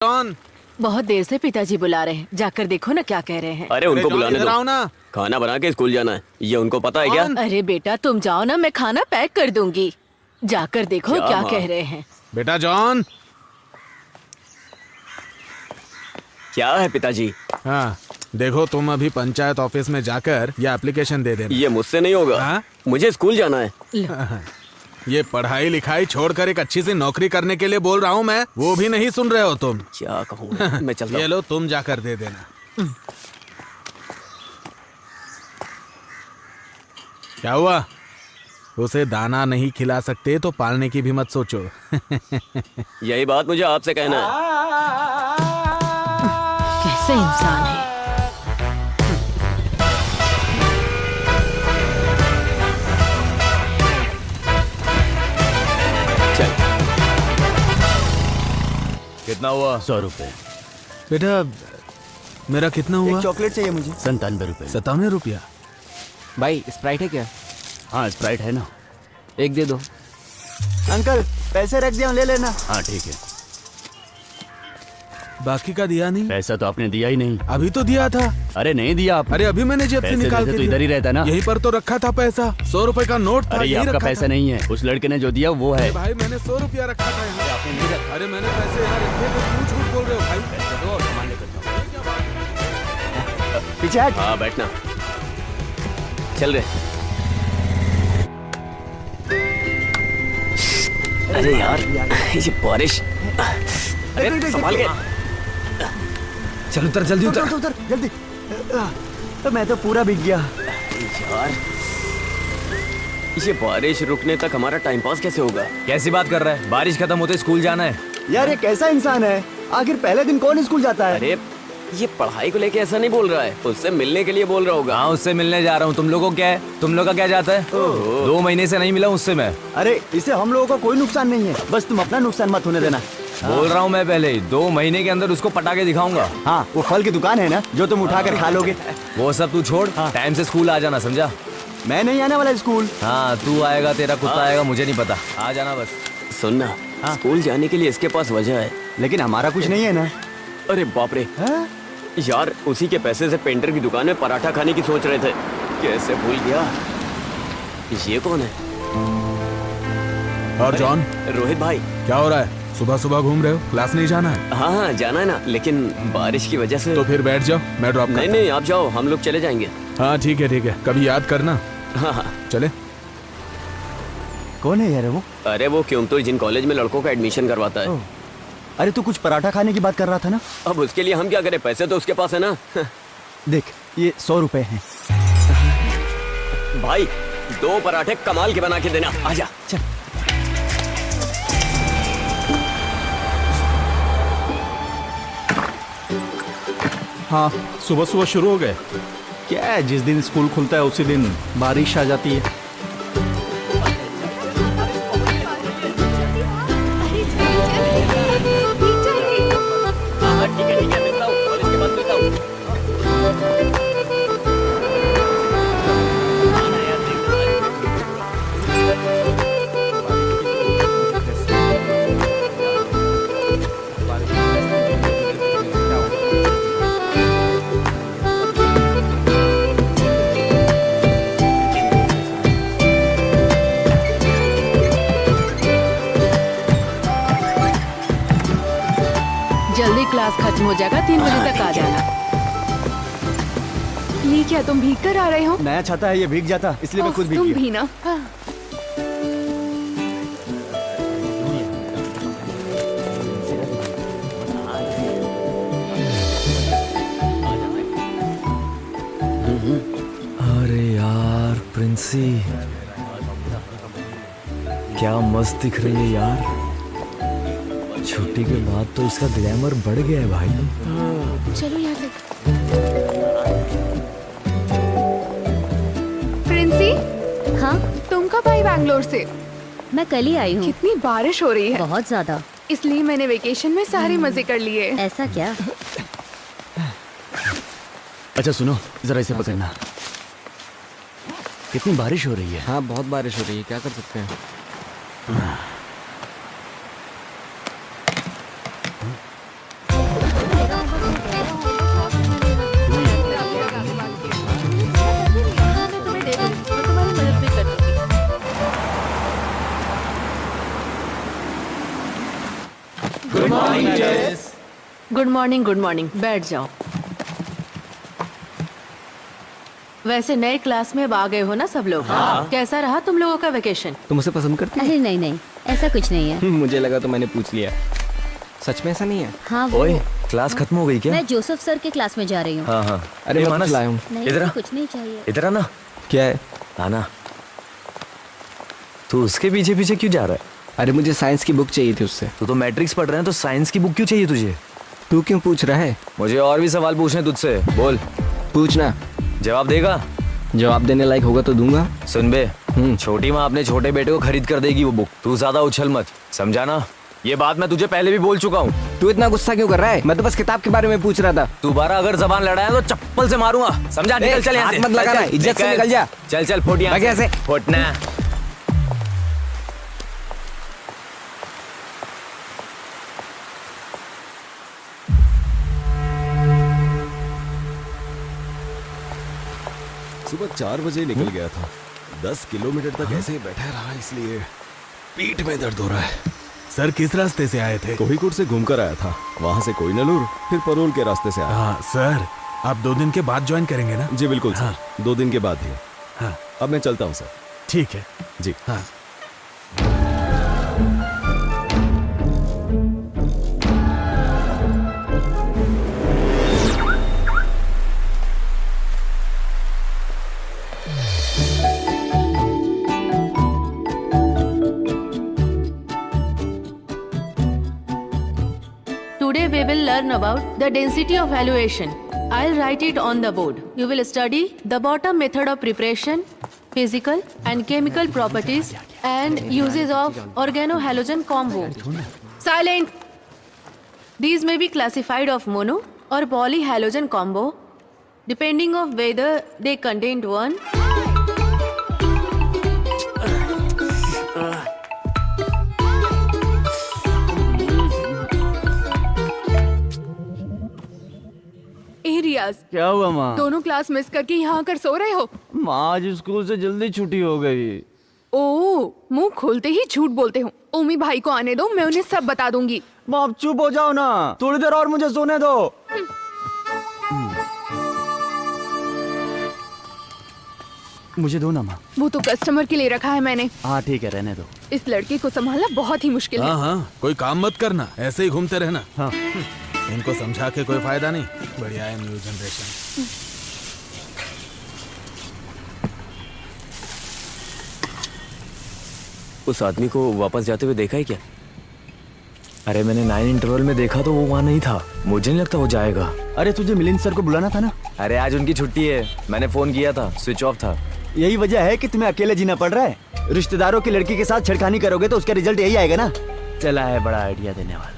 John, बहुत देर से पिताजी बुला रहे हैं, जाकर देखो ना क्या कह रहे हैं। अरे उनको बुलाने इधर आओ दो। ना। खाना बना के स्कूल जाना है, ये उनको पता है क्या? अरे बेटा तुम जाओ ना, मैं खाना पैक कर दूंगी। जाकर देखो क्या माँ? कह रहे हैं। बेटा जॉन। क्या है पिताजी? हाँ, देखो तुम अभी पंचायत ऑफिस में जाकर ये एप्लीकेशन दे देना। ये मुझसे नहीं होगा। हाँ? मुझे स्कूल जाना है। ये पढ़ाई लिखाई छोड़कर एक अच्छी सी नौकरी करने के लिए बोल रहा हूँ मैं, वो भी नहीं सुन रहे हो तुम। क्या कहूँ मैं चलता ये हूँ। लो, तुम जाकर दे देना। क्या हुआ? उसे दाना नहीं खिला सकते तो पालने की भी मत सोचो। यही बात मुझे आपसे कहना है। कैसे इंसान है। चल। कितना हुआ? 100 रुपए। बेटा मेरा कितना हुआ? चॉकलेट चाहिए मुझे। 97 रुपए। 57 रुपया। भाई स्प्राइट है क्या? हाँ स्प्राइट है ना। एक दे दो। अंकल पैसे रख दिया, ले लेना। हाँ ठीक है। बाकी का दिया नहीं? पैसा तो आपने दिया ही नहीं। अभी तो दिया था। अरे नहीं दिया आप। अरे अभी मैंने जेब से पैसे निकाल वैसे के तो दिया। इधर ही रहता ना। यहीं पर तो रखा था पैसा। 100 रुपए का नोट था। अरे ये यहीं आपका रखा पैसा था। नहीं है, उस लड़के ने जो दिया वो है। अरे भाई मैंने 100 रुपया रखा था यहाँ। आपने नहीं रखा। अरे मैंने पैसे यहाँ रखे थे, क्यों झूठ बोल रहे हो भाई? पैसे दो और सामान लेकर जाओ। पीछे हट। हाँ बैठना। चल रहे। अरे यार ये बारिश। अरे संभाल के। चल उतर, जल्दी उतर उतर जल्दी। तो मैं तो पूरा भीग गया। यार ये बारिश रुकने तक हमारा टाइम पास कैसे होगा? कैसी बात कर रहा है? बारिश खत्म होते स्कूल जाना है। यार ये कैसा इंसान है? आखिर पहले दिन कौन स्कूल जाता है? अरे ये पढ़ाई को लेके ऐसा नहीं बोल रहा है, उससे मिलने के लिए बोल रहा होगा। हाँ उससे मिलने जा रहा हूँ। तुम लोगों को क्या है? तुम लोग का क्या जाता है? 2 महीने से नहीं मिला उससे मैं। अरे इससे हम लोगों को कोई नुकसान नहीं है, बस तुम अपना नुकसान मत होने देना। बोल रहा हूँ मैं पहले ही, 2 महीने के अंदर उसको पटाके दिखाऊंगा। हाँ वो फल की दुकान है ना, जो तुम उठा कर खा लोगे। वो सब तू छोड़, टाइम से स्कूल आ जाना, समझा? मैं नहीं आने वाला स्कूल। हाँ तू आएगा, तेरा कुत्ता आएगा, मुझे नहीं पता। आ जाना बस। सुनना, स्कूल जाने के लिए इसके पास वजह है। लेकिन हमारा कुछ नहीं है ना। अरे बाप रे हाँ? यार, उसी के पैसे से पेंटर की दुकान में पराठा खाने की सोच रहे थे। कैसे भूल गया। ये कौन है? और जॉन, रोहित भाई। क्या हो रहा है? सुबह सुबह घूम रहे हो? क्लास नहीं जाना है? हाँ हाँ जाना है ना, लेकिन बारिश की वजह से। तो फिर बैठ जाओ, मैं ड्रॉप नहीं नहीं आप जाओ, हम लोग चले जाएंगे। हाँ ठीक है, कभी याद करना। हाँ हाँ। चले। कौन है यार वो? अरे वो क्यों तो जिन कॉलेज में लड़कों का एडमिशन करवाता है। अरे तू कुछ पराठा खाने की बात कर रहा था ना? अब उसके लिए हम क्या करें, पैसे तो उसके पास है ना। देख ये 100 रुपए हैं। भाई 2 पराठे कमाल के बना के देना। आजा चल। हाँ सुबह सुबह शुरू हो गए। क्या है, जिस दिन स्कूल खुलता है उसी दिन बारिश आ जाती है। ठीक है मिलता हूँ, कॉलेज के बाद मिलता हूँ। जल्दी क्लास खत्म हो जाएगा, 3 बजे तक आ जाना। ये क्या तुम भीग कर आ रहे हो? नया छाता है, ये भीग जाता, इसलिए मैं खुद भीग तुम गया। भी ना। अरे यार प्रिंसी, क्या मस्त दिख रही है यार। छुट्टी के बाद तो इसका ग्लैमर बढ़ गया है भाई। चलो यहाँ से। प्रिंसी, हाँ तुम कब आई बैंगलोर से? मैं कल ही आई हूँ। कितनी बारिश हो रही है। बहुत ज्यादा। इसलिए मैंने वेकेशन में सारे मजे कर लिए। ऐसा क्या? अच्छा सुनो, जरा इसे पकड़ना। कितनी बारिश हो रही है। हाँ बहुत बारिश हो रही है, क्या कर सकते हैं। गुड मॉर्निंग, बैठ जाओ। वैसे नए क्लास में अब आ गए हो ना सब लोग? कैसा रहा तुम लोगों का वेकेशन? तुम उसे पसंद करती अरे नहीं नहीं, ऐसा कुछ नहीं है। हो? मुझे लगा तो मैंने पूछ लिया। सच में ऐसा नहीं है? हाँ वो ओए क्लास खत्म हो गई क्या? मैं जोसेफ सर के क्लास में जा रही हूँ। हाँ हाँ। अरे मैं मानस, कुछ लाया हूँ। नहीं इधर आ। मुझे कुछ नहीं चाहिए। इधर आना। क्या है? आना। तू उसके पीछे पीछे क्यों जा रहा है? अरे मुझे साइंस की बुक चाहिए थी उससे। तू तो मैट्रिक्स पढ़ रहा है तो साइंस की बुक क्यों चाहिए तुझे? तू क्यों पूछ रहा है? मुझे और भी सवाल पूछने तुझसे, बोल। पूछना। जवाब देगा? जवाब देने लायक होगा तो दूंगा। सुन बे, छोटी माँ अपने छोटे बेटे को खरीद कर देगी वो बुक। तू ज्यादा उछल मत, समझा ना? ये बात मैं तुझे पहले भी बोल चुका हूँ। तू इतना गुस्सा क्यों कर रहा है? मैं तो बस किताब के बारे में पूछ रहा था। दोबारा अगर जबान लड़ाया तो चप्पल से मारूंगा, समझा? निकल चल यहाँ से। हाथ मत लगाना, इज्जत से निकल जा। चल चल फुट यहाँ भाग यहाँ से। फुटना। सुबह 4 बजे निकल गया था। 10 किलोमीटर तक ऐसे ही बैठा रहा, इसलिए पीठ में दर्द हो रहा है। सर किस रास्ते से आए थे? कोहिकोड से घूमकर आया था, वहां से कोइनलूर, फिर परोल के रास्ते से आया। हाँ सर, आप 2 दिन के बाद ज्वाइन करेंगे ना? जी बिल्कुल सर, 2 दिन के बाद ही। हाँ अब मैं चलता हूँ सर। ठीक है। जी हाँ। Today we will learn about the density of valuation. I'll write it on the board. You will study the bottom method of preparation, physical and chemical properties, and uses of organohalogen combo. Silent. These may be classified of mono or polyhalogen combo, depending of whether they contain one. ए रियाज, क्या हुआ माँ? दोनों class miss करके यहाँ आकर सो रहे हो? माँ आज स्कूल से जल्दी छुट्टी हो गई। ओ, मुंह खोलते ही झूठ बोलते हो। ओमी भाई को आने दो, मैं उन्हें सब बता दूंगी। माँ आप चुप हो जाओ ना, थोड़ी देर और मुझे सोने दो। मुझे दो ना माँ। वो तो कस्टमर के लिए रखा है मैंने। हाँ ठीक है, रहने दो। इस लड़के को संभालना बहुत ही मुश्किल है। हाँ हाँ, कोई काम मत करना, ऐसे ही घूमते रहना। हाँ। इनको समझा के कोई फायदा नहीं। बढ़िया है न्यू जनरेशन। उस आदमी को वापस जाते हुए देखा है क्या? अरे मैंने 9 इंटरवल में देखा तो वो वहाँ नहीं था। मुझे नहीं लगता वो जाएगा। अरे तुझे मिलिंद सर को बुलाना था ना? अरे आज उनकी छुट्टी है, मैंने फोन किया था, स्विच ऑफ था। यही वजह है कि तुम्हें अकेले जीना पड़ रहा है। रिश्तेदारों की लड़की के साथ छेड़खानी करोगे तो उसका रिजल्ट यही आएगा ना। चला है बड़ा आइडिया देने वाला।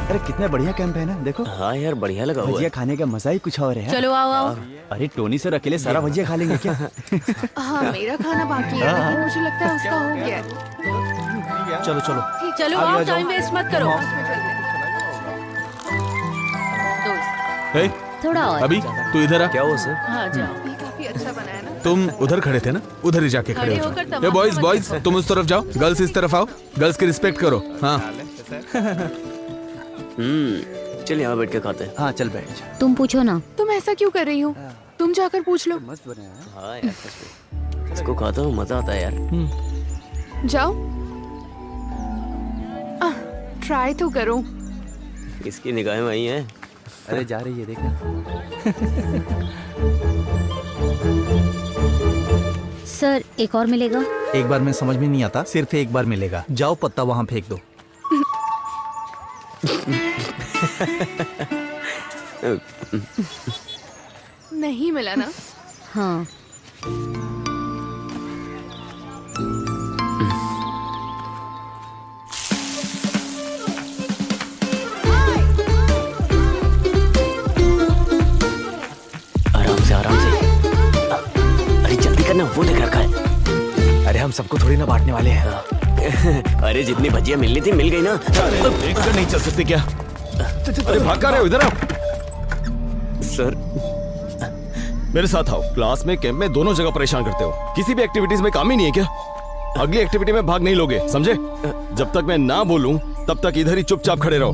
अरे कितना बढ़िया कैंप है ना, देखो। हाँ यार बढ़िया लगा हुआ भजिया है। खाने का मजा ही कुछ और है। चलो आओ आओ। अरे टोनी सर अकेले सारा भजिया खा लेंगे क्या? हाँ, मेरा खाना बाकी है, लेकिन मुझे लगता है उसका हो गया है। चलो चलो। चलो आओ, टाइम वेस्ट मत करो। हे, थोड़ा और। अभी तू इधर आ। क्या हुआ सर? हाँ जाओ। ये काफी अच्छा बना है ना? तुम उधर खड़े थे ना, उधर ही जाके खड़े खड़े हो होकर जाओ। तमाम ये बॉयज बच्चे बॉयज तुम उस तरफ जाओ, गर्ल्स इस तरफ आओ। गर्ल्स की रिस्पेक्ट करो। हाँ चल यहाँ बैठ के खाते हैं। हाँ चल बैठ जा। तुम पूछो ना। तुम ऐसा क्यों कर रही हो? तुम जाकर पूछ लो। हाँ यार सच में। इसको खाता हूँ, मजा आता है यार। जाओ, ट्राई तो करो। इसकी निगाहें वही हैं। अरे जा रही है, देखना। सर एक और मिलेगा? एक बार में समझ में नहीं आता, सिर्फ एक बार मिलेगा। जाओ पत्ता वहाँ फेंक दो। नहीं मिला ना? हाँ। आराम से आराम से। अरे जल्दी करना, वो देख रखा है। अरे हम सबको थोड़ी ना बांटने वाले हैं। अरे जितनी भजिया मिलनी थी मिल गई ना। देखकर नहीं चल सकते क्या? अरे भाग कर रहे हो, इधर आओ। सर मेरे साथ आओ। क्लास में, कैंप में, दोनों जगह परेशान करते हो। किसी भी एक्टिविटीज में काम ही नहीं है क्या? अगली एक्टिविटी में भाग नहीं लोगे, समझे? जब तक मैं ना बोलूं तब तक इधर ही चुपचाप खड़े रहो।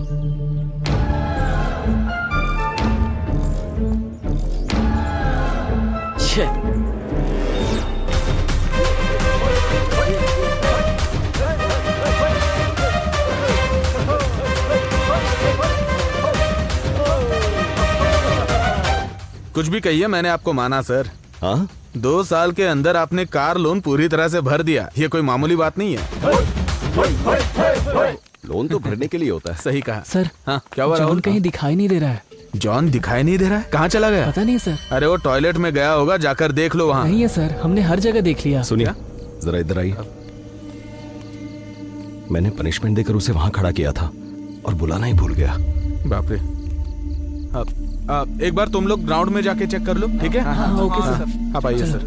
कुछ भी कहिए, मैंने आपको माना सर। हाँ 2 साल के अंदर आपने कार लोन पूरी तरह से भर दिया, ये कोई मामूली बात नहीं है। लोन तो भरने के लिए होता है। सही कहा सर। हाँ क्या हुआ जॉन राहुल? कहीं दिखाई नहीं दे रहा है। जॉन दिखाई नहीं दे रहा है? कहाँ चला गया? पता नहीं सर। अरे वो टॉयलेट में गया होगा, जाकर देख लो वहाँ। नहीं है सर, हमने हर जगह देख लिया। सुनिए जरा इधर आइए। मैंने पनिशमेंट देकर उसे वहां खड़ा किया था और बुलाना ही भूल गया। बाप रे। अब एक बार तुम लोग ग्राउंड में जाके चेक कर लो, ठीक है? हाँ, ओके सर। आप आइए सर।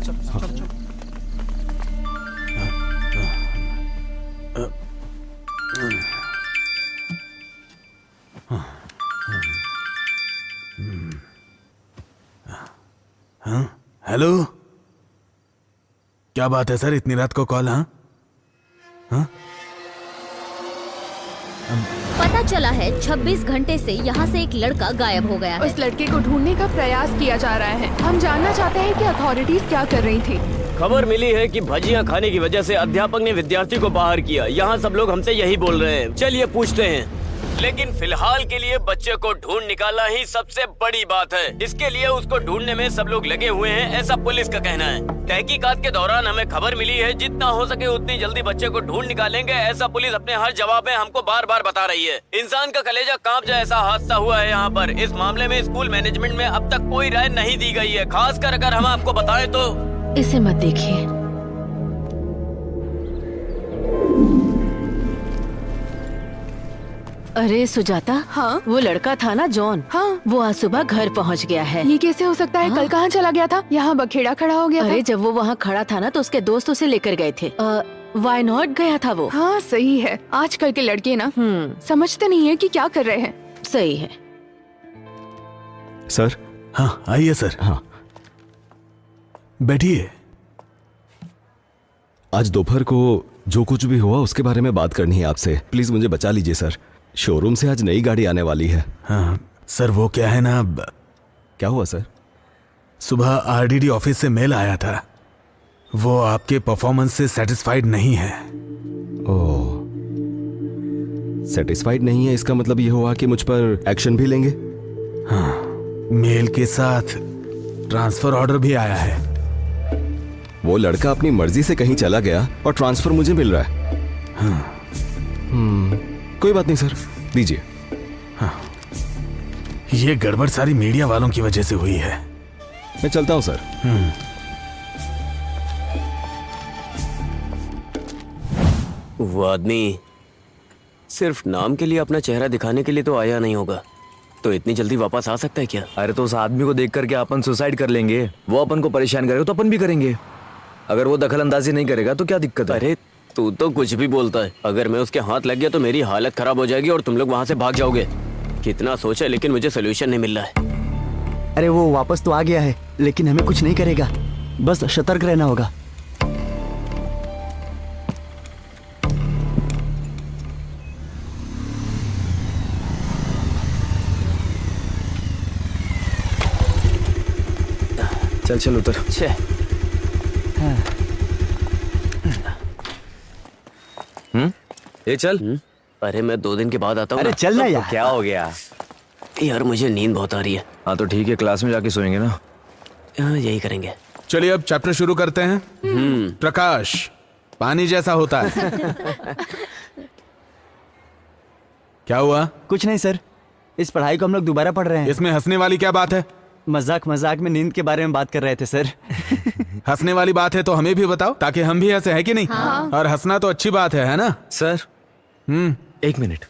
हेलो, क्या बात है सर, इतनी रात को कॉल? हाँ पता चला है 26 घंटे से यहाँ से एक लड़का गायब हो गया है। उस लड़के को ढूंढने का प्रयास किया जा रहा है। हम जानना चाहते हैं कि अथॉरिटीज क्या कर रही थी। खबर मिली है कि भजिया खाने की वजह से अध्यापक ने विद्यार्थी को बाहर किया। यहाँ सब लोग हमसे यही बोल रहे हैं। चलिए पूछते हैं, लेकिन फिलहाल के लिए बच्चे को ढूंढ निकालना ही सबसे बड़ी बात है। इसके लिए उसको ढूंढने में सब लोग लगे हुए हैं, ऐसा पुलिस का कहना है। तहकीकात के दौरान हमें खबर मिली है, जितना हो सके उतनी जल्दी बच्चे को ढूंढ निकालेंगे, ऐसा पुलिस अपने हर जवाब में हमको बार बार बता रही है। इंसान का कलेजा कांप जाए ऐसा हादसा हुआ है यहाँ पर। इस मामले में स्कूल मैनेजमेंट में अब तक कोई राय नहीं दी गई है। खासकर अगर हम आपको बताएं तो इसे मत देखिए। अरे सुजाता, हाँ? वो लड़का था ना जॉन, हाँ। वो आज सुबह घर पहुंच गया है। ये कैसे हो सकता है? कल कहाँ चला गया था? यहाँ बखेड़ा खड़ा हो गया अरे था। जब वो वहाँ खड़ा था ना तो उसके दोस्त उसे लेकर गए थे। वाई नॉट गया था वो। हाँ सही है। आजकल के लड़के ना समझते नहीं है कि क्या कर रहे हैं। सही है। सर। हाँ आइए सर। हाँ बैठिए। आज दोपहर को जो कुछ भी हुआ उसके बारे में बात करनी है आपसे। प्लीज मुझे बचा लीजिए सर। शोरूम से आज नई गाड़ी आने वाली है। हाँ सर, वो क्या है ना, क्या हुआ सर? सुबह आरडीडी ऑफिस से मेल आया था। वो आपके परफॉर्मेंस से सेटिस्फाइड नहीं है। ओह, सेटिस्फाइड नहीं है, इसका मतलब ये हुआ कि मुझ पर एक्शन भी लेंगे? हाँ, मेल के साथ ट्रांसफर ऑर्डर भी आया है। वो लड़का अपनी मर्जी से कहीं चला गया और ट्रांसफर मुझे मिल रहा है। हाँ। कोई बात नहीं सर, दीजिए। हाँ, ये गड़बड़ सारी मीडिया वालों की वजह से हुई है। मैं चलता हूं सर। वो आदमी सिर्फ नाम के लिए अपना चेहरा दिखाने के लिए तो आया नहीं होगा, तो इतनी जल्दी वापस आ सकता है क्या? अरे तो उस आदमी को देख करके अपन सुसाइड कर लेंगे। वो अपन को परेशान करेगा तो अपन भी करेंगे। अगर वो दखल अंदाजी नहीं करेगा तो क्या दिक्कत है? अरे तू तो कुछ भी बोलता है। अगर मैं उसके हाथ लग गया तो मेरी हालत खराब हो जाएगी और तुम लोग वहाँ से भाग जाओगे। कितना सोचा लेकिन मुझे सोल्यूशन नहीं मिल रहा है। अरे वो वापस तो आ गया है, लेकिन हमें कुछ नहीं करेगा। बस सतर्क रहना होगा। चल चल उतर। छे। ये चल। अरे मैं 2 दिन के बाद आता हूँ। अरे चल ना यार। क्या हो गया? यार मुझे नींद बहुत आ रही है। हाँ तो ठीक है, क्लास में जाके सोएंगे ना। हाँ यही करेंगे। चलिए अब चैप्टर शुरू करते हैं। प्रकाश पानी जैसा होता है। क्या हुआ? कुछ नहीं सर, इस पढ़ाई को हम लोग दोबारा पढ़ रहे हैं। इसमें हंसने वाली क्या बात है? मजाक मजाक में नींद के बारे में बात कर रहे थे सर। हंसने वाली बात है तो हमें भी बताओ, ताकि हम भी हंसे, है कि नहीं? हाँ। और हंसना तो अच्छी बात है ना? Sir 1 minute.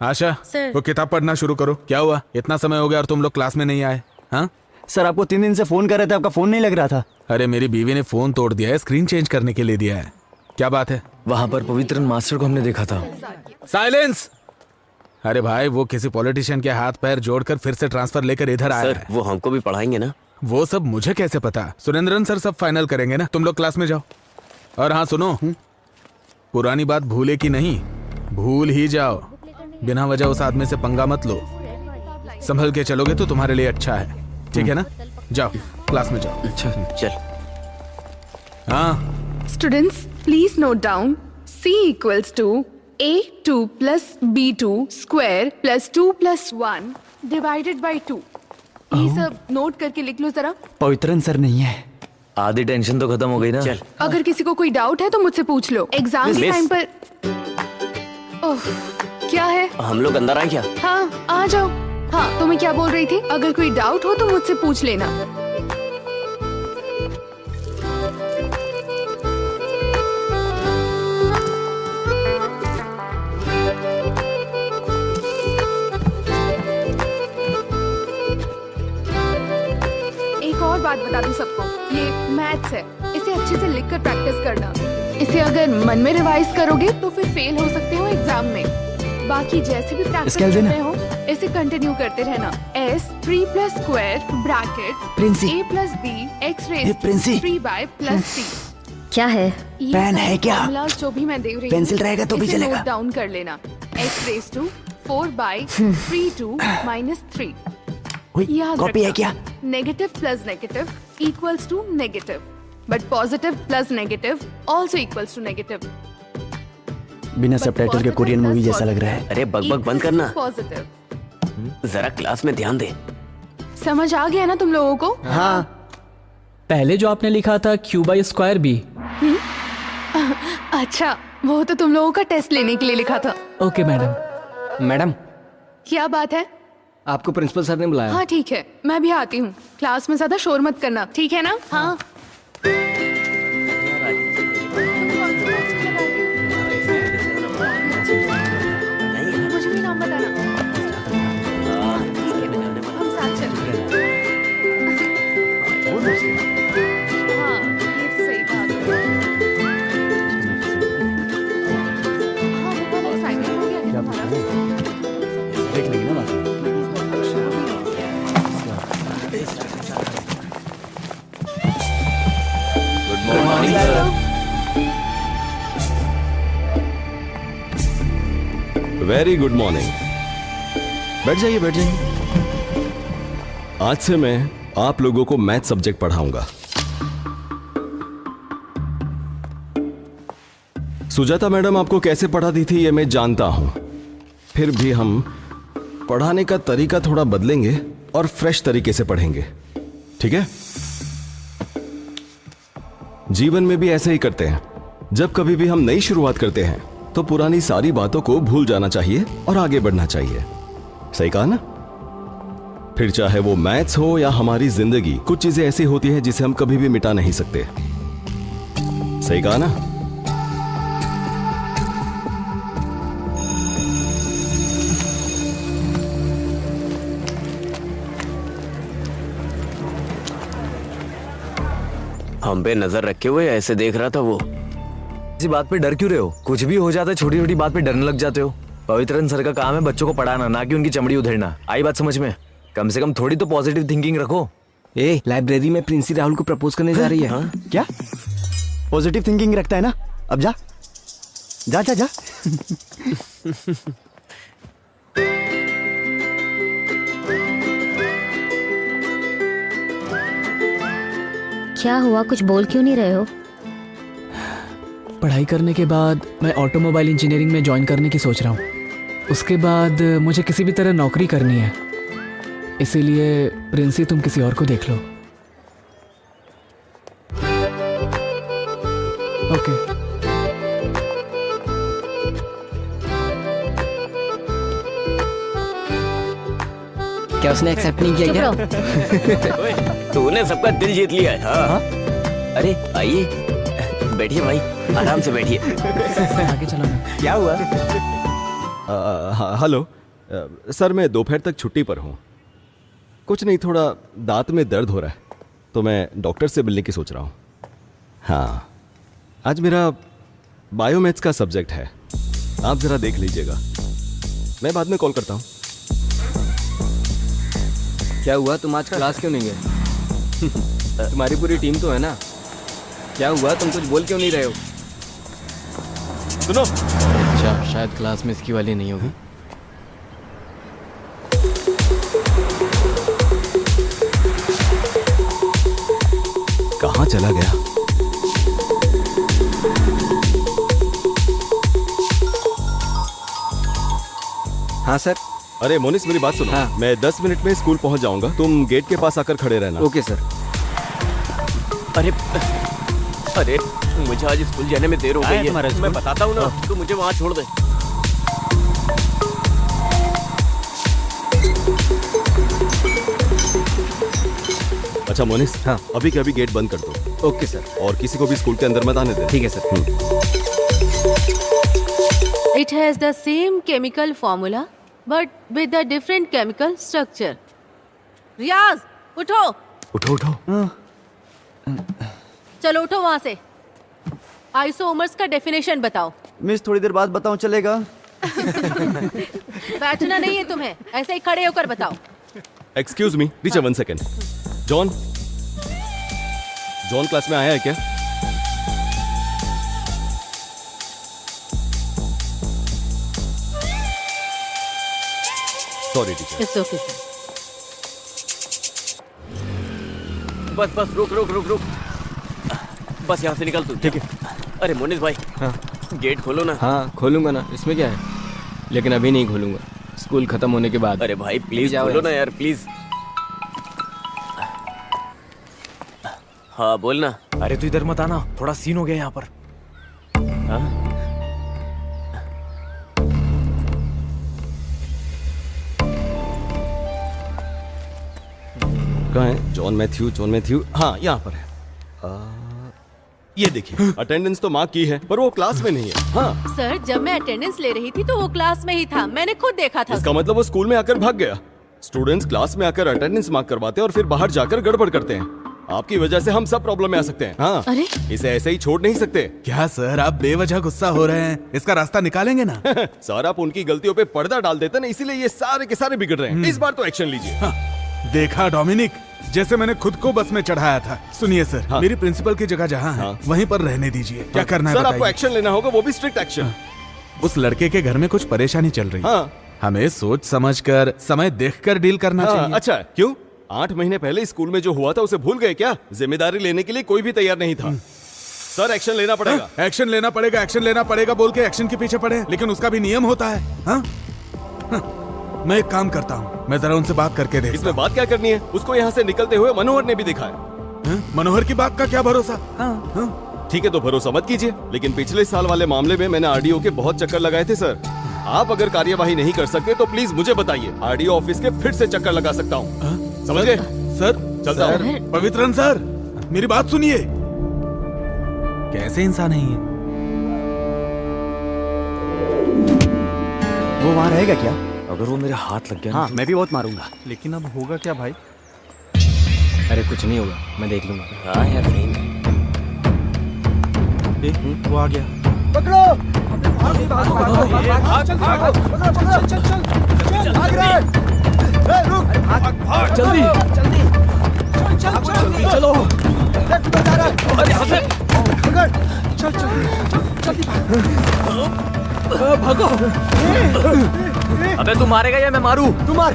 आशा, सर। वो किताब पढ़ना शुरू करो। क्या हुआ, इतना समय हो गया और तुम लोग क्लास में नहीं आए? हाँ सर आपको 3 दिन से फोन कर रहे थे, आपका फोन नहीं लग रहा था। अरे मेरी बीवी ने फोन तोड़ दिया है, स्क्रीन चेंज करने के लिए दिया है। क्या बात है? वहां पर पवित्रन मास्टर को हमने देखा था। साइलेंस! अरे भाई, वो किसी पॉलिटिशियन के हाथ पैर जोड़कर फिर से ट्रांसफर लेकर इधर आया सर है। वो हमको भी पढ़ाएंगे ना? वो सब मुझे कैसे पता? सुरेंद्रन सर सब फाइनल करेंगे ना। तुम लोग क्लास में जाओ। और हाँ सुनो, पुरानी बात भूले की नहीं, भूल ही जाओ। बिना वजह उस आदमी से पंगा मत लो। संभल के चलोगे तो तुम्हारे लिए अच्छा है, ठीक है ना? जाओ क्लास में जाओ। अच्छा चल। हाँ students please note down, C equals to A2 plus B2 square plus 2 plus 1 divided by 2. ये सब नोट करके लिख लो जरा। पवित्रन सर नहीं है। आधी टेंशन तो खत्म हो गई ना। चल अगर किसी को कोई डाउट है तो मुझसे पूछ लो। एग्जाम के मिस। टाइम पर ओह, क्या है? हम लोग अंदर आए क्या? हाँ आ जाओ। हाँ तो मैं क्या बोल रही थी, अगर कोई डाउट हो तो मुझसे पूछ लेना। एक और बात बता दूं सबको, ये मैथ्स है, इसे अच्छे से लिखकर प्रैक्टिस करना। इसे अगर मन में रिवाइज करोगे तो फिर फेल हो सकते हो एग्जाम में। बाकी जैसे भी प्रैक्टिस स्केल कर देना। रहे हो इसे कंटिन्यू करते रहना। S 3 प्लस स्क्वायर ब्रैकेट प्रिंसी। A प्लस B x ये रेज प्रिंसी। 3y plus C। क्या है? ये पेन सारे है क्या? formulas जो भी मैं दे रही हूँ, पेंसिल रहेगा तो भी इसे चलेगा। नोट डाउन कर लेना। x raise to 4/32 minus 3। याद कॉपी है रखना, क्या? Negative plus negative equals to negative, but positive plus negative also equals to negative. बिना सबटाइटल के कोरियन मूवी जैसा लग रहा है। अरे बकबक बंद करना, पॉजिटिव। जरा क्लास में ध्यान दे। समझ आ गया ना तुम लोगों को? हाँ पहले जो आपने लिखा था Q/² B। अच्छा, वो तो तुम लोगों का टेस्ट लेने के लिए लिखा था। Okay madam. मैडम, क्या बात है? आपको प्रिंसिपल सर ने बुलाया। हाँ ठीक है, मैं भी आती हूँ। क्लास में ज्यादा शोर मत करना, ठीक है ना? हाँ। मुझे भी नाम बताना। हम साथ चलेंगे। हाँ, ये तो सही बात है। हाँ, वो वाला assignment हो गया क्या तुम्हारा? देख लेंगे ना बात। Good morning sir. Very good morning. बैठ जाइए बैठ जाइए। आज से मैं आप लोगों को मैथ सब्जेक्ट पढ़ाऊंगा। सुजाता मैडम आपको कैसे पढ़ाती थी ये मैं जानता हूं, फिर भी हम पढ़ाने का तरीका थोड़ा बदलेंगे और फ्रेश तरीके से पढ़ेंगे, ठीक है? जीवन में भी ऐसे ही करते हैं। जब कभी भी हम नई शुरुआत करते हैं तो पुरानी सारी बातों को भूल जाना चाहिए और आगे बढ़ना चाहिए। सही कहा ना? फिर चाहे वो मैथ्स हो या हमारी जिंदगी, कुछ चीजें ऐसी होती हैं जिसे हम कभी भी मिटा नहीं सकते। सही कहा ना? हम पे नजर रखे हुए ऐसे देख रहा था वो। इसी बात पे डर क्यों रहे हो? कुछ भी हो जाता है, छोटी छोटी बात पे डरने लग जाते हो। पवित्रन सर का काम है बच्चों को पढ़ाना, ना कि उनकी चमड़ी उधेड़ना। आई बात समझ में? कम से कम थोड़ी तो पॉजिटिव थिंकिंग रखो। ए, लाइब्रेरी में प्रिंसी राहुल को प्रपोज करने जा रही है। हाँ? क्या पॉजिटिव थिंकिंग रखता है ना? अब जा जा जा जा। क्या हुआ, कुछ बोल क्यों नहीं रहे हो? पढ़ाई करने के बाद मैं ऑटोमोबाइल इंजीनियरिंग में ज्वाइन करने की सोच रहा हूँ। उसके बाद मुझे किसी भी तरह नौकरी करनी है, इसीलिए प्रिंसी तुम किसी और को देख लो। ओके। क्या उसने एक्सेप्ट नहीं किया चुप क्या? रहो। ओए, तूने सबका दिल जीत लिया है। हाँ? अरे आइए, बैठिए भाई, आराम से बैठिए। आगे चलो ना। क्या हुआ? हेलो सर, मैं दोपहर तक छुट्टी पर हूँ। कुछ नहीं, थोड़ा दांत में दर्द हो रहा है तो मैं डॉक्टर से मिलने की सोच रहा हूँ। हाँ, आज मेरा बायोमैथ्स का सब्जेक्ट है, आप ज़रा देख लीजिएगा। मैं बाद में कॉल करता हूँ। क्या हुआ, तुम आज क्लास क्यों नहीं गए? तुम्हारी पूरी टीम तो है ना। क्या हुआ, तुम कुछ बोल क्यों नहीं रहे हो? सुनो, अच्छा, शायद क्लास में इसकी वाली नहीं होगी। कहाँ चला गया? हाँ सर, अरे मोनिस मेरी बात सुनो। हाँ। मैं 10 मिनट में स्कूल पहुंच जाऊंगा, तुम गेट के पास आकर खड़े रहना। Okay sir. अरे अरे मुझे आज स्कूल जाने में देर हो गई है। मैं बताता हूँ ना, तू मुझे वहाँ छोड़ दे। अच्छा मोनिस, हाँ। अभी के अभी गेट बंद कर दो ओके सर। और किसी को भी स्कूल के अंदर मत आने दे। ठीक है sir. It has the same chemical formula, but with a different chemical structure. रियाज, उठो। उठो उठो। चलो उठो वहां से। आइसोमर्स का डेफिनेशन बताओ। मिस थोड़ी देर बाद बताऊं चलेगा? बैठना नहीं है तुम्हें, ऐसे ही खड़े होकर बताओ। Excuse me teacher, 1 second. John, John class में आया है क्या? Sorry teacher. It's okay sir. बस बस रुक रुक रुक रुक, बस यहाँ से निकल तू। ठीक है। अरे मोनिस भाई, हाँ गेट खोलो ना। हाँ खोलूंगा ना, इसमें क्या है, लेकिन अभी नहीं खोलूंगा, स्कूल खत्म होने के बाद। अरे भाई प्लीज जाओ खोलो ना यहाँ यार, प्लीज। हाँ बोलना। अरे तू इधर मत आना, थोड़ा सीन हो गया यहाँ पर। हाँ? कहाँ है? जॉन मैथ्यू, हाँ यहाँ पर है। ये देखिए, अटेंडेंस तो मार्क की है पर वो क्लास में नहीं है। हाँ, सर जब मैं अटेंडेंस ले रही थी तो वो क्लास में ही था, मैंने खुद देखा था। इसका मतलब वो स्कूल में आकर भाग गया। स्टूडेंट्स क्लास में आकर अटेंडेंस मार्क करवाते हैं और फिर बाहर जाकर गड़बड़ करते हैं। आपकी वजह से हम सब प्रॉब्लम में आ सकते हैं। हाँ, अरे? इसे ऐसे ही छोड़ नहीं सकते। क्या सर, आप बेवजह गुस्सा हो रहे हैं? इसका रास्ता निकालेंगे ना। सर आप उनकी गलतियों पे पर्दा डाल देते ना, इसीलिए ये सारे के सारे बिगड़ रहे हैं। इस बार तो एक्शन लीजिए। हाँ, देखा डोमिनिक, जैसे मैंने खुद को बस में चढ़ाया था। सुनिए सर, हाँ। मेरी प्रिंसिपल की जगह जहाँ है हाँ। वहीं पर रहने दीजिए। क्या करना है सर आपको बताइए। एक्शन लेना होगा, वो भी स्ट्रिक्ट एक्शन। उस लड़के के घर में कुछ परेशानी चल रही है। हाँ। हमें सोच समझकर, समय देखकर डील करना हाँ, चाहिए। अच्छा क्यों? 8 महीने पहले स्कूल में जो हुआ था उसे भूल गए क्या? जिम्मेदारी लेने के लिए कोई भी तैयार नहीं था। सर एक्शन लेना पड़ेगा। एक्शन लेना पड़ेगा, एक्शन लेना पड़ेगा बोल के एक्शन के पीछे पड़े, लेकिन उसका भी नियम होता है। हाँ? मैं एक काम करता हूँ, मैं जरा उनसे बात करके देखता इसमें बात क्या करनी है? उसको यहाँ से निकलते हुए मनोहर ने भी देखा है। हूँ। मनोहर की बात का क्या भरोसा? हाँ। ठीक है तो भरोसा मत कीजिए, लेकिन पिछले साल वाले मामले में मैंने आरडीओ के बहुत चक्कर लगाए थे सर। आप अगर कार्यवाही नहीं कर सकते तो प्लीज मुझे बताइए, आरडीओ ऑफिस के फिर से चक्कर लगा सकता हूँ। समझ गए? सर, चलता हूँ। सर। पवित्रन सर, मेरी बात सुनिए। कैसे इंसान है ये? वो वहाँ रहेगा क्या? अगर वो मेरे हाथ लग गया ना, हाँ मैं भी बहुत मारूंगा। लेकिन अब होगा क्या भाई? अरे कुछ नहीं होगा, मैं देख लूंगा। हाँ यार सही में। वो आ गया। अबे तू मारेगा या मैं मारू? तू मार।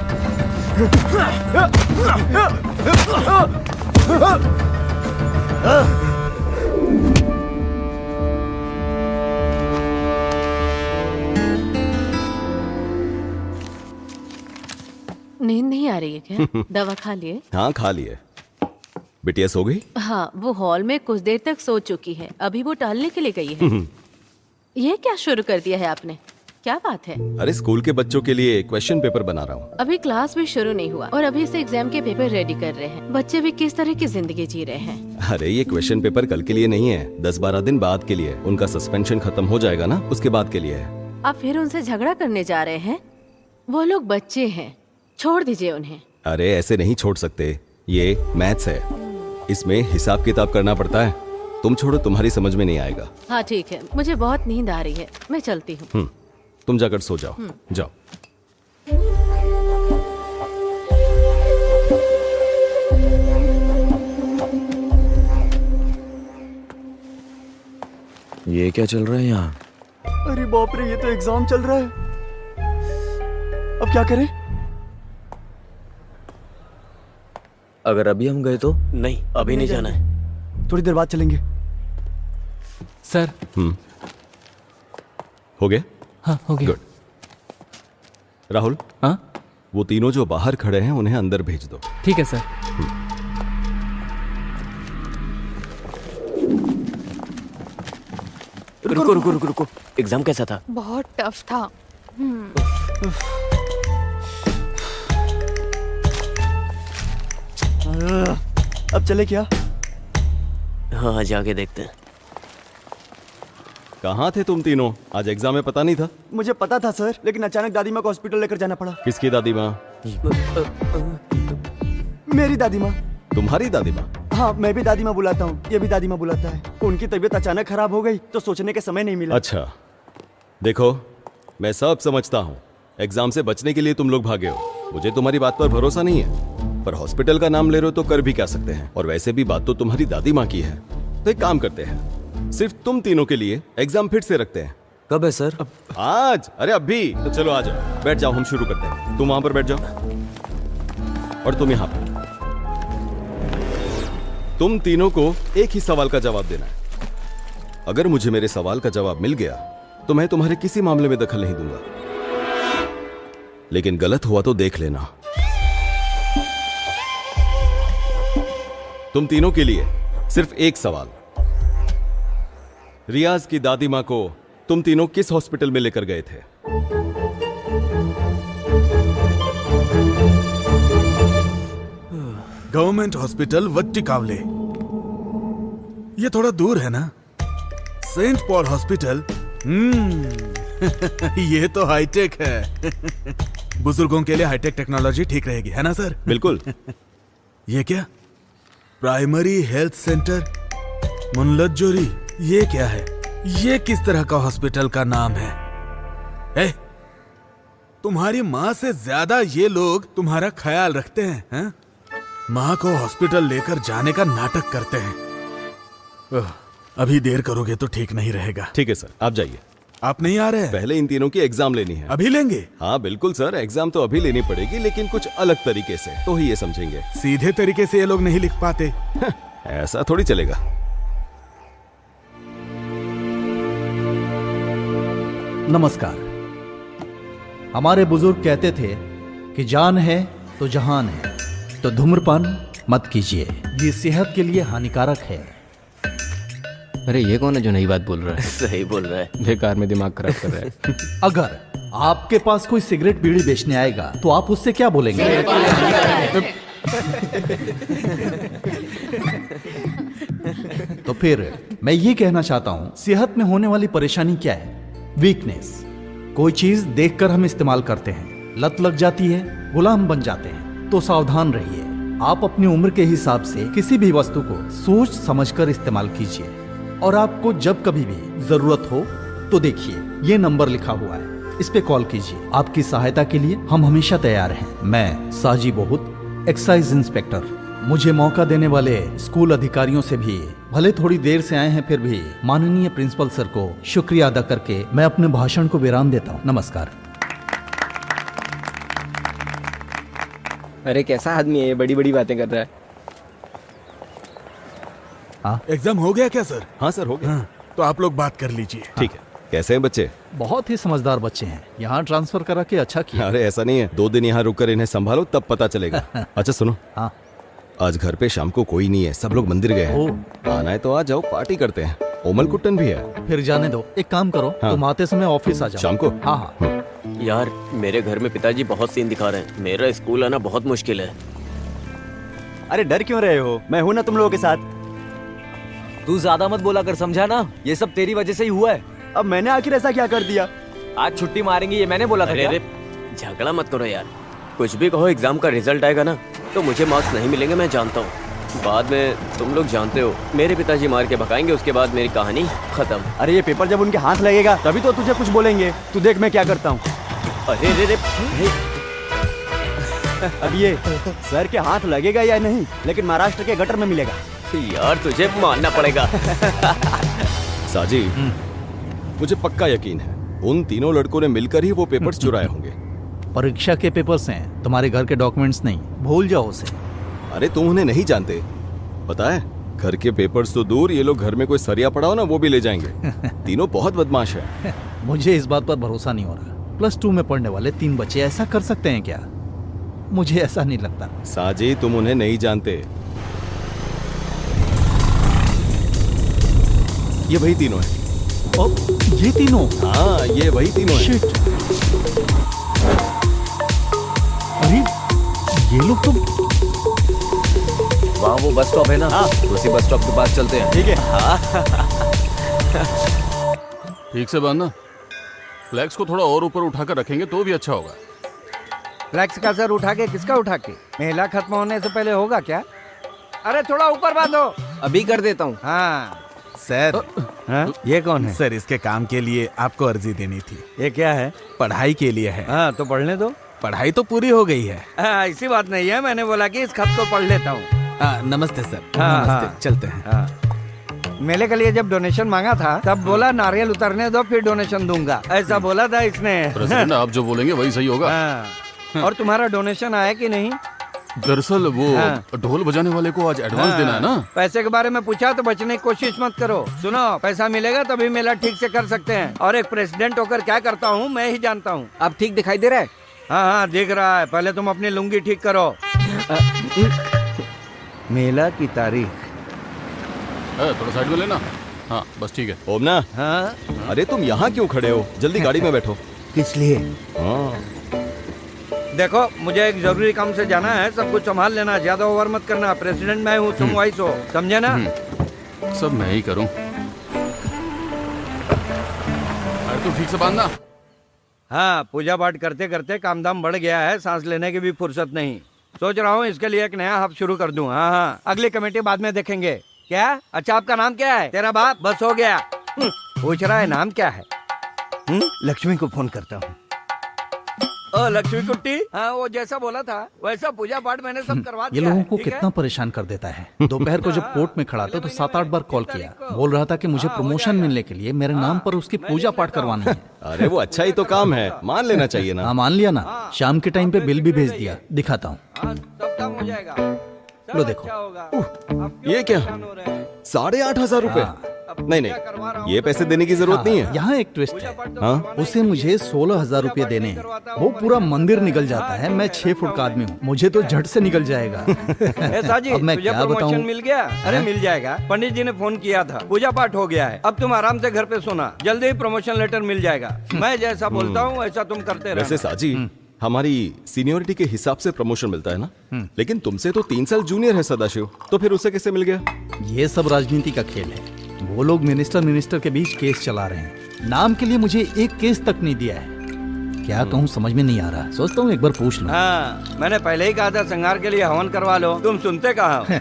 नींद नहीं आ रही है क्या? दवा खा लिए? हाँ खा लिए। बिटिया सो गई? हाँ, वो हॉल में कुछ देर तक सो चुकी है, अभी वो टहलने के लिए गई है। ये क्या शुरू कर दिया है आपने? क्या बात है? अरे स्कूल के बच्चों के लिए क्वेश्चन पेपर बना रहा हूँ। अभी क्लास भी शुरू नहीं हुआ और अभी से एग्जाम के पेपर रेडी कर रहे हैं। बच्चे भी किस तरह की जिंदगी जी रहे हैं। अरे ये क्वेश्चन पेपर कल के लिए नहीं है, 10-12 दिन बाद के लिए। उनका सस्पेंशन खत्म हो जाएगा ना, उसके बाद के लिए है। आप फिर उनसे झगड़ा करने जा रहे हैं? वो लोग बच्चे हैं, छोड़ दीजिए उन्हें। अरे ऐसे नहीं छोड़ सकते, ये मैथ्स है, इसमें हिसाब किताब करना पड़ता है। तुम छोड़ो, तुम्हारी समझ में नहीं आएगा। हाँ ठीक है, मुझे बहुत नींद आ रही है, मैं चलती हूँ। तुम जाकर सो जाओ। जाओ। ये क्या चल रहा है यहाँ? अरे बाप रे, ये तो एग्जाम चल रहा है। अब क्या करें? अगर अभी हम गए तो? नहीं अभी नहीं जाना है। थोड़ी देर बाद चलेंगे। सर। हो गया? हाँ हो गया। गुड। राहुल, हाँ वो तीनों जो बाहर खड़े हैं उन्हें अंदर भेज दो। ठीक है सर। रुको रुको रुको रुको, एग्जाम कैसा था? बहुत टफ था। अब चले क्या? हाँ जाके देखते हैं। कहाँ थे तुम तीनों? आज एग्जाम में पता नहीं था? मुझे पता था सर, लेकिन अचानक दादी माँ को हॉस्पिटल लेकर जाना पड़ा। किसकी दादी माँ? मेरी दादी माँ। तुम्हारी दादी माँ? हाँ, मैं भी दादी माँ बुलाता हूँ, ये भी दादी माँ बुलाता है। उनकी तबीयत अचानक खराब हो गई तो सोचने के समय नहीं मिला। अच्छा, देखो मैं सब समझता हूँ। एग्जाम से बचने के लिए तुम लोग भागे हो, मुझे तुम्हारी बात पर भरोसा नहीं है, पर हॉस्पिटल का नाम ले रहे हो तो कर भी क्या सकते हैं। और वैसे भी बात तो तुम्हारी दादी माँ की है, तो एक काम करते हैं, सिर्फ तुम तीनों के लिए एग्जाम फिर से रखते हैं। कब है सर? आज? अरे अभी तो चलो आ जाओ, बैठ जाओ, हम शुरू करते हैं। तुम वहां पर बैठ जाओ और तुम यहाँ पर। तुम तीनों को एक ही सवाल का जवाब देना है। अगर मुझे मेरे सवाल का जवाब मिल गया तो मैं तुम्हारे किसी मामले में दखल नहीं दूंगा, लेकिन गलत हुआ तो देख लेना। तुम तीनों के लिए सिर्फ एक सवाल। रियाज की दादी मां को तुम तीनों किस हॉस्पिटल में लेकर गए थे? Government hospital Vattikavale. ये थोड़ा दूर है ना? Saint Paul hospital. ये तो हाईटेक है। बुजुर्गों के लिए हाईटेक टेक्नोलॉजी ठीक रहेगी, है ना सर? बिल्कुल। ये क्या? प्राइमरी हेल्थ सेंटर मुनलज्जोरी, ये क्या है? ये किस तरह का हॉस्पिटल का नाम है? तुम्हारी माँ से ज्यादा ये लोग तुम्हारा ख्याल रखते हैं? माँ को हॉस्पिटल लेकर जाने का नाटक करते हैं। अभी देर करोगे तो ठीक नहीं रहेगा। ठीक है सर, आप जाइए। आप नहीं आ रहे हैं? पहले इन तीनों की एग्जाम लेनी है। अभी लेंगे? हाँ बिल्कुल सर, एग्जाम तो अभी लेनी पड़ेगी, लेकिन कुछ अलग तरीके से, तो ही ये समझेंगे। सीधे तरीके से ये लोग नहीं लिख पाते। ऐसा थोड़ी चलेगा। नमस्कार। हमारे बुजुर्ग कहते थे कि जान है तो जहान है, तो धूम्रपान मत कीजिए, ये सेहत के लिए हानिकारक है। अरे ये कौन है जो नई बात बोल रहा है? सही बोल रहा है। बेकार में दिमाग खराब कर रहा है। अगर आपके पास कोई सिगरेट बीड़ी बेचने आएगा तो आप उससे क्या बोलेंगे? तो फिर मैं ये कहना चाहता हूं, सेहत में होने वाली परेशानी क्या है? वीकनेस। कोई चीज देखकर हम इस्तेमाल करते हैं, लत लग जाती है, गुलाम बन जाते हैं। तो सावधान रहिए। आप अपनी उम्र के हिसाब से किसी भी वस्तु को सोच समझकर इस्तेमाल कीजिए, और आपको जब कभी भी जरूरत हो तो देखिए, ये नंबर लिखा हुआ है, इस पे कॉल कीजिए। आपकी सहायता के लिए हम हमेशा तैयार हैं। मैं साजी बहुत, एक्साइज इंस्पेक्टर। मुझे मौका देने वाले स्कूल अधिकारियों से भी, भले थोड़ी देर से आए हैं फिर भी, माननीय प्रिंसिपल सर को शुक्रिया अदा करके मैं अपने भाषण को विराम देता हूँ। नमस्कार। अरे कैसा आदमी है ये, बड़ी बड़ी बातें कर रहा है। एग्जाम हो गया क्या सर? हाँ सर, हो गया। तो आप लोग बात कर लीजिए। ठीक है। कैसे हैं बच्चे? बहुत ही समझदार बच्चे हैं, यहाँ ट्रांसफर करा के अच्छा किया। अरे ऐसा नहीं है, 2 दिन यहाँ रुककर इन्हें संभालो तब पता चलेगा। अच्छा सुनो, हाँ। आज घर पे शाम को कोई नहीं है, सब लोग मंदिर गए हैं। आना है तो आ जाओ, पार्टी करते हैं। ओमल कुट्टन भी है। फिर जाने दो, एक काम करो, हाँ। तुम आते समय ऑफिस आ जाओ। शाम को? हाँ हाँ। यार मेरे घर में पिताजी बहुत सीन दिखा रहे हैं, मेरा स्कूल आना बहुत मुश्किल है। अरे डर क्यों रहे हो? मैं हूं ना तुम लोगों के साथ। तू ज्यादा मत बोला कर, समझा ना? ये सब तेरी वजह से ही हुआ है। अब मैंने आखिर ऐसा क्या कर दिया? आज छुट्टी मारेंगे ये मैंने बोला था अरे क्या? अरे झगड़ा मत करो यार, कुछ भी कहो, एग्जाम का रिजल्ट आएगा ना तो मुझे मार्क्स नहीं मिलेंगे, मैं जानता हूँ। बाद में तुम लोग जानते हो, मेरे पिताजी मार के भगाएंगे, उसके बाद मेरी कहानी खत्म। अरे ये पेपर जब उनके हाथ लगेगा तभी तो तुझे कुछ बोलेंगे। तू देख मैं क्या करता हूँ। अरे रे रे अब ये सर के हाथ लगेगा या नहीं, लेकिन महाराष्ट्र के गटर में मिलेगा। यार तुझे मानना पड़ेगा। साजी, मुझे पक्का यकीन है उन तीनों लड़कों ने मिलकर ही वो पेपर्स चुराए होंगे। परीक्षा के पेपर्स हैं, तुम्हारे घर के डॉक्यूमेंट्स नहीं, भूल जाओ उसे। अरे तुम उन्हें नहीं जानते, पता है घर के पेपर्स तो दूर, ये लोग घर में कोई सरिया पड़ा हो ना वो भी ले जाएंगे। तीनों बहुत बदमाश है। मुझे इस बात पर भरोसा नहीं हो रहा। +2 में पढ़ने वाले 3 बच्चे ऐसा कर सकते हैं क्या? मुझे ऐसा नहीं लगता। साजी, तुम उन्हें नहीं जानते। ये वही तीनों हैं। ओ, ये तीनों? हाँ, ये वही तीनों हैं। शिट। अरे ये लोग तो वहाँ वो बस स्टॉप है ना, उसी बस स्टॉप के पास चलते हैं। ठीक है। ठीक से बांधना। फ्लैक्स को थोड़ा और ऊपर उठाकर रखेंगे तो भी अच्छा होगा। फ्लैक्स का सर उठा के किसका उठा के? मेला खत्म होने से पहले होगा क्या? अरे थोड़ा ऊपर बांधो। अभी कर देता हूँ। हाँ सर, हाँ, ये कौन है? सर इसके काम के लिए आपको अर्जी देनी थी। ये क्या है? पढ़ाई के लिए है। हाँ तो पढ़ने दो। पढ़ाई तो पूरी हो गई है। ऐसी बात नहीं है, मैंने बोला कि इस खत को पढ़ लेता हूँ। नमस्ते सर। हाँ, नमस्ते। हाँ। चलते हैं। हाँ। मेले के लिए जब डोनेशन मांगा था तब बोला नारियल उतरने दो फिर डोनेशन दूंगा, ऐसा बोला था इसने। प्रेसिडेंट, आप जो बोलेंगे वही सही होगा। हाँ। और तुम्हारा डोनेशन आया कि नहीं? दरअसल वो हाँ। ढोल बजाने वाले को आज एडवांस देना है ना। पैसे के बारे में पूछा तो बचने की कोशिश मत करो। सुनो, पैसा मिलेगा तभी मेला ठीक से कर सकते हैं, और एक प्रेसिडेंट होकर क्या करता हूँ मैं ही जानता हूँ। अब ठीक दिखाई दे रहा है? हाँ हाँ दिख रहा है, पहले तुम अपनी लुंगी ठीक करो। मेला की तारीख। थोड़ा साइड में लेना। हाँ बस ठीक है। ओमना, हाँ अरे तुम यहाँ क्यों खड़े हो? जल्दी गाड़ी में बैठो। किस लिए? हाँ, देखो, मुझे एक जरूरी काम से जाना है, सब कुछ संभाल लेना, ज्यादा ओवर मत करना। प्रेसिडेंट मैं हूँ, तुम वाइस हो, समझे ना? सब मैं ही करूँ। अरे तू ठीक से बांधना। हाँ, पूजा पाठ करते करते काम धाम बढ़ गया है, सांस लेने की भी फुर्सत नहीं। सोच रहा हूँ इसके लिए एक नया हब शुरू कर दूं। हाँ हाँ, अगली कमेटी बाद में देखेंगे। क्या? अच्छा, आपका नाम क्या है? तेरा बाप? बस हो गया। पूछ रहा है नाम क्या है? लक्ष्मी को फोन करता हूँ। ओ लक्ष्मी कुट्टी, हाँ वो जैसा बोला था वैसा पूजा पाठ मैंने सब करवा ये दिया लोगों है, को ठीक है? कितना परेशान कर देता है। दोपहर को जब कोर्ट में खड़ा था तो 7-8 बार कॉल किया, बोल रहा था कि मुझे प्रमोशन मिलने के लिए मेरे नाम पर उसकी पूजा पाठ करवाना है। अरे वो अच्छा ही तो काम है, मान लेना चाहिए ना। हाँ मान लिया ना, शाम के टाइम पे बिल भी भेज दिया, दिखाता हूँ। हाँ, सब काम हो जाएगा। लो सब देखो। अच्छा होगा। अब क्यों ये क्या? परेशान हो रहे हैं? 8,500 रुपए? नहीं नहीं, ये पैसे देने की जरूरत नहीं है। यहाँ एक ट्विस्ट है, हाँ? उसे मुझे 16,000 रुपए देने हैं। वो पूरा मंदिर निकल जाता है, मैं 6 फुट का आदमी हूँ, मुझे तो झट से निकल जाएगा। ऐसा जी, अब मैं तुझे क्या प्रमोशन बताऊं? मिल गया? अरे मिल जाएगा, पंडित जी ने फोन किया था, पूजा पाठ हो गया है, अब तुम आराम से घर पे सोना, जल्दी ही प्रमोशन लेटर मिल जाएगा। मैं जैसा बोलता हूँ वैसा तुम करते वैसे रहना। साजी, हमारी सीनियोरिटी के हिसाब से प्रमोशन मिलता है ना, लेकिन तुमसे तो 3 साल जूनियर है सदाशिव, तो फिर उसे कैसे मिल गया? ये सब राजनीति का खेल है। वो लोग मिनिस्टर के बीच केस चला रहे हैं, नाम के लिए मुझे एक केस तक नहीं दिया है। क्या कहूँ समझ में नहीं आ रहा, सोचता हूँ एक बार पूछ लूं। हाँ, मैंने पहले ही कहा था संहार के लिए हवन करवा लो, तुम सुनते कहाँ हो?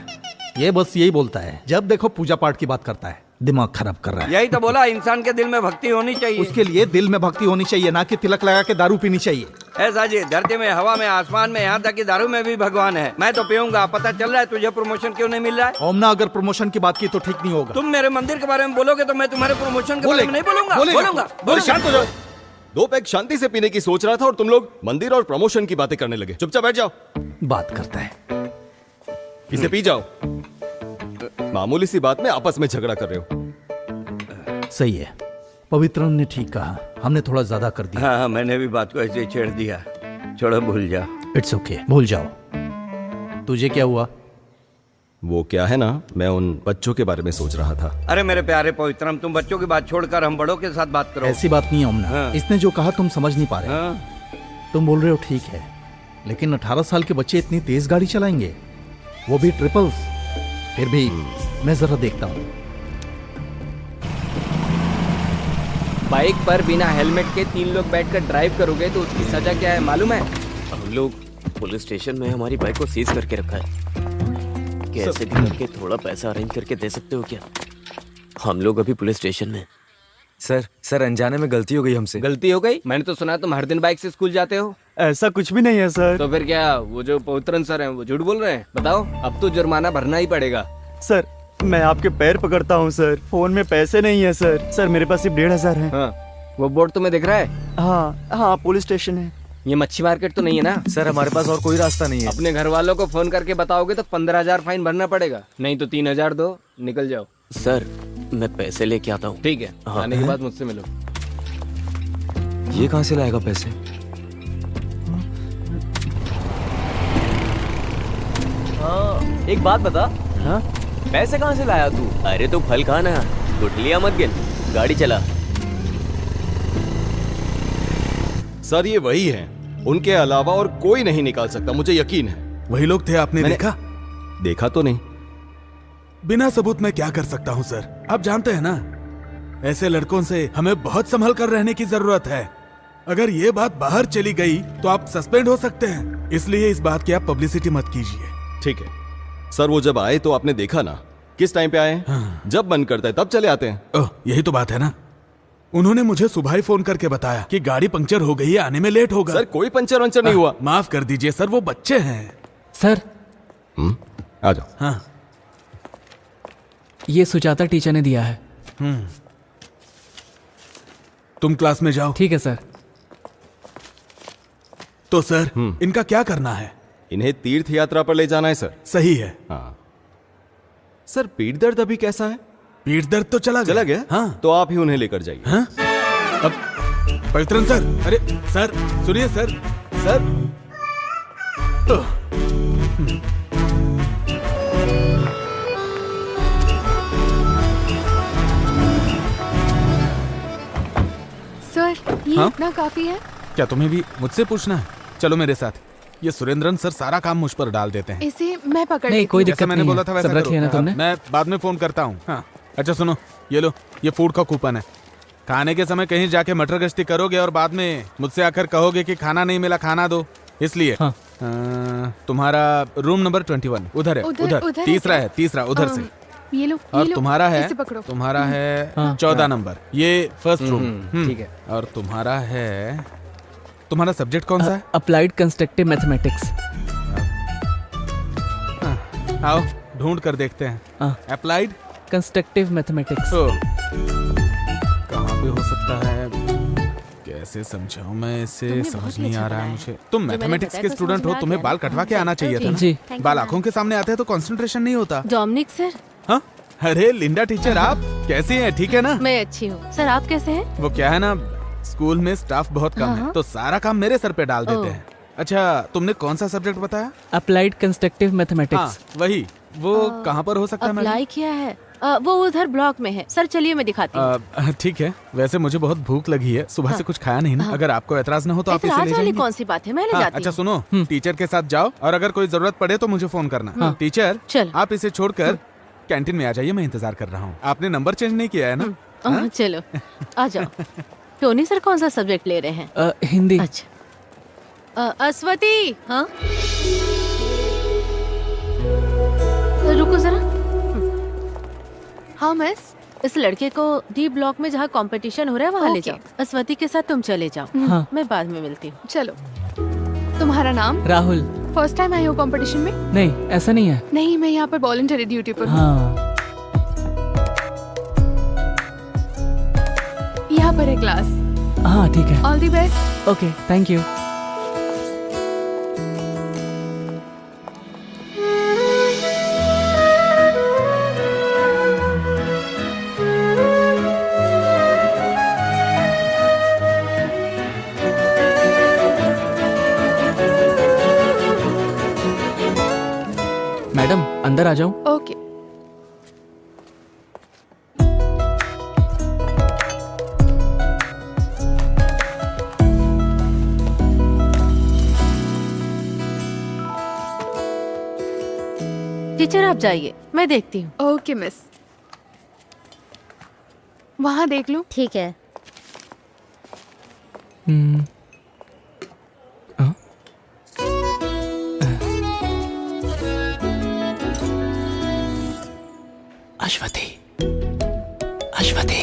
ये बस यही बोलता है, जब देखो पूजा पाठ की बात करता है, दिमाग खराब कर रहा है। यही तो बोला, इंसान के दिल में भक्ति होनी चाहिए। उसके लिए दिल में भक्ति होनी चाहिए, ना कि तिलक लगा के दारू पीनी चाहिए। ऐसा जी, धरती में, हवा में, आसमान में, यहाँ तक कि दारू में भी भगवान है। मैं तो पीऊंगा। पता चल रहा है तुझे प्रमोशन क्यों नहीं मिल रहा है? ओमना, अगर प्रमोशन की बात की तो ठीक नहीं होगा। तुम मेरे मंदिर के बारे में बोलोगे तो मैं तुम्हारे प्रमोशन के बारे में नहीं बोलूंगा। बोलूंगा। शांत हो जाओ। 2 पैक शांति से पीने की सोच रहा था और तुम लोग मंदिर और प्रमोशन की बातें करने लगे। चुपचाप बैठ जाओ। बात करता है, इसे पी जाओ। मामूली सी बात में आपस में झगड़ा कर रहे हो। सही है, पवित्रन ने ठीक कहा, हमने थोड़ा ज्यादा कर दिया। हाँ, मैंने भी बात को ऐसे ही छेड़ दिया। छोड़ो, भूल जा। इट्स ओके, भूल जाओ। तुझे क्या हुआ? वो क्या है ना, मैं उन बच्चों के बारे में सोच रहा था। अरे मेरे प्यारे पवित्रम, तुम बच्चों की बात छोड़कर हम बड़ों के साथ बात करो। ऐसी बात नहीं है ओमना, हाँ। इसने जो कहा तुम समझ नहीं पा रहे। हाँ? तुम बोल रहे हो ठीक है, लेकिन 18 साल के बच्चे इतनी तेज गाड़ी चलाएंगे, वो भी ट्रिपल्स। फिर भी मैं जरा देखता हूँ। बाइक पर बिना हेलमेट के 3 लोग बैठकर ड्राइव करोगे तो उसकी सजा क्या है मालूम है? हम लोग पुलिस स्टेशन में हमारी बाइक को सीज करके रखा है। कैसे भी करके थोड़ा पैसा अरेंज करके दे सकते हो क्या? हम लोग अभी पुलिस स्टेशन में। सर अनजाने में गलती हो गई हमसे। गलती हो गई? मैंने तो सुना तुम हर दिन बाइक से स्कूल जाते हो। ऐसा कुछ भी नहीं है सर। तो फिर क्या वो जो पवित्रन सर हैं वो झूठ बोल रहे हैं? बताओ, अब तो जुर्माना भरना ही पड़ेगा। सर मैं आपके पैर पकड़ता हूँ सर, फोन में पैसे नहीं है सर। सर मेरे पास सिर्फ 1,500 है। हाँ, वो बोर्ड तुम्हें दिख रहा है? हाँ हाँ, पुलिस स्टेशन है। ये मच्छी मार्केट तो नहीं है ना? सर हमारे पास और कोई रास्ता नहीं है। अपने घर वालों को फोन करके बताओगे तो 15,000 फाइन भरना पड़ेगा, नहीं तो 3,000 दो, निकल जाओ। सर मैं पैसे लेके आता हूँ। ठीक है, आने के बाद मुझसे मिलो। ये कहाँ से लाएगा पैसे? एक बात बता, हाँ पैसे कहाँ से लाया तू? अरे तो फल खाना, गुठलियां मत गिन, गाड़ी चला। सर ये वही है, उनके अलावा और कोई नहीं निकाल सकता, मुझे यकीन है। वही लोग थे, आपने देखा? देखा तो नहीं। बिना सबूत मैं क्या कर सकता हूँ सर? आप जानते हैं ना, ऐसे लड़कों से हमें बहुत संभल कर रहने की जरूरत है। अगर ये बात बाहर चली गई तो आप सस्पेंड हो सकते हैं, इसलिए इस बात की आप पब्लिसिटी मत कीजिए। ठीक है सर, वो जब आए तो आपने देखा ना किस टाइम पे आए हैं? हाँ। जब मन करता है तब चले आते हैं। ओह, यही तो बात है ना। उन्होंने मुझे सुबह ही फोन करके बताया कि गाड़ी पंक्चर हो गई है, आने में लेट होगा। सर कोई पंचर वंचर नहीं हुआ। माफ कर दीजिए सर, वो बच्चे हैं। सर आ जाओ। हाँ ये सुजाता टीचर ने दिया है। तुम क्लास में जाओ। ठीक है सर। तो सर इनका क्या करना है? इन्हें तीर्थ यात्रा पर ले जाना है सर। सही है। हाँ सर, पीठ दर्द अभी कैसा है? पीठ दर्द तो चला गया। हाँ तो आप ही उन्हें लेकर जाइए। हाँ? अब पवित्रन सर, अरे सर सुनिए सर, सर सर ये हाँ? इतना काफी है? क्या तुम्हें भी मुझसे पूछना है? चलो मेरे साथ। ये सुरेंद्रन सर सारा काम मुझ पर डाल देते हैं। इसे मैं पकड़ नहीं, लेती कोई हूँ। दिक्कत जैसा मैंने नहीं बोला है। था वैसा सब रखी है ना करो। तुमने? मैं बाद में फोन करता हूँ। हाँ अच्छा सुनो, ये लो, ये फूड का कूपन है। खाने के समय कहीं जाके मटर गश्ती करोगे और बाद में मुझसे आकर कहोगे कि खाना नहीं मिला, खाना दो, इसलिए। हाँ। तुम्हारा रूम नंबर 21 उधर है। उधर है तीसरा क्या? है, तीसरा उधर से। ये लो, और ये लो, तुम्हारा है, इसे पकड़ो। तुम्हारा है हाँ। 14 नंबर, ये फर्स्ट रूम। ठीक है। और तुम्हारा है, तुम्हारा सब्जेक्ट कौन सा है? Applied constructive mathematics. आओ ढूंढ कर देखते हैं। Applied constructive mathematics. कहाँ पे हो सकता है? कैसे समझाऊं मैं इसे, समझ नहीं आ रहा है मुझे। तुम मैथमेटिक्स के स्टूडेंट हो, तुम्हें बाल कटवा के आना चाहिए था ना? जी। बाल आंखों के सामने आते हैं तो कंसंट्रेशन नहीं होता। डोमिनिक सर, हाँ? अरे लिंडा टीचर, आप कैसी हैं? ठीक है ना? मैं अच्छी हूँ। सर आप कैसे हैं? वो क्या है ना, स्कूल में स्टाफ बहुत कम है, तो सारा काम मेरे सर पे डाल देते हैं। अच्छा, तुमने कौन सा सब्जेक्ट बताया? Applied constructive mathematics. वही। वो कहाँ पर हो सकता है? अप्लाई किया है, वो उधर ब्लॉक में है। सर चलिए मैं दिखाती हूँ। ठीक है, वैसे मुझे बहुत भूख लगी है, सुबह से कुछ खाया नहीं ना। अगर आपको एतराज ना हो तो आप इसे ले एतराज वाली जाएंगे। कौन सी बात है, मैं ले जाती अच्छा हूँ। सुनो, टीचर के साथ जाओ और अगर कोई जरूरत पड़े तो मुझे फोन करना। टीचर चल। आप इसे छोड़कर कैंटीन में आ जाइए, मैं इंतजार कर रहा हूँ। आपने नंबर चेंज नहीं किया है ना? चलो आ जाओ। टोनी सर कौन सा सब्जेक्ट ले रहे हैं? हिंदी। अच्छा। अस्वती, हाँ रुको जरा। हाँ मिस। इस लड़के को डी ब्लॉक में जहाँ कंपटीशन हो रहा है वहाँ ले ओके। जाओ। अस्वती के साथ तुम चले जाओ। हाँ। मैं बाद में मिलती हूँ। चलो। तुम्हारा नाम? राहुल। फर्स्ट टाइम आई हो कंपटीशन में? नहीं, ऐसा नहीं है। नहीं, मैं यहाँ पर वॉलंटरी ड्यूटी पर हूँ। हाँ। यहाँ पर है क्लास। हाँ ठीक है। All the best. Okay, thank you. Madam अंदर आ जाऊं? ओके। टीचर आप जाइए, मैं देखती हूँ। Okay miss. वहाँ देख लो। ठीक है। अश्वती, अश्वती।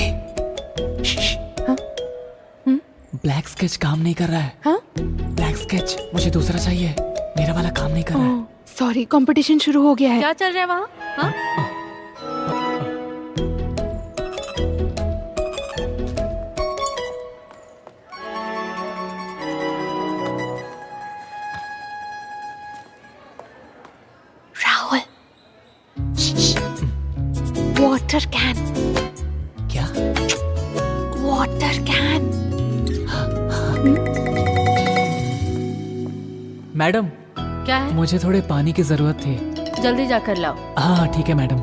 ब्लैक स्केच काम नहीं कर रहा है। हाँ? ब्लैक स्केच मुझे दूसरा चाहिए, मेरा वाला काम नहीं कर रहा है। सॉरी, कंपटीशन शुरू हो गया है। क्या चल रहा है वहाँ? हाँ? Rahul, water can. क्या? Water can. मैडम क्या है? मुझे थोड़े पानी की जरूरत थी। जल्दी जाकर लाओ। हाँ ठीक है मैडम।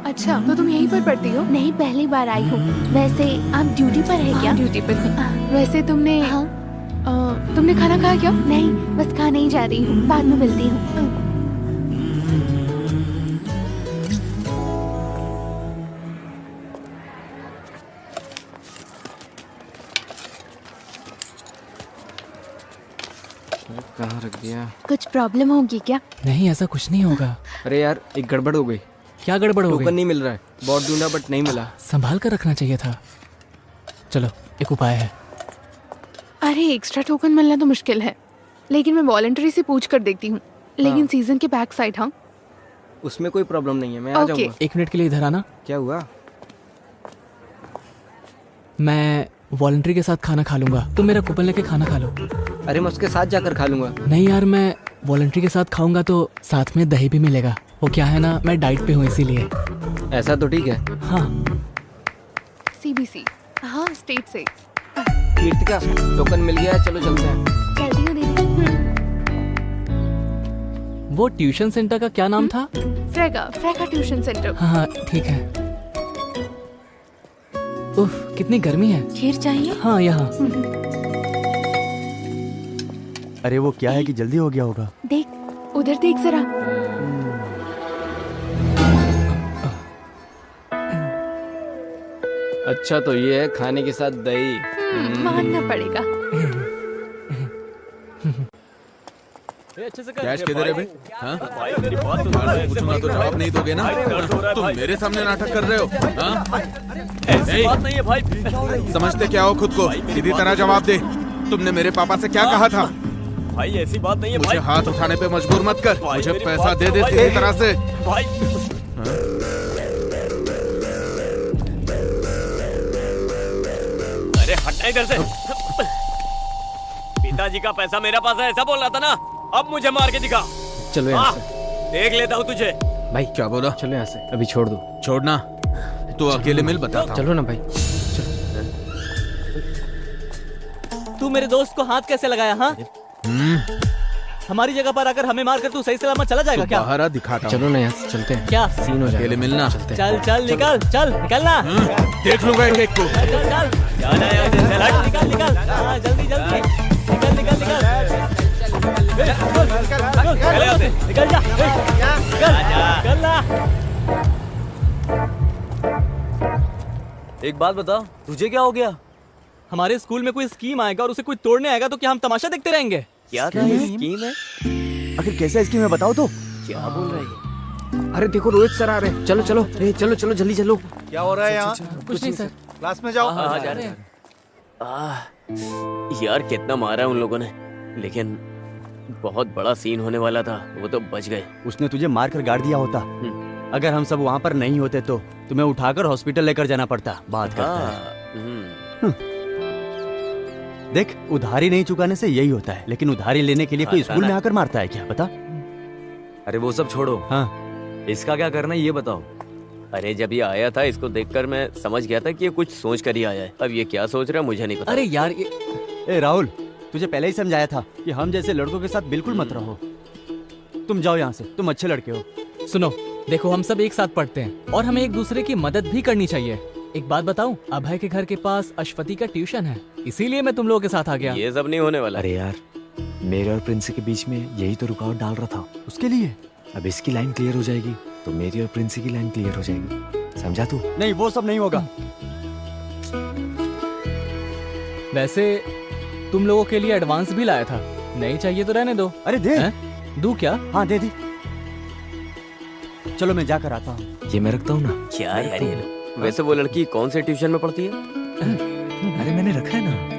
अच्छा, तो तुम यहीं पर पढ़ती हो? नहीं, पहली बार आई हूँ। वैसे आप ड्यूटी पर है क्या? ड्यूटी पर हूँ। वैसे तुमने तुमने खाना खाया क्या? नहीं, बस खाने ही जा रही हूँ, बाद में मिलती हूँ। कहाँ रख दिया? कुछ प्रॉब्लम होगी क्या? नहीं, ऐसा कुछ नहीं होगा। अरे यार, एक गड़बड़ हो गई। क्या गड़बड़ हो टोकन गई? नहीं मिल रहा है। बहुत ढूंढा बट नहीं मिला। संभाल कर रखना चाहिए था। चलो, एक उपाय है। अरे एक्स्ट्रा टोकन मिलना तो मुश्किल है, लेकिन मैं वॉलंटरी से पूछ कर देखती हूँ। लेकिन सीजन के बैक साइड। हाँ, उसमें कोई प्रॉब्लम नहीं है, मैं आ ओके। जाऊंगा। 1 मिनट के लिए इधर आना। क्या हुआ? मैं वॉलंटरी के साथ खाना खा लूंगा, तुम मेरा कूपन लेके खाना खा लो। अरे मैं उसके साथ जाकर खा लूंगा। नहीं यार, मैं वॉलंटरी के साथ खाऊंगा तो साथ में दही भी मिलेगा। वो क्या है ना, मैं डाइट पे हूँ इसीलिए। ऐसा तो ठीक है। हाँ। सीबीसी। हाँ, स्टेट से। कीर्तिका, टोकन मिल गया है, चलो चलते हैं। चलती हूँ दीदी। वो ट्यूशन सेंटर का क्या नाम था? फ्रेका ट्यूशन सेंटर। हाँ ठीक है। उफ, कितनी गर्मी है। खीर चाहिए? हाँ, यहाँ। अरे वो क्या है कि जल्दी हो गया होगा। देख, उधर देख जरा। अच्छा, तो ये है खाने के साथ दही। मानना पड़ेगा। कैश किधर है भाई? हाँ? पूछूंगा तो जवाब नहीं दोगे ना? तुम मेरे सामने नाटक कर रहे हो? हाँ? ऐसी बात नहीं है भाई। समझते क्या हो खुद को? सीधी तरह जवाब दे। तुमने मेरे पापा से क्या कहा था? भाई ऐसी बात नहीं है मुझे भाई। हाथ उठाने पे मजबूर मत कर। भाई, मुझे मेरी पैसा बात दे सुनो दे भाई। सीधी तरह से। भाई अरे हटना इधर से। पिताजी का पैसा मेरा पास है, ऐसा बोल रहा था ना? अब मुझे मार के दिखा। चलो यहाँ हाँ, से। देख लेता हूँ तुझे। भाई क्या बोला? चलो यहाँ से, अभी छोड़ दो। छोड़ना? तू अकेले मिल बताता हूँ। चलो ना भाई। तू मेरे दोस्त को हाथ कैसे लगाया? हाँ, हमारी जगह पर आकर हमें मारकर तू सही सलामत चला जाएगा क्या? बाहर आ, दिखाता हूँ। चलो ना यहाँ से, चलते हैं। क्या सीन हो जाएगा। अकेले मिलना। चल चल निकल, चल निकलना। देख लूंगा एक एक को। चल चल चल, जाना यार, चल हट। निकल निकल। हाँ, जल्दी जल्दी निकल निकल निकल। चल यहाँ से। निकल जा, निकल ना। एक बात बता, तुझे क्या हो गया? हमारे स्कूल में कोई स्कीम आएगा और उसे कोई तोड़ने आएगा तो क्या हम तमाशा देखते रहेंगे? क्या स्कीम है? आखिर कैसा स्कीम है बताओ तो। क्या बोल रही है? अरे देखो, रोहित सर आ रहे हैं। चलो चलो, चलो चलो जल्दी चलो। क्या हो रहा है यहाँ? कुछ नहीं सर। क्लास में जाओ। हाँ, जा रहे हैं। यार कितना मारा है उन लोगों ने, लेकिन बहुत बड़ा सीन होने वाला था, वो तो बच गए। उसने तुझे मार कर गाड़ दिया होता। अगर हम सब वहाँ पर नहीं होते तो तुम्हें उठाकर हॉस्पिटल लेकर जाना पड़ता। बात करता है। देख, उधारी नहीं चुकाने से यही होता है, लेकिन उधारी लेने के लिए कोई स्कूल में आकर मारता है क्या? बता। अरे वो सब छोड़ो। हाँ, इसका क्या करना है ये बताओ। अरे जब ये आया था, इसको देखकर मैं समझ गया था कि ये कुछ सोच कर ही आया है। अब ये क्या सोच रहा है मुझे नहीं पता। अरे यार ये ए राहुल, तुझे पहले ही समझाया था कि हम जैसे लड़कों के साथ बिल्कुल मत रहो। तुम जाओ यहाँ से, तुम अच्छे लड़के हो। सुनो, देखो हम सब एक साथ पढ़ते हैं और हमें एक दूसरे की मदद भी करनी चाहिए। एक बात बताऊं, अभय के घर के पास अश्वती का ट्यूशन है, इसीलिए मैं तुम लोगों के साथ आ गया। ये सब नहीं होने वाला। अरे यार, मेरे और प्रिंस के बीच में यही तो रुकावट डाल रहा था। उसके लिए अब इसकी लाइन क्लियर हो जाएगी तो मेरी और प्रिंस की लाइन क्लियर हो जाएगी। समझा तू? नहीं, वो सब नहीं होगा। वैसे तुम लोगों के लिए एडवांस भी लाया था, नहीं चाहिए तो रहने दो। अरे दे। दू क्या? हाँ दे दी। चलो मैं जाकर आता हूँ। ये मैं रखता हूँ ना। क्या यार ये लोग। वैसे वो लड़की कौन से ट्यूशन में पढ़ती है? अरे मैंने रखा है ना।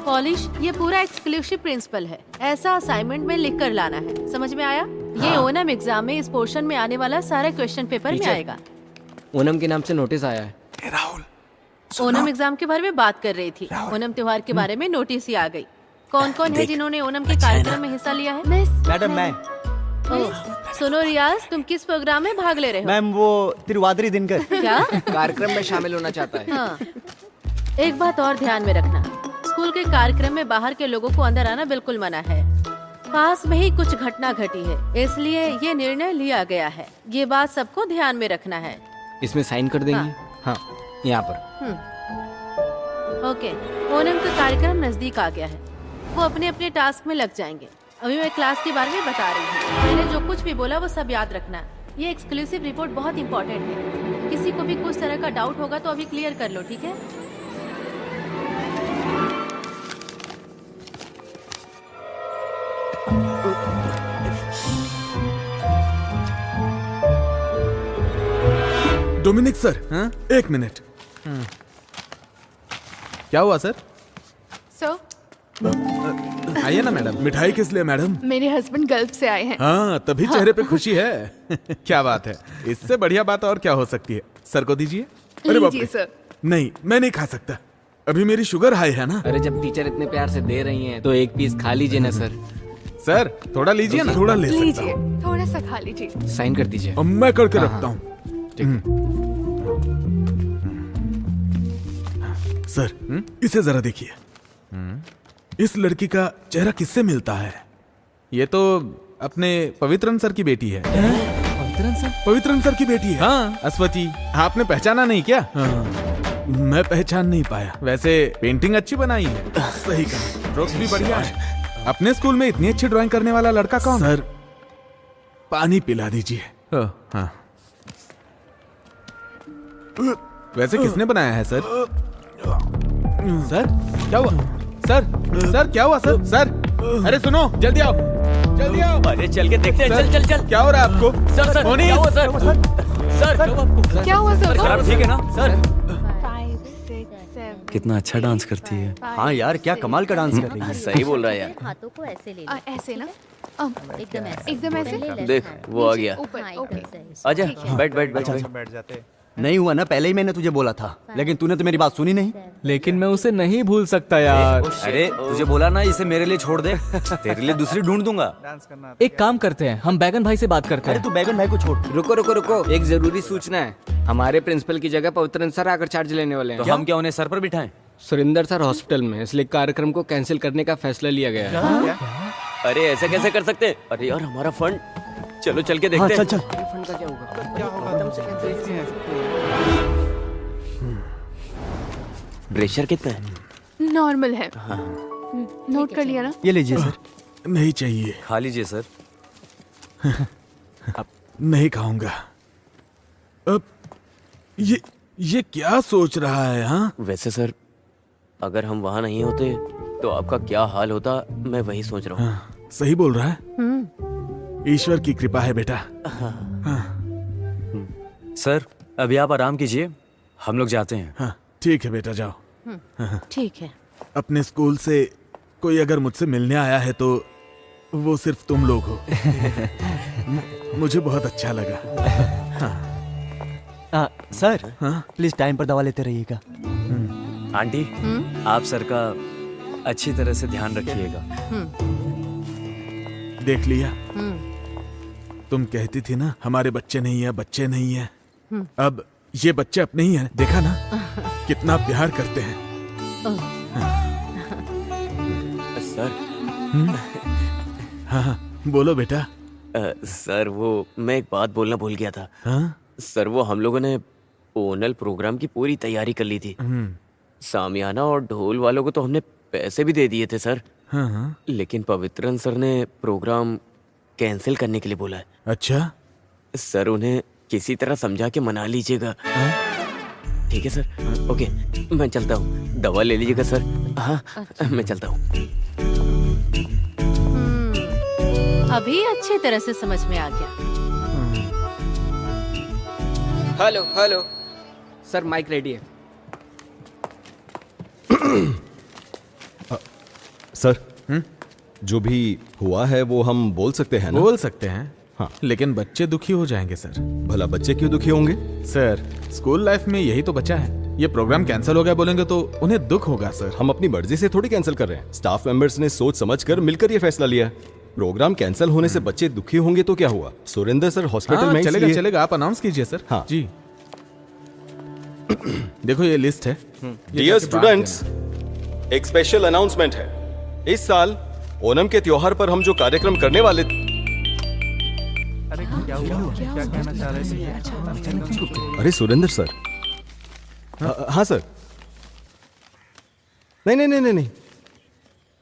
पॉलिश, ये पूरा एक्सक्लूसिव प्रिंसिपल है। ऐसा असाइनमेंट में लिख कर लाना है, समझ में आया? ये ओनम एग्जाम में इस पोर्शन में आने वाला सारा क्वेश्चन पेपर में आएगा। ओनम के नाम से नोटिस आया है। ओनम एग्जाम के बारे में बात कर रही थी। ओनम त्योहार के बारे में नोटिस ही आ गई। कौन कौन है जिन्होंने ओनम के कार्यक्रम में हिस्सा लिया है? मैडम मैं। सुनो रियाज, तुम किस प्रोग्राम में भाग ले रहे हो? मैम वो तिरुवादिरी दिनकर। क्या? कार्यक्रम में शामिल होना चाहता है। हाँ। एक बात और ध्यान में रखना, स्कूल के कार्यक्रम में बाहर के लोगों को अंदर आना बिल्कुल मना है। पास में ही कुछ घटना घटी है, इसलिए ये निर्णय लिया गया है। ये बात सबको ध्यान में रखना है। इसमें साइन कर देंगे? हाँ, यहाँ पर। ओके, ओनम का कार्यक्रम नजदीक आ गया है। वो अपने अपने टास्क में लग जाएंगे। अभी मैं क्लास के बारे में बता रही हूँ। मैंने जो कुछ भी बोला वो सब याद रखना। ये एक्सक्लूसिव रिपोर्ट बहुत इंपॉर्टेंट है। किसी को भी कुछ तरह का डाउट होगा तो अभी क्लियर कर लो, ठीक है? डोमिनिक सर, हाँ? एक मिनट। क्या हुआ सर? सो आइए ना मैडम। मिठाई किस लिए मैडम? मेरे हस्बैंड गल्फ से आए हैं। हाँ, तभी चेहरे पे खुशी है। क्या बात है, इससे बढ़िया बात और क्या हो सकती है? सर को दीजिए। अरे बाप रे। सर। नहीं, मैं नहीं खा सकता, अभी मेरी शुगर हाई है ना। अरे जब टीचर इतने प्यार से दे रही हैं तो एक पीस खा लीजिए ना सर। सर थोड़ा लीजिए ना। थोड़ा ले सकता लीजिए, हूँ। थोड़ा सा खा लीजिए। साइन कर दीजिए। अब मैं करके हाँ, रखता हाँ। हूँ। सर, इसे जरा देखिए। इस लड़की का चेहरा किससे मिलता है? ये तो अपने पवित्रन सर की बेटी है। पवित्रन सर की बेटी है। हाँ, अश्वती। आपने पहचाना नहीं क्या? हाँ, मैं पहचान नहीं पाया। वैसे पेंटिंग अच्छी बनाई है। सही कहा, स्ट्रोक्स भी बढ़िया है। अपने स्कूल में इतनी अच्छी ड्राइंग करने वाला लड़का कौन? सर, पानी पिला दीजिए। हाँ। वैसे किसने बनाया है सर? सर क्या हुआ? सर क्या हुआ सर? सर अरे सुनो, जल्दी आओ, जल्दी आओ। अरे चल के देखते हैं। चल चल चल। क्या हो रहा है आपको? सर मोनी, क्या हुआ सर? सर क्या हुआ सर? खराब ठीक है ना सर? 5, 6, 7। कितना अच्छा डांस करती है। हाँ यार, क्या कमाल का डांस कर रही है। सही बोल रहा है यार। हाथों को ऐसे ले ऐसे ना? एकदम ऐसे। एकदम ऐसे? देख वो आ गया। ऊपर, ओके। आजा, बैठ बैठ बैठ। बैठ जाते। नहीं हुआ ना, पहले ही मैंने तुझे बोला था, लेकिन तूने तो मेरी बात सुनी नहीं। लेकिन मैं उसे नहीं भूल सकता यार। अरे तुझे बोला ना इसे मेरे लिए छोड़ दे, तेरे लिए दूसरी ढूंढ दूंगा। एक काम करते हैं, हम बैगन भाई से बात करते अरे हैं। तू बैगन भाई को छोड़। रुको रुको रुको, एक जरूरी सूचना है। हमारे प्रिंसिपल की जगह पवित्रन सर आकर चार्ज लेने वाले हैं। तो हम क्या उन्हें सर पर बिठाएं? सुरेंद्र सर हॉस्पिटल में, इसलिए कार्यक्रम को कैंसिल करने का फैसला लिया गया है। अरे ऐसे कैसे कर सकते हैं? अरे यार हमारा फंड। चलो चल के देखते हैं। चल चल। फंड का क्या होगा? प्रेशर कितना है? नॉर्मल है। नोट कर लिया ना? ये लीजिए सर। नहीं चाहिए। खा लीजिए सर। नहीं खाऊंगा। अब ये क्या सोच रहा है? हाँ, वैसे सर, अगर हम वहाँ नहीं होते तो आपका क्या हाल होता, मैं वही सोच रहा हूँ। हाँ, सही बोल रहा है। ईश्वर की कृपा है बेटा। सर अभी आप आराम कीजिए, हम लोग जाते हैं। हाँ ठीक है बेटा, जाओ। ठीक है। अपने स्कूल से कोई अगर मुझसे मिलने आया है तो वो सिर्फ तुम लोग हो। मुझे बहुत अच्छा लगा। सर, हाँ? प्लीज टाइम पर दवा लेते रहिएगा। आंटी, आप सर का अच्छी तरह से ध्यान रखिएगा। देख लिया, तुम कहती थी ना हमारे बच्चे नहीं है, बच्चे नहीं है। अब ये बच्चे अपने ही हैं, देखा ना कितना प्यार करते हैं। सर। हाँ हाँ बोलो बेटा। सर वो मैं एक बात बोलना भूल गया था। हाँ? सर वो हम लोगों ने ओनल प्रोग्राम की पूरी तैयारी कर ली थी। सामियाना और ढोल वालों को तो हमने पैसे भी दे दिए थे सर। हाँ हाँ। लेकिन पवित्रन सर ने प्रोग्राम कैंसिल करने के लिए बोला है। अच्छा सर उन्हें किसी तरह समझा के मना लीजिएगा। ठीक है सर। ओके मैं चलता हूँ, दवा ले लीजिएगा सर। हाँ मैं चलता हूँ। अभी अच्छी तरह से समझ में आ गया। Hello hello sir, mike ready है। सर जो भी हुआ है वो हम बोल सकते हैं ना? बोल सकते हैं हाँ। लेकिन बच्चे दुखी हो जाएंगे सर। भला बच्चे क्यों दुखी होंगे? सर स्कूल लाइफ में यही तो बचा है। ये प्रोग्राम कैंसिल हो गया बोलेंगे तो उन्हें दुख होगा सर। हम अपनी मर्जी से थोड़ी कैंसिल कर रहे हैं। स्टाफ मेंबर्स ने सोच समझकर मिलकर ये फैसला लिया। प्रोग्राम कैंसिल होने से बच्चे दुखी होंगे तो क्या हुआ? सुरेंद्र सर हॉस्पिटल हाँ, में चलेगा इसलिए- चलेगा, आप अनाउंस कीजिए सर। हाँ जी। देखो ये लिस्ट है। ये डियर जाके बांट स्टूडेंट्स, एक स्पेशल अनाउंसमेंट है। इस साल ओणम के त्योहार पर हम जो कार्यक्रम करने वाले अरे सुरेंद्र सर। हाँ सर। नहीं नहीं नहीं नहीं नहीं।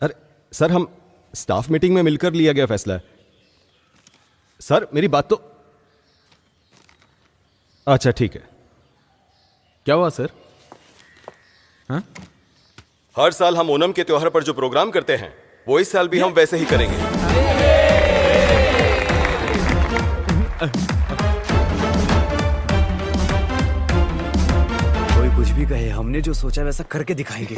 अरे सर हम स्टाफ मीटिंग में मिलकर लिया गया फैसला है। सर मेरी बात तो अच्छा ठीक है। क्या हुआ सर? हाँ? हर साल हम ओणम के त्योहार पर जो प्रोग्राम करते हैं वो इस साल भी हम वैसे ही करेंगे। कोई कुछ भी कहे, हमने जो सोचा वैसा करके दिखाएंगे।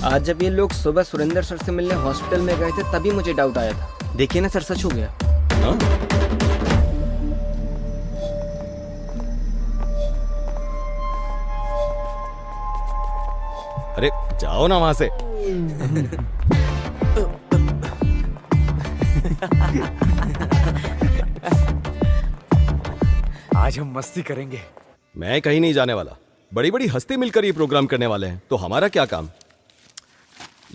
आज जब ये लोग सुबह सुरेंद्र सर से मिलने हॉस्पिटल में गए थे तभी मुझे डाउट आया था। देखिए ना सर, सच हो गया। हाँ? अरे जाओ ना वहां से। आज हम मस्ती करेंगे। मैं कहीं नहीं जाने वाला। बड़ी बड़ी हस्ती मिलकर ये प्रोग्राम करने वाले हैं तो हमारा क्या काम?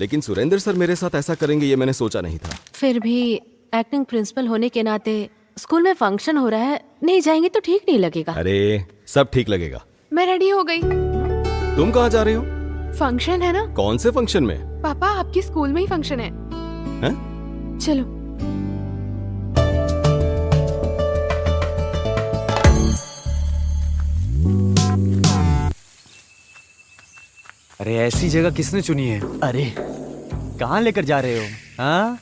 लेकिन सुरेंद्र सर मेरे साथ ऐसा करेंगे ये मैंने सोचा नहीं था। फिर भी एक्टिंग प्रिंसिपल होने के नाते स्कूल में फंक्शन हो रहा है, नहीं जाएंगे तो ठीक नहीं लगेगा। अरे सब ठीक लगेगा। मैं रेडी हो गई। तुम कहाँ जा रही हो? फंक्शन है ना? कौन से फंक्शन में? पापा आपकी स्कूल में ही फंक्शन है। चलो। अरे ऐसी जगह किसने चुनी है? अरे कहाँ लेकर जा रहे हो? हाँ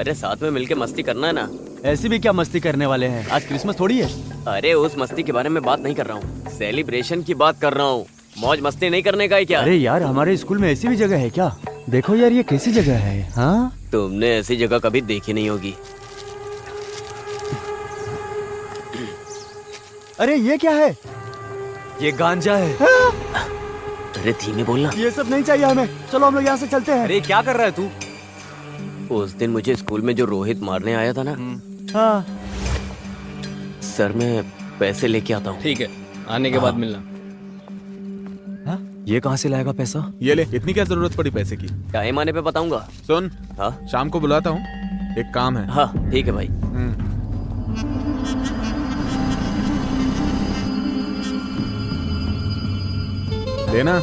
अरे साथ में मिलके मस्ती करना है ना। ऐसी भी क्या मस्ती करने वाले हैं? आज क्रिसमस थोड़ी है। अरे उस मस्ती के बारे में बात नहीं कर रहा हूँ, सेलिब्रेशन की बात कर रहा हूँ। मौज मस्ती नहीं करने का है क्या? अरे यार हमारे स्कूल में ऐसी भी जगह है क्या? देखो यार ये कैसी जगह है। हाँ तुमने ऐसी जगह कभी देखी नहीं होगी। अरे ये क्या है? ये गांजा है। अरे धीमे बोलना। ये सब नहीं चाहिए हमें, चलो हम लोग यहाँ से चलते हैं। अरे क्या कर रहा है तू? उस दिन मुझे स्कूल में जो रोहित मारने आया था ना, हाँ सर मैं पैसे लेके आता हूँ। ठीक है, आने के बाद मिलना। ये कहाँ से लाएगा पैसा? ये ले, इतनी क्या जरूरत पड़ी पैसे की? टाइम आने पे बताऊंगा। सुन, हाँ शाम को बुलाता हूँ, एक काम है। हाँ ठीक है भाई। लेना?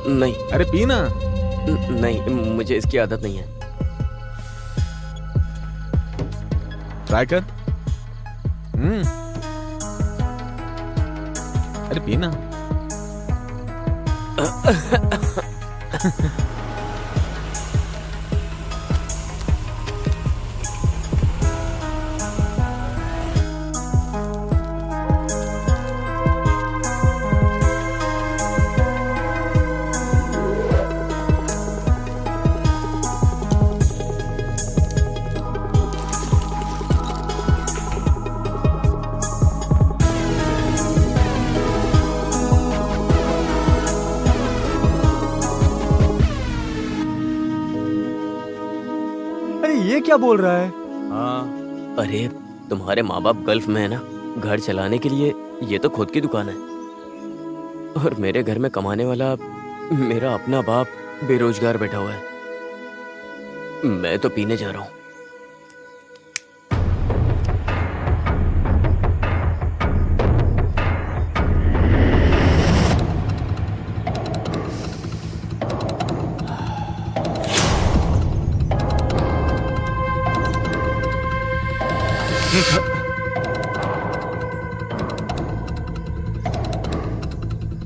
नहीं। अरे पीना। नहीं मुझे इसकी आदत नहीं है। ट्राई कर। अरे पीना। अरे ये क्या बोल रहा है? हाँ अरे तुम्हारे माँ बाप गल्फ में है ना, घर चलाने के लिए ये तो खुद की दुकान है और मेरे घर में कमाने वाला मेरा अपना बाप बेरोजगार बैठा हुआ है। मैं तो पीने जा रहा हूँ।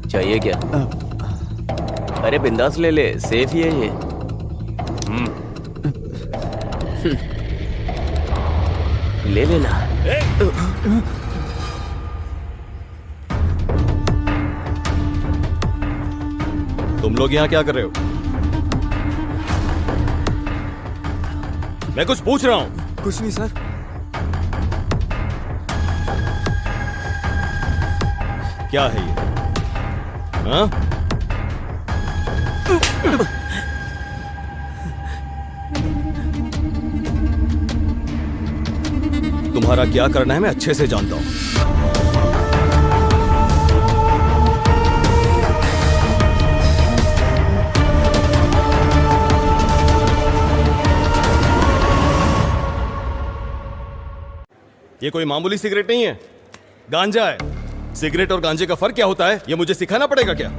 चाहिए क्या? अरे बिंदास ले ले, सेफ ही है ये। ले लेना। तुम लोग यहाँ क्या कर रहे हो? मैं कुछ पूछ रहा हूँ। कुछ नहीं सर। क्या है ये? हाँ? तुम्हारा क्या करना है मैं अच्छे से जानता हूं। ये कोई मामूली सिगरेट नहीं है, गांजा है। सिगरेट और गांजे का फर्क क्या होता है ये मुझे सिखाना पड़ेगा क्या?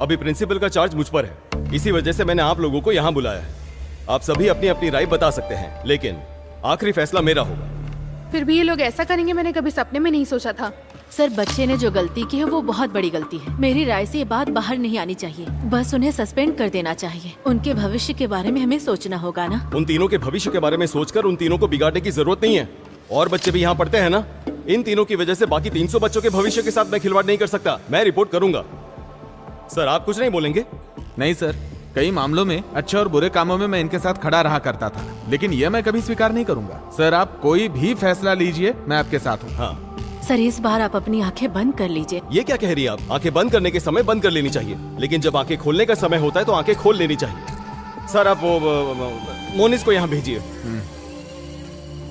अभी प्रिंसिपल का चार्ज मुझ पर है, इसी वजह से मैंने आप लोगों को यहां बुलाया है। आप सभी अपनी अपनी राय बता सकते हैं, लेकिन आखिरी फैसला मेरा होगा। फिर भी ये लोग ऐसा करेंगे मैंने कभी सपने में नहीं सोचा था। सर, बच्चे ने जो गलती की है वो बहुत बड़ी गलती है। मेरी राय से ये बात बाहर नहीं आनी चाहिए, बस उन्हें सस्पेंड कर देना चाहिए। उनके भविष्य के बारे में हमें सोचना होगा ना। उन तीनों के भविष्य के बारे में सोचकर उन तीनों को बिगाड़ने की जरूरत नहीं है। और बच्चे भी यहाँ पढ़ते हैं ना। इन तीनों की वजह से बाकी 300 बच्चों के भविष्य के साथ मैं खिलवाड़ नहीं कर सकता। मैं रिपोर्ट करूंगा। सर, आप कुछ नहीं बोलेंगे? नहीं सर, कई मामलों में अच्छे और बुरे कामों में मैं इनके साथ खड़ा रहा करता था, लेकिन यह मैं कभी स्वीकार नहीं करूंगा। सर, आप कोई भी फैसला लीजिए, मैं आपके साथ हूँ। हाँ सर, इस बार आप अपनी आंखें बंद कर लीजिए। ये क्या कह रही है आप? आंखें बंद करने के समय बंद कर लेनी चाहिए, लेकिन जब आंखें खोलने का समय होता है तो आंखें खोल लेनी चाहिए। सर, आप वो मोनिस को यहाँ भेजिए।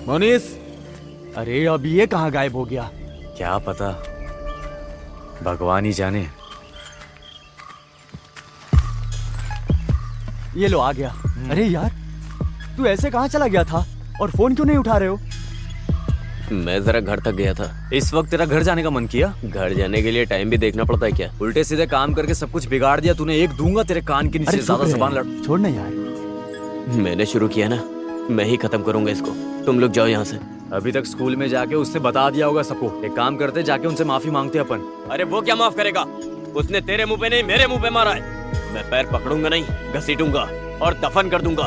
मोनिस। अरे अब ये कहाँ गायब हो गया? क्या पता, भगवान ही जाने। ये लो आ गया। अरे यार, तू ऐसे कहाँ चला गया था और फोन क्यों नहीं उठा रहे हो? मैं जरा घर तक गया था। इस वक्त तेरा घर जाने का मन किया? घर जाने के लिए टाइम भी देखना पड़ता है क्या? उल्टे सीधे काम करके सब कुछ बिगाड़ दिया तूने। एक दूंगा तेरे कान के नीचे। ज्यादा जबान लड़। छोड़ ना यार। मैंने शुरू किया ना, मैं ही खत्म करूंगा इसको। तुम लोग जाओ यहाँ से। अभी तक स्कूल में जाके उससे बता दिया होगा सबको। एक काम करते, जाके उनसे माफी मांगते अपन। अरे वो क्या माफ करेगा? उसने तेरे मुंह पे नहीं मेरे मुंह पे मारा है। मैं पैर पकड़ूंगा नहीं, घसीटूंगा और दफन कर दूंगा।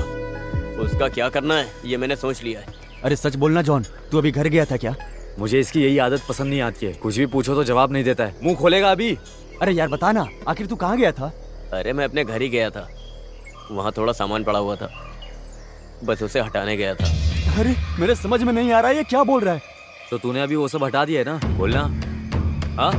उसका क्या करना है ये मैंने सोच लिया है। अरे सच बोलना जॉन, तू अभी घर गया था क्या? मुझे इसकी यही आदत पसंद नहीं आती है। कुछ भी पूछो तो जवाब नहीं देता है। मुंह खोलेगा अभी। अरे यार बता ना, आखिर तू कहाँ गया था? अरे मैं अपने घर ही गया था, वहाँ थोड़ा सामान पड़ा हुआ था, बस उसे हटाने गया था। अरे मेरे समझ में नहीं आ रहा है ये क्या बोल रहा है। तो तूने अभी वो सब हटा दिया है ना? बोलना। हाँ,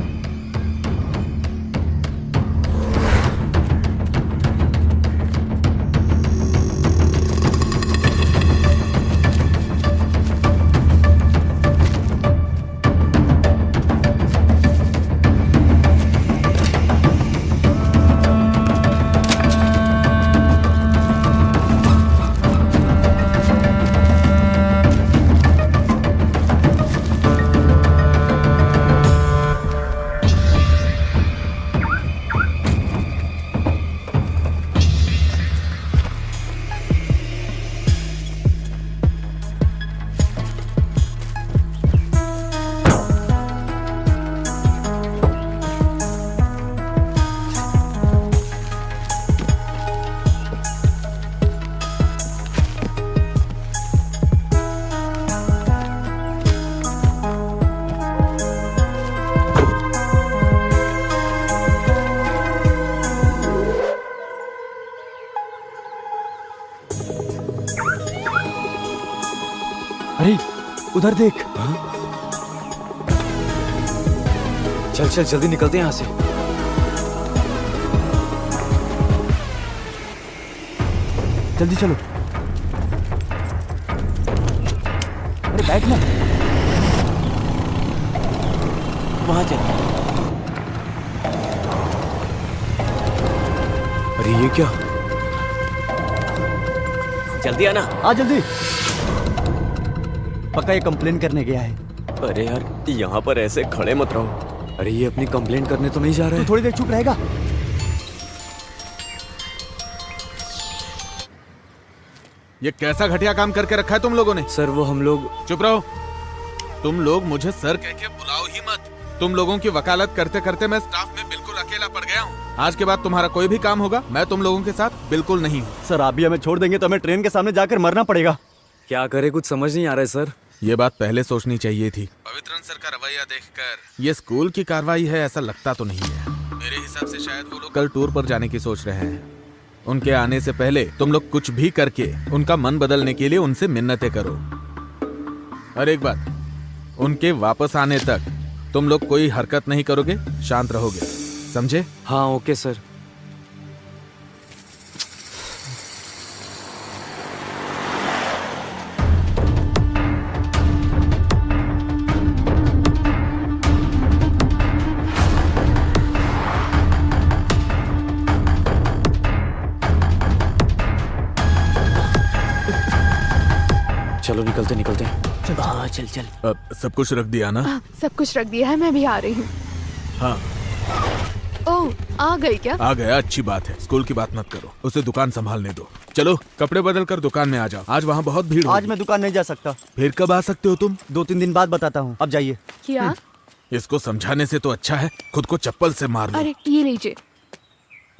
अरे उधर देख। चल चल जल्दी निकलते हैं यहाँ से। जल्दी चलो। अरे बैठ ना। वहां चल। अरे ये क्या? जल्दी आना। आ जल्दी। पक्का ये कंप्लेन करने गया है। अरे यार यहाँ पर ऐसे खड़े मत रहो। अरे ये अपनी कंप्लेंट करने तो नहीं जा रहे? तू थोड़ी देर चुप रहेगा? ये कैसा घटिया काम करके रखा है तुम लोगों ने? सर वो हम लोग। चुप रहो। तुम लोग मुझे सर कह के बुलाओ ही मत। तुम लोगों की वकालत करते करते मैं स्टाफ में बिल्कुल अकेला पड़ गया हूँ। आज के बाद तुम्हारा कोई भी काम होगा मैं तुम लोगों के साथ बिल्कुल नहीं हूँ। सर आप भी हमें छोड़ देंगे तो हमें ट्रेन के सामने जाकर मरना पड़ेगा। क्या करे कुछ समझ नहीं आ रहा है सर। ये बात पहले सोचनी चाहिए थी। पवित्रन सर का रवैया देखकर ये स्कूल की कार्रवाई है ऐसा लगता तो नहीं है। मेरे हिसाब से शायद वो लोग कल टूर पर जाने की सोच रहे हैं। उनके आने से पहले तुम लोग कुछ भी करके उनका मन बदलने के लिए उनसे मिन्नतें करो। और एक बात, उनके वापस आने तक तुम लोग कोई हरकत नहीं करोगे, शांत रहोगे, समझे? हाँ ओके सर। चलो निकलते निकलते। चल चल। अब सब कुछ रख दिया ना? सब कुछ रख दिया है, मैं भी आ रही हूँ। हाँ ओह आ गई क्या? आ गया, अच्छी बात है। स्कूल की बात मत करो, उसे दुकान संभालने दो। चलो कपड़े बदल कर दुकान में आ जाओ, आज वहाँ बहुत भीड़ आज होगी। मैं दुकान नहीं जा सकता। फिर कब आ सकते हो तुम? 2-3 दिन बाद बताता हूँ, अब जाइए। क्या? इसको समझाने से तो अच्छा है खुद को चप्पल से मार लो। अरे ये लीजिए।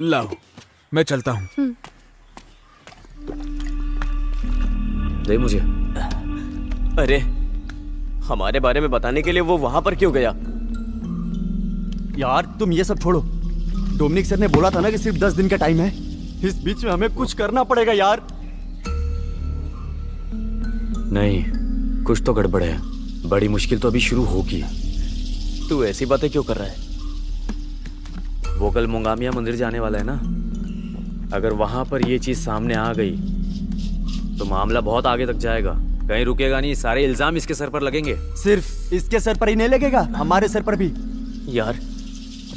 लाओ मैं चलता हूँ। दे मुझे। अरे हमारे बारे में बताने के लिए वो वहां पर क्यों गया? यार तुम ये सब छोड़ो। डोमिनिक सर ने बोला था ना कि सिर्फ 10 दिन का टाइम है। इस बीच में हमें कुछ करना पड़ेगा यार। नहीं कुछ तो गड़बड़ है। बड़ी मुश्किल तो अभी शुरू होगी। तू ऐसी बातें क्यों कर रहा है? वो कल मोंगामिया मंदिर जाने वाला है ना। अगर वहां पर ये चीज सामने आ गई तो मामला बहुत आगे तक जाएगा। कहीं रुकेगा नहीं, सारे इल्जाम इसके सर पर लगेंगे। सिर्फ इसके सर पर ही नहीं लगेगा, हमारे सर पर भी। यार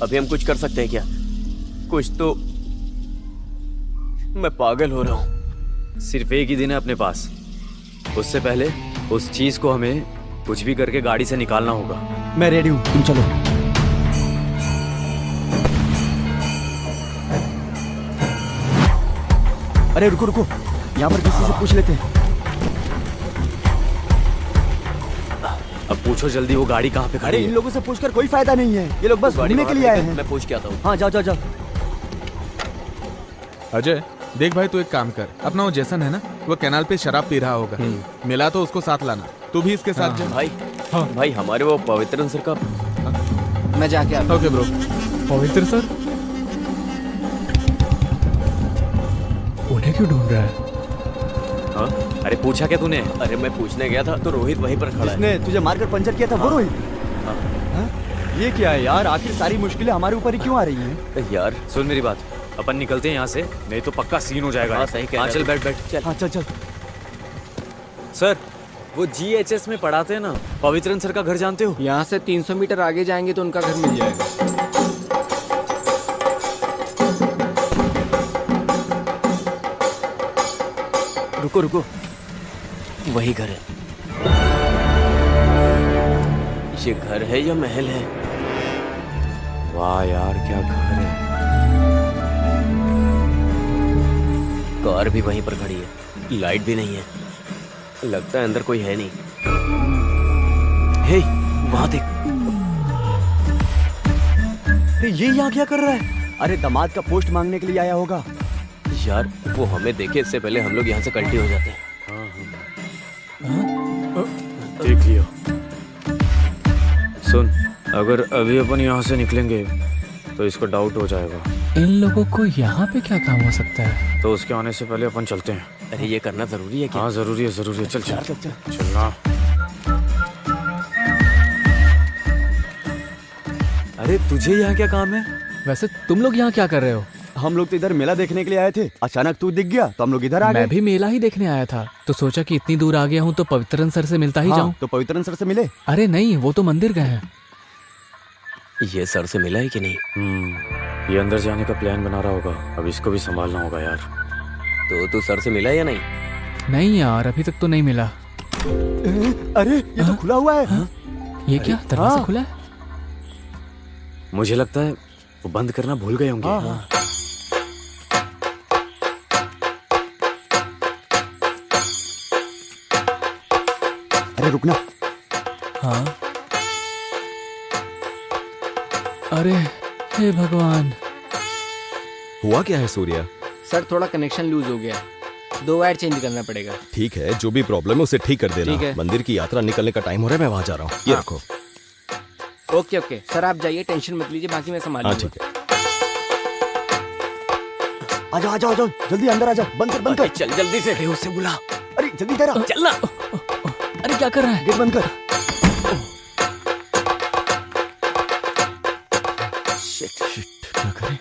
अभी हम कुछ कर सकते हैं क्या? कुछ तो। मैं पागल हो रहा हूँ। सिर्फ एक ही दिन है अपने पास, उससे पहले उस चीज को हमें कुछ भी करके गाड़ी से निकालना होगा। मैं रेडी हूँ, तुम चलो। अरे रुको रुको, यहाँ पर किसी से पूछ लेते हैं। अब पूछो जल्दी वो गाड़ी कहाँ पे अरे खड़ी इन है? लोगों से पूछकर कोई फायदा नहीं है, ये लोग बस घूमने के लिए आए हैं। मैं पूछ के आता हूँ। हाँ जाओ जाओ जाओ। अजय देख भाई, तू एक काम कर, अपना वो जैसन है ना, वो कैनाल पे शराब पी रहा होगा, मिला तो उसको साथ लाना। तू भी इसके साथ जा। भाई भाई हमारे वो पवित्रन सर का। मैं जाके आता ओके ब्रो। पवित्र सर उन्हें क्यों ढूंढ रहा है? हाँ? अरे पूछा क्या तूने? अरे मैं पूछने गया था तो रोहित वहीं पर खड़ा है। जिसने तुझे मारकर पंचर किया था वो रोहित? हाँ? ये क्या है यार, आखिर सारी मुश्किलें हमारे ऊपर ही क्यों आ रही हैं? यार सुन मेरी बात, अपन निकलते हैं यहाँ से, नहीं तो पक्का सीन हो जाएगा। हाँ, सही कह रहा हाँ है। चल बैठ बैठ चल। हाँ चल चल। सर वो GHS में पढ़ाते हैं ना, पवित्रन सर का घर जानते हो? यहाँ से 300 मीटर आगे जाएंगे तो उनका घर मिल जाएगा। रुको रुको, वही घर है। ये घर है या महल है? वाह यार क्या घर है। कार भी वहीं पर खड़ी है, लाइट भी नहीं है, लगता है अंदर कोई है नहीं। हे वहां देख। अरे ये यहाँ क्या कर रहा है? अरे दामाद का पोस्ट मांगने के लिए आया होगा। यार वो हमें देखे इससे पहले हम लोग यहाँ से कल्टी हो जाते हैं। देख लियो। सुन, अगर अभी अपन यहाँ से निकलेंगे तो इसको डाउट हो जाएगा। इन लोगों को यहाँ पे क्या काम हो सकता है? तो उसके आने से पहले अपन चलते हैं। अरे ये करना जरूरी है क्या? हाँ जरूरी है जरूरी है। चल चल चल चल। चलना। अरे तुझे यहाँ क्या काम है? वैसे तुम लोग यहाँ क्या कर रहे हो? हम लोग तो इधर मेला देखने के लिए आए थे, अचानक तू दिख गया तो हम लोग इधर आ गए। मैं भी मेला ही देखने आया था, तो सोचा कि इतनी दूर आ गया हूँ तो पवित्रन सर से मिलता ही जाऊँ। तो पवित्रन सर से मिले? अरे नहीं, वो तो मंदिर गए हैं। ये सर से मिला है कि नहीं? ये अंदर जाने का प्लान बना रहा होगा, अब इसको भी संभालना होगा यार। तो तू सर से मिला या नहीं? नहीं यार, अभी तक तो नहीं मिला। अरे ये तो खुला हुआ है। ये क्या दरवाजा खुला है? मुझे लगता है वो बंद करना भूल गए होंगे। अरे रुकना। हाँ। अरे हे भगवान। हुआ क्या है सूर्या? सर थोड़ा कनेक्शन लूज हो गया, 2 वायर चेंज करना पड़ेगा। ठीक है, जो भी प्रॉब्लम है उसे ठीक कर देना। ठीक है। मंदिर की यात्रा निकलने का टाइम हो रहा है, मैं वहां जा रहा हूँ। ये हाँ। रखो। ओके ओके सर, आप जाइए, टेंशन मत लीजिए, बाकी मैं संभाल हाँ लूंगा। ठीक है। आजा आजा आजा, जल्दी अंदर आजा। बंद कर बंद कर। चल जल्दी से। उससे बुला। अरे जल्दी तेरा चलना। अरे क्या कर रहा है? गेट बंद कर। शिट, क्या करें?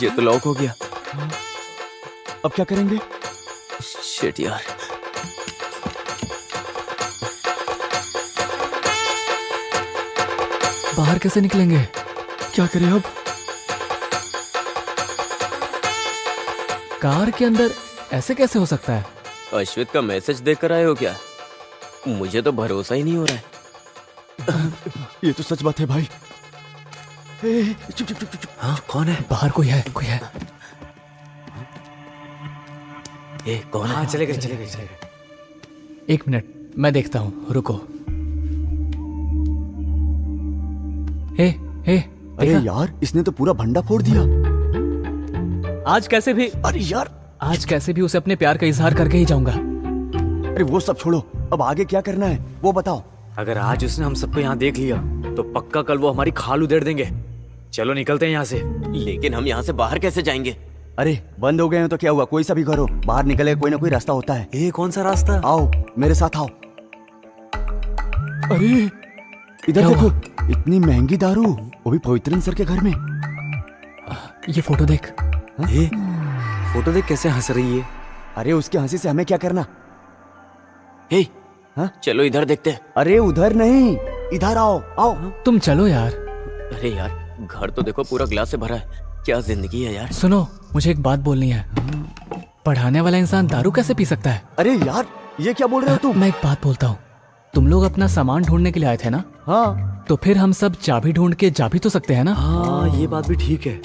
ये तो लॉक हो गया। अब क्या करेंगे? शिट यार। बाहर कैसे निकलेंगे? क्या करें अब? कार के अंदर ऐसे कैसे हो सकता है? अश्वित का मैसेज देखकर आए हो क्या? मुझे तो भरोसा ही नहीं हो रहा है। ये तो सच बात है भाई। चुप चुप चुप चुप। हाँ, कौन है? बाहर कोई है, कोई है। कौन है? हाँ चले गए। 1 मिनट, मैं देखता हूँ, रुको। हे अरे देखा? यार, इसने तो पूरा भंडा फोड़ दिया। आज कैसे भी अरे यार, आज कैसे भी उसे अपने प्यार का इजहार करके ही जाऊंगा। अरे वो सब छोड़ो, अब आगे क्या करना है वो बताओ। अगर आज उसने हम सबको यहाँ देख लिया तो पक्का कल वो हमारी खाल उधेड़ देंगे। चलो निकलते हैं यहाँ से। लेकिन हम यहाँ से बाहर कैसे जाएंगे? अरे बंद हो गए हैं तो क्या हुआ, कोई सा भी घर हो, बाहर निकले कोई ना कोई रास्ता होता है। कौन सा रास्ता? आओ मेरे साथ आओ। अरे इधर क्या देखो, इतनी महंगी दारू, वो भी पवित्रन सर के घर में। ये फोटो देख। फोटो देख कैसे हंस रही है। अरे उसके हंसी से हमें क्या करना? हाँ? चलो इधर देखते हैं। अरे उधर नहीं, इधर आओ आओ। तुम चलो यार। अरे यार, घर तो देखो पूरा ग्लास से भरा है। क्या जिंदगी है यार। सुनो, मुझे एक बात बोलनी है। पढ़ाने वाला इंसान दारू कैसे पी सकता है? अरे यार, ये क्या बोल रहे हो तुम? मैं एक बात बोलता हूँ, तुम लोग अपना सामान ढूंढने के लिए आए थे ना? हाँ। तो फिर हम सब चाबी ढूंढ के जा भी तो सकते हैं ना? हाँ ये बात भी ठीक है।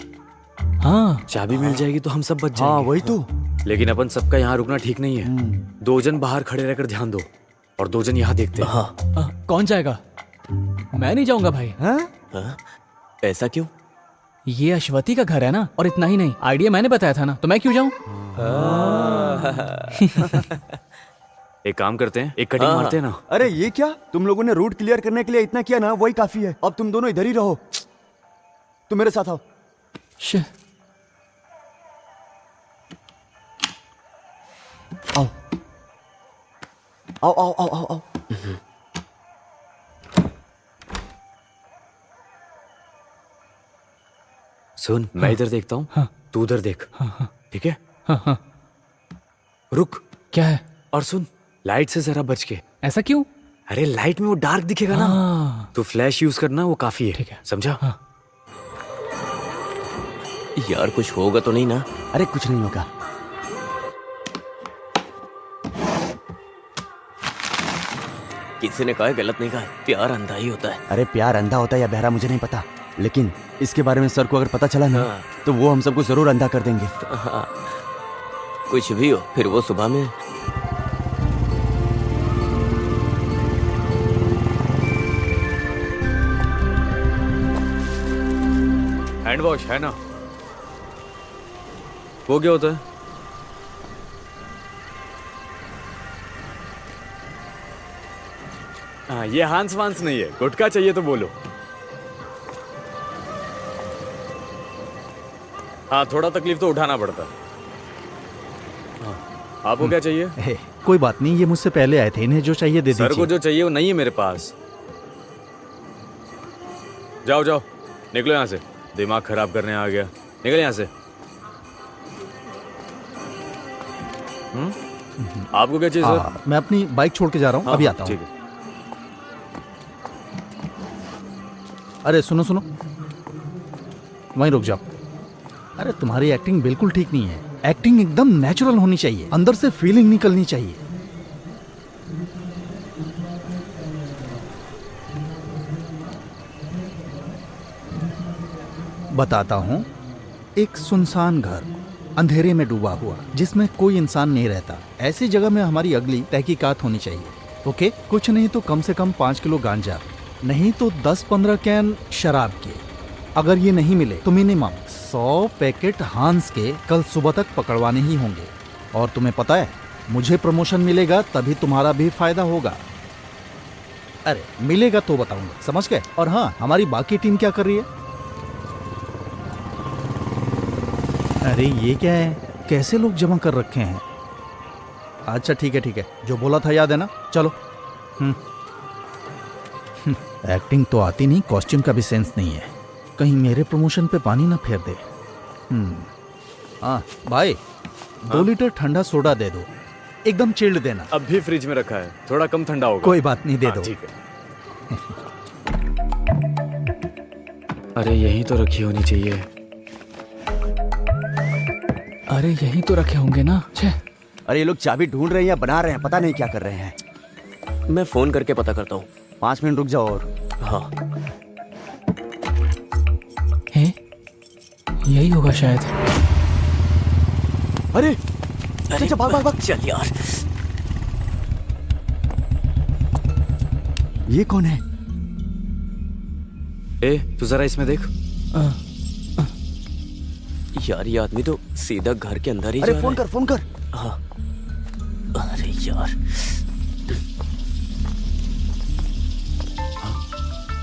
हाँ, चाबी मिल जाएगी तो हम सब बच हाँ जाएंगे। वही तो। लेकिन अपन सबका यहाँ रुकना ठीक नहीं है। 2 जन बाहर खड़े रहकर ध्यान दो और 2 जन यहाँ देखते हैं। हाँ। कौन जाएगा? मैं नहीं जाऊंगा भाई। हाँ? ऐसा क्यों? ये अश्वती का घर है ना, और इतना ही नहीं, आइडिया मैंने बताया था ना, तो मैं क्यों जाऊं? एक काम करते हैं, एक कटिंग मारते हैं ना। अरे ये क्या, तुम लोगों ने रूट क्लियर करने के लिए इतना किया ना, वही काफी है। अब तुम दोनों इधर ही रहो। तुम मेरे साथ आओ। आओ आओ आओ आओ आओ आओ। सुन, मैं इधर देखता हूँ, हाँ। तू उधर देख। ठीक है? हाँ। रुक। क्या है? और सुन, लाइट से जरा बच के। ऐसा क्यों? अरे लाइट में वो डार्क दिखेगा ना, हाँ। तो फ्लैश यूज करना, वो काफी है। ठीक है। समझा? हाँ। यार कुछ होगा तो नहीं ना? अरे कुछ नहीं होगा। किसी ने कहा है, गलत नहीं कहा है, प्यार अंधा ही होता है। अरे प्यार अंधा होता है या बहरा मुझे नहीं पता, लेकिन इसके बारे में सर को अगर पता चला ना, तो वो हम सबको जरूर अंधा कर देंगे। हाँ। कुछ भी हो, फिर वो सुबह में। हैंड वॉश है ना? वो क्या होता है? हाँ, ये हांस वांस नहीं है, गुटखा चाहिए तो बोलो। हाँ, थोड़ा तकलीफ तो उठाना पड़ता है। हाँ, आपको क्या चाहिए? कोई बात नहीं, ये मुझसे पहले आए थे, इन्हें जो चाहिए दे दीजिए। सर को जो चाहिए वो नहीं है मेरे पास। जाओ जाओ, निकलो यहाँ से, दिमाग खराब करने आ गया। निकल यहाँ से। आपको क्या चाहिए सर? मैं अपनी बाइक छोड़ के जा रहा हूँ, अभी आता हूँ। ठीक है। अरे सुनो सुनो, वहीं रुक जाओ। अरे तुम्हारी एक्टिंग बिल्कुल ठीक नहीं है। एक्टिंग एकदम नेचुरल होनी चाहिए, अंदर से फीलिंग निकलनी चाहिए। बताता हूं, एक सुनसान घर अंधेरे में डूबा हुआ जिसमें कोई इंसान नहीं रहता, ऐसी जगह में हमारी अगली तहकीकात होनी चाहिए। ओके, कुछ नहीं तो कम से कम 5 किलो गांजा, नहीं तो 10-15 कैन शराब के। अगर ये नहीं मिले तो मिनिमम 100 पैकेट हांस के कल सुबह तक पकड़वाने ही होंगे। और तुम्हें पता है, मुझे प्रमोशन मिलेगा तभी तुम्हारा भी फायदा होगा। अरे मिलेगा तो बताऊंगा, समझ गए? और हाँ, हमारी बाकी टीम क्या कर रही है? अरे ये क्या है, कैसे लोग जमा कर रखे हैं? अच्छा ठीक है ठीक है, जो बोला था याद है ना? चलो। एक्टिंग तो आती नहीं, कॉस्ट्यूम का भी सेंस नहीं है। कहीं मेरे प्रमोशन पे पानी ना फेर दे। हाँ भाई, 2 लीटर ठंडा सोडा दे दो, एकदम चिल्ड देना। अब भी फ्रिज में रखा है, थोड़ा कम ठंडा होगा। कोई बात नहीं, दे दो। ठीक है। अरे यही तो रखी होनी चाहिए। अरे यही तो रखे होंगे ना। छे, अरे ये लोग चाबी ढूंढ रहे हैं या बना रहे हैं, पता नहीं क्या कर रहे हैं। मैं फोन करके पता करता हूँ। 5 मिनट रुक जाओ। और हाँ, है यही होगा शायद। अरे चल भाग भाग भाग, चल यार। ये कौन है? ए, तू जरा इसमें देख। यार ये आदमी तो सीधा घर के अंदर ही अरे जा फोन रहा कर, फोन कर। है। हाँ, अरे यार,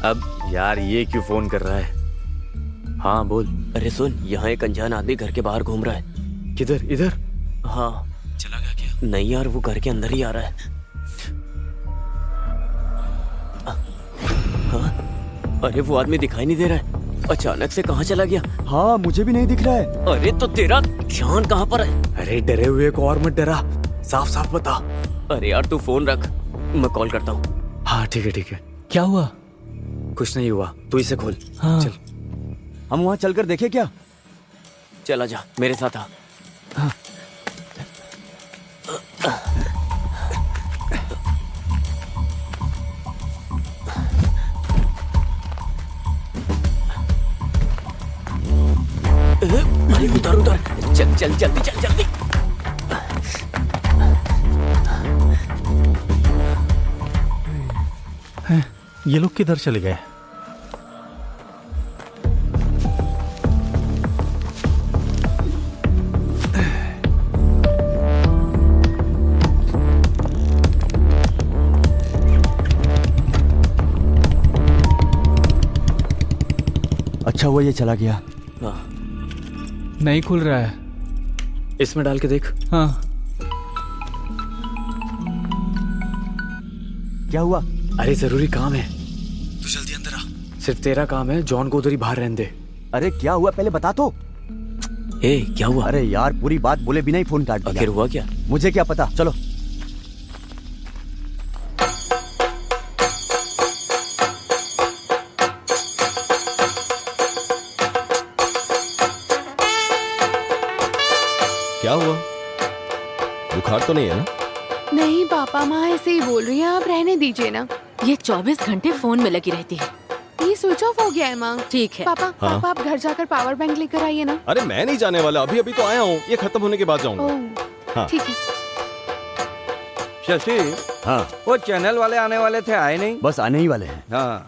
अब यार ये क्यों फोन कर रहा है? हाँ बोल। अरे सुन, यहाँ एक अनजान आदमी घर के बाहर घूम रहा है। किधर? इधर? हाँ, चला गया क्या? नहीं यार, वो घर के अंदर ही आ रहा है। हाँ? अरे वो आदमी दिखाई नहीं दे रहा है, अचानक से कहाँ चला गया? हाँ मुझे भी नहीं दिख रहा है। अरे तो तेरा ध्यान कहाँ पर है? अरे डरे हुए को और मत डरा, साफ साफ बता। अरे यार तू फोन रख, मैं कॉल करता हूँ। हाँ ठीक है ठीक है। क्या हुआ? कुछ नहीं हुआ, तू इसे खोल। हाँ। चल। हम वहाँ चलकर देखें क्या? चला जा, मेरे साथ आ। हाँ। अरे उधर उधर, चल चल जल्दी चल जल्दी। ये लोग किधर चले गए? अच्छा हुआ ये चला गया। नहीं खुल रहा है। इसमें डाल के देख। हाँ। क्या हुआ? अरे जरूरी काम है, तू जल्दी अंदर आ। सिर्फ तेरा काम है, जॉन को उधर ही बाहर रहने दे। अरे क्या हुआ पहले बता तो। ए क्या हुआ? अरे यार पूरी बात बोले बिना ही फोन काट दिया। आखिर हुआ क्या? मुझे क्या पता, चलो। क्या हुआ? बुखार तो नहीं है ना? नहीं पापा, माँ ऐसे ही बोल रही है, आप रहने दीजिए ना। ये 24 घंटे फोन में लगी रहती है। ये स्विच ऑफ हो गया है माँ। ठीक है। पापा हाँ? पापा आप घर जाकर पावर बैंक लेकर आइए ना। अरे मैं नहीं जाने वाला, अभी अभी तो आया हूँ, ये खत्म होने के बाद जाऊंगा। ओह हाँ। ठीक है। शशि, हाँ वो चैनल वाले आने वाले थे, आए नहीं? बस आने ही वाले हैं। हाँ,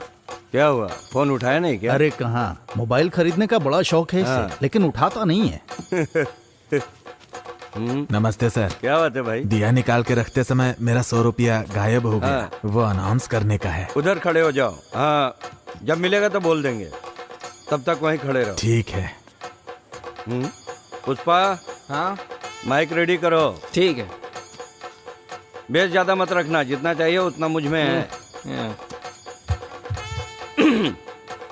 क्या हुआ? फोन उठाया नहीं क्या? अरे कहाँ, मोबाइल खरीदने का बड़ा शौक है इसे, लेकिन उठाता नहीं है। नमस्ते सर। क्या बात है भाई? दिया निकाल के रखते समय मेरा 100 रुपया गायब हो गया, वो अनाउंस करने का है। उधर खड़े हो जाओ। हाँ, जब मिलेगा तो बोल देंगे, तब तक वहीं खड़े रहो। ठीक है। पुष्पा, हाँ माइक रेडी करो। ठीक है। बेस ज्यादा मत रखना, जितना चाहिए उतना मुझ में है।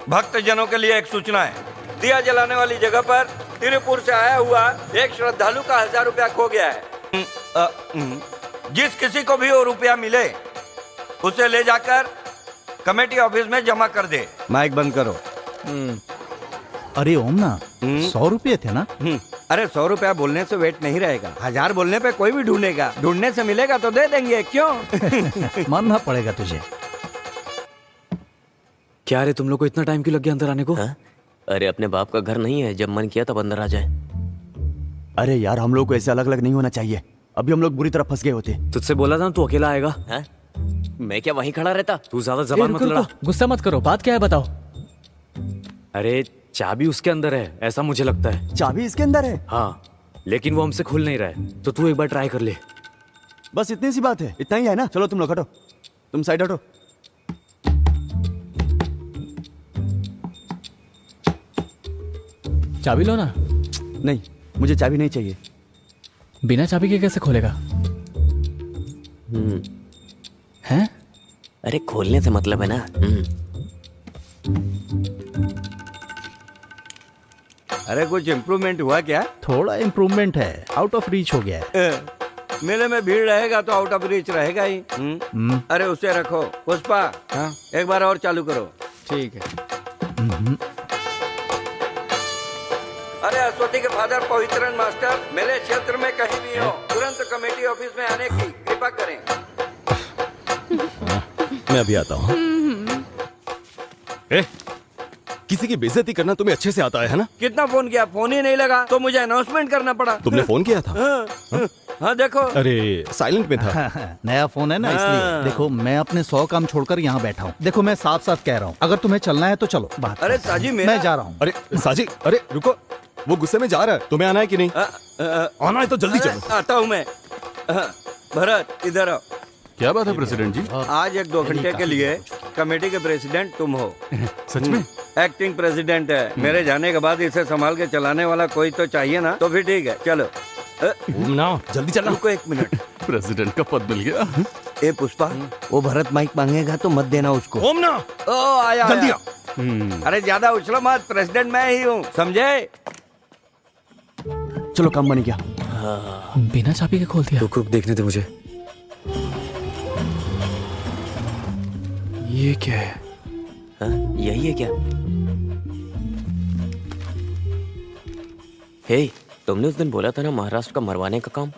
भक्त जनों के लिए एक सूचना है, दिया जलाने वाली जगह पर तिरुपुर से आया हुआ एक श्रद्धालु का 1000 रुपया खो गया है। जिस किसी को भी वो रुपया मिले उसे ले जाकर कमेटी ऑफिस में जमा कर दे। माइक बंद करो। अरे ओम ना 100 रुपये थे ना? अरे 100 रुपया बोलने से वेट नहीं रहेगा, 1000 बोलने पे कोई भी ढूंढेगा, ढूंढने से मिलेगा तो दे देंगे, क्यों? मानना पड़ेगा तुझे। क्या रे, तुम लोग को इतना टाइम क्यों लग गया अंदर आने को? हाँ? अरे अपने बाप का घर नहीं है, जब मन किया तब अंदर आ जाए। अरे यार हम लोग को ऐसे अलग अलग नहीं होना चाहिए, अभी हम लोग बुरी तरह फंस गए होते। तुझसे बोला था तू अकेला आएगा। हाँ? मैं क्या वहीं खड़ा रहता? तू ज्यादा जबान मत लड़ा। गुस्सा मत करो, बात क्या है बताओ। अरे चाबी उसके अंदर है, ऐसा मुझे लगता है। चाबी इसके अंदर है? हाँ, लेकिन वो हमसे खुल नहीं रहा है, तो तू एक बार ट्राई कर ले। बस इतनी सी बात है, इतना ही है ना? चलो तुम लोग हटो, तुम साइड हटो। चाबी लो ना। नहीं, मुझे चाबी नहीं चाहिए। बिना चाबी के कैसे खोलेगा? हैं? अरे खोलने से मतलब है ना। अरे कुछ इम्प्रूवमेंट हुआ क्या? थोड़ा इम्प्रूवमेंट है, आउट ऑफ रीच हो गया है। मेले में भीड़ रहेगा तो आउट ऑफ रीच रहेगा ही। अरे उसे रखो। पुष्पा, हाँ? एक बार और चालू करो। ठीक है। अरे अश्वती के फादर पवित्रन मास्टर मेरे क्षेत्र में कहीं भी हो, तुरंत कमेटी ऑफिस में आने की कृपा करें। मैं अभी आता हूँ। किसी की बेइज्जती करना तुम्हें अच्छे से आता है ना? कितना फोन किया, फोन ही नहीं लगा तो मुझे अनाउंसमेंट करना पड़ा। तुमने फोन किया था? हाँ देखो। अरे साइलेंट में था। नया फोन है ना, इसलिए। देखो मैं अपने 100 काम छोड़कर यहाँ बैठा हूँ। देखो मैं साफ साफ कह रहा हूँ, अगर तुम्हें चलना है तो चलो। बात अरे साजी मेरा... मैं जा रहा हूँ। अरे साजी, अरे रुको, वो गुस्से में जा रहा है, तुम्हें आना है कि नहीं? आना है तो जल्दी चलो। आता हूँ मैं। भरत इधर आओ। क्या बात है प्रेसिडेंट जी? आज 1-2 घंटे के लिए कमेटी के प्रेसिडेंट तुम हो। सच में? एक्टिंग प्रेसिडेंट है। मेरे जाने के बाद इसे संभाल के चलाने वाला कोई तो चाहिए ना, तो फिर ठीक है चलो। ना जल्दी चलना। रुको 1 मिनट। प्रेसिडेंट का पद मिल गया। ए पुष्पा, वो भरत माइक मांगेगा तो मत देना उसको। ओम ना, ओ आया जल्दी आया। अरे ज्यादा उछलो मत, प्रेसिडेंट मैं ही हूँ, समझे? चलो काम बन गया। बिना चाबी के खोल दिया। रुक रुक, देखने दे मुझे। ये क्या है? हाँ? यही है क्या? हे, तुमने उस दिन बोला था ना महाराष्ट्र का मरवाने का काम।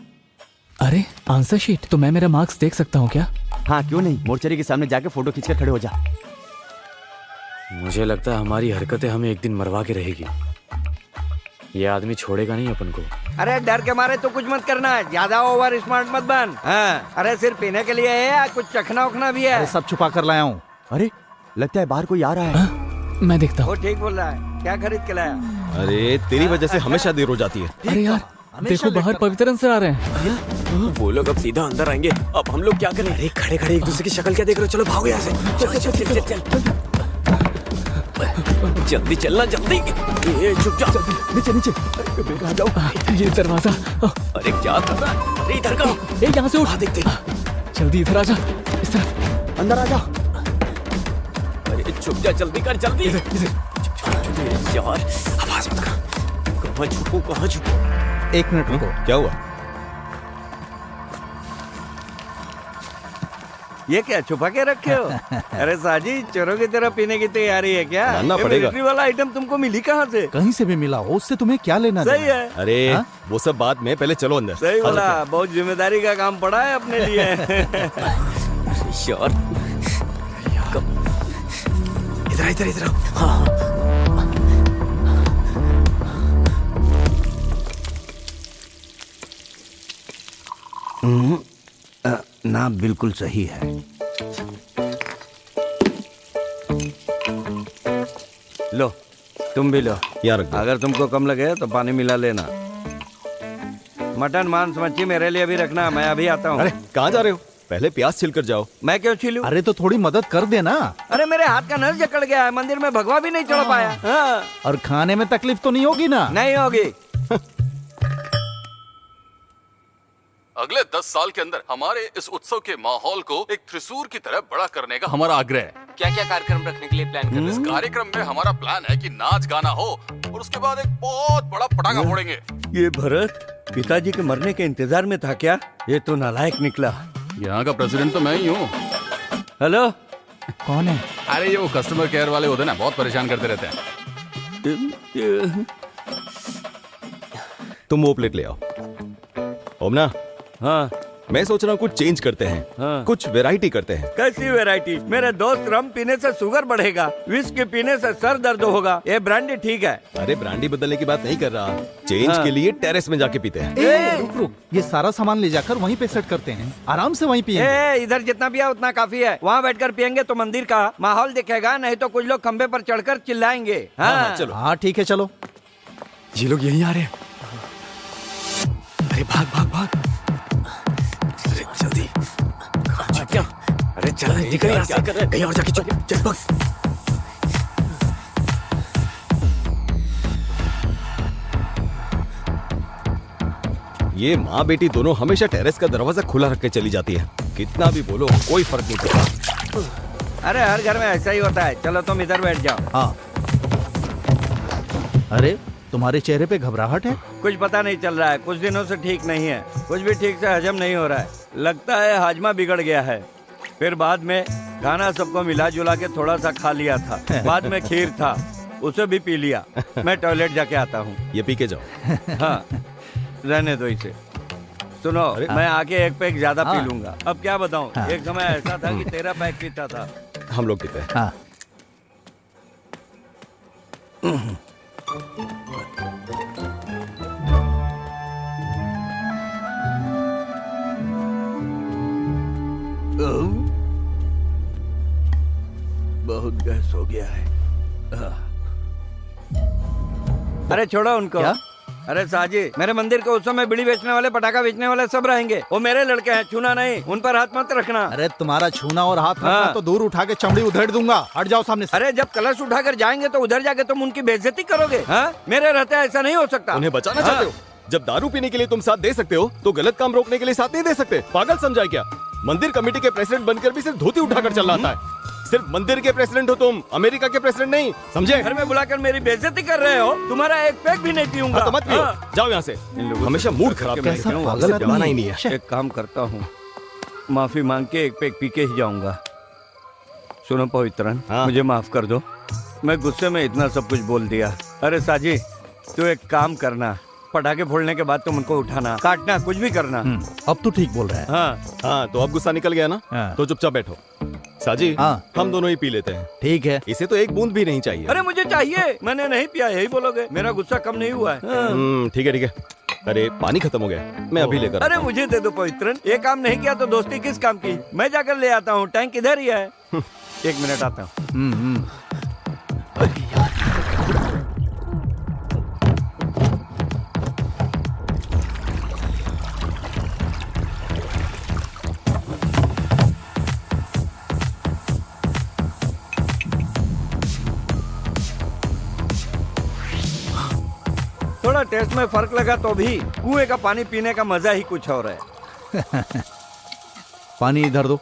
अरे आंसर शीट, तो मैं मेरा मार्क्स देख सकता हूँ क्या? हाँ क्यों नहीं, मोर्चरी के सामने जाके फोटो खींचकर खड़े हो जा। मुझे लगता है हमारी हरकतें हमें एक दिन मरवा के रहेगी। ये आदमी छोड़ेगा नहीं अपन को। अरे डर के मारे तो कुछ मत करना, ज्यादा ओवर स्मार्ट मत बन। हाँ, अरे सिर्फ पीने के लिए है या कुछ चखना उखना भी है? अरे सब छुपा कर लाया हूँ। अरे लगता है बाहर कोई आ रहा है। मैं देखता हूँ। वो ठीक बोल रहा है, क्या खरीद के लाया? अरे तेरी वजह से हमेशा देर हो जाती है। अरे यार देखो, बाहर पवित्रन से आ रहे हैं। वो लोग अब सीधा अंदर आएंगे, अब हम लोग क्या करें? अरे खड़े खड़े एक दूसरे की शक्ल क्या देख रहे हो? चलो भागो यहाँ से। चल चल चल चल चल। जल्दी चलना, जल्दी। ये चुप जा। नीचे नीचे आ जाओ। ये दरवाजा। अरे क्या कर रहा है? अरे इधर का। ए यहाँ से उठ। देखते। जल्दी इधर आ जा, इस तरफ। अंदर आ जा। अरे छुप जा, जल्दी कर, जल्दी। यार आवाज मत कर। कहाँ छुपू, कहाँ छुपू? 1 मिनट रुको। क्या हुआ? ये क्या छुपा के रखे हो? अरे साजी, चोरों की तरह पीने की तैयारी है क्या? मानना ये पड़ेगा। मिलिट्री वाला आइटम तुमको मिली कहाँ से? कहीं से भी मिला हो, उससे तुम्हें क्या लेना सही देना? है। अरे हाँ? वो सब बात में, पहले चलो अंदर। सही बोला, बहुत जिम्मेदारी का काम पड़ा है अपने लिए। यार इधर इधर इधर। हाँ ना बिल्कुल सही है। लो तुम भी लो यार अगर तुमको कम लगे तो पानी मिला लेना। मटन मांस मच्छी मेरे लिए भी रखना, मैं अभी आता हूँ। अरे कहाँ जा रहे हो? पहले प्याज छिल कर जाओ। मैं क्यों छीलूं? अरे तो थोड़ी मदद कर देना। अरे मेरे हाथ का नस जकड़ गया है, मंदिर में भगवा भी नहीं चढ़ पाया। हाँ। और खाने में तकलीफ तो नहीं होगी ना? नहीं होगी। अगले 10 साल के अंदर हमारे इस उत्सव के माहौल को एक त्रिशूर की तरह बड़ा करने का हमारा आग्रह है। क्या क्या कार्यक्रम रखने के लिए प्लान कर रहे हैं? इस कार्यक्रम में हमारा प्लान है कि नाच गाना हो और उसके बाद एक बहुत बड़ा पटाखा फोड़ेंगे। ये भरत पिताजी के मरने के इंतजार में था क्या? ये तो नालायक निकला। यहाँ का प्रेसिडेंट तो मैं ही हूँ। हेलो, कौन है? अरे ये वो कस्टमर केयर वाले होते हैं ना, बहुत परेशान करते रहते हैं। तुम वो प्लेट ले आओ। ओमना, हाँ मैं सोच रहा हूँ कुछ चेंज करते हैं। हाँ। कुछ वैरायटी करते हैं। कैसी वैरायटी? मेरे दोस्त, रम पीने से शुगर बढ़ेगा, विस्की पीने से सर दर्द होगा, ये ब्रांडी ठीक है। अरे ब्रांडी बदलने की बात नहीं कर रहा, चेंज हाँ। के लिए टेरेस में जाके पीते हैं। रुक रुक, ये सारा सामान ले जाकर वहीं पे सेट करते हैं, आराम से वहीं पिएंगे। इधर जितना पिया उतना काफी है। वहाँ बैठकर पियेंगे तो मंदिर का माहौल दिखेगा, नहीं तो कुछ लोग खंबे पर चढ़कर चिल्लाएंगे। हाँ, चलो। हाँ ठीक है, चलो। ये लोग यहीं आ रहे हैं। अरे भाग भाग भाग, अरे जल्दी। क्या? अरे चल निकल यहाँ से, कहीं और जाके चल भाग। ये माँ बेटी दोनों हमेशा टेरेस का दरवाजा खुला रख के चली जाती है। कितना भी बोलो कोई फर्क नहीं पड़ता। अरे हर घर में ऐसा ही होता है। चलो तुम इधर बैठ जाओ। हाँ। अरे तुम्हारे चेहरे पे घबराहट है? कुछ पता नहीं चल रहा है, कुछ दिनों से ठीक नहीं है, कुछ भी ठीक से हजम नहीं हो रहा है। लगता है हाजमा बिगड़ गया है। फिर बाद में खाना सबको मिला जुला के थोड़ा सा खा लिया था, बाद में खीर था, उसे भी पी लिया। मैं टॉयलेट जाके आता हूँ। ये पी के जाओ। हाँ, रहने दो इसे। सुनो, मैं आके एक पैक ज्यादा पी लूंगा। अब क्या बताऊँ, एक समय ऐसा था कि 13 पैक पीता था। हम लोग पीते हैं। हाँ। बहुत गैस हो गया है। अरे छोड़ो उनको। क्या? अरे साजी, मेरे मंदिर के उत्सव में बीड़ी बेचने वाले, पटाखा बेचने वाले सब रहेंगे। वो मेरे लड़के हैं, छूना नहीं, उन पर हाथ मत रखना। अरे तुम्हारा छूना और हाथ रखना हाँ। तो दूर उठा के चमड़ी उधेड़ दूंगा। हट जाओ सामने से। अरे जब कलश उठाकर जाएंगे तो उधर जाके तुम उनकी बेइज्जती करोगे। हाँ? मेरे रहते ऐसा नहीं हो सकता। उन्हें बचाना चाहते हो? जब दारू पीने के लिए तुम साथ दे सकते हो तो गलत काम रोकने के लिए साथ नहीं दे सकते। पागल समझा क्या? मंदिर कमेटी के प्रेसिडेंट बनकर भी सिर्फ धोती उठाकर चल रहा है। सिर्फ मंदिर के प्रेसिडेंट हो तुम, अमेरिका के प्रेसिडेंट नहीं, समझे? घर में बुलाकर मेरी बेइज्जती कर रहे हो। तुम्हारा एक पैक भी नहीं पीऊंगा। हाँ, तो मत पियो। हाँ। जाओ यहाँ से। हमेशा मूड खराब कैसा करके पागल जमाना आदमी ही नहीं है। एक काम करता हूँ, माफी मांग के एक पैक पी के ही जाऊंगा। सुनो पवित्रन, हाँ। मुझे माफ कर दो, मैं गुस्से में इतना सब कुछ बोल दिया। अरे साजी, तू एक काम करना, पटाखे फोड़ने के बाद तुम उनको उठाना, काटना, कुछ भी करना। अब तो ठीक बोल रहा है। हाँ हाँ, तो अब गुस्सा निकल गया ना? हाँ। तो चुपचाप बैठो। साजी, हाँ। हम दोनों ही पी लेते हैं। ठीक है। इसे तो एक बूंद भी नहीं चाहिए। अरे मुझे चाहिए, मैंने नहीं पिया, यही बोलोगे? मेरा गुस्सा कम नहीं हुआ है। हाँ। ठीक है ठीक है। अरे पानी खत्म हो गया, मैं अभी लेकर अरे आता हूँ। मुझे दे दो पवित्रन, ये काम नहीं किया तो दोस्ती किस काम की? मैं जाकर ले आता हूँ, टैंक इधर ही है। 1 मिनट आता हूँ। थोड़ा टेस्ट में फर्क लगा तो भी कुएं का पानी पीने का मजा ही कुछ और है। पानी इधर दो।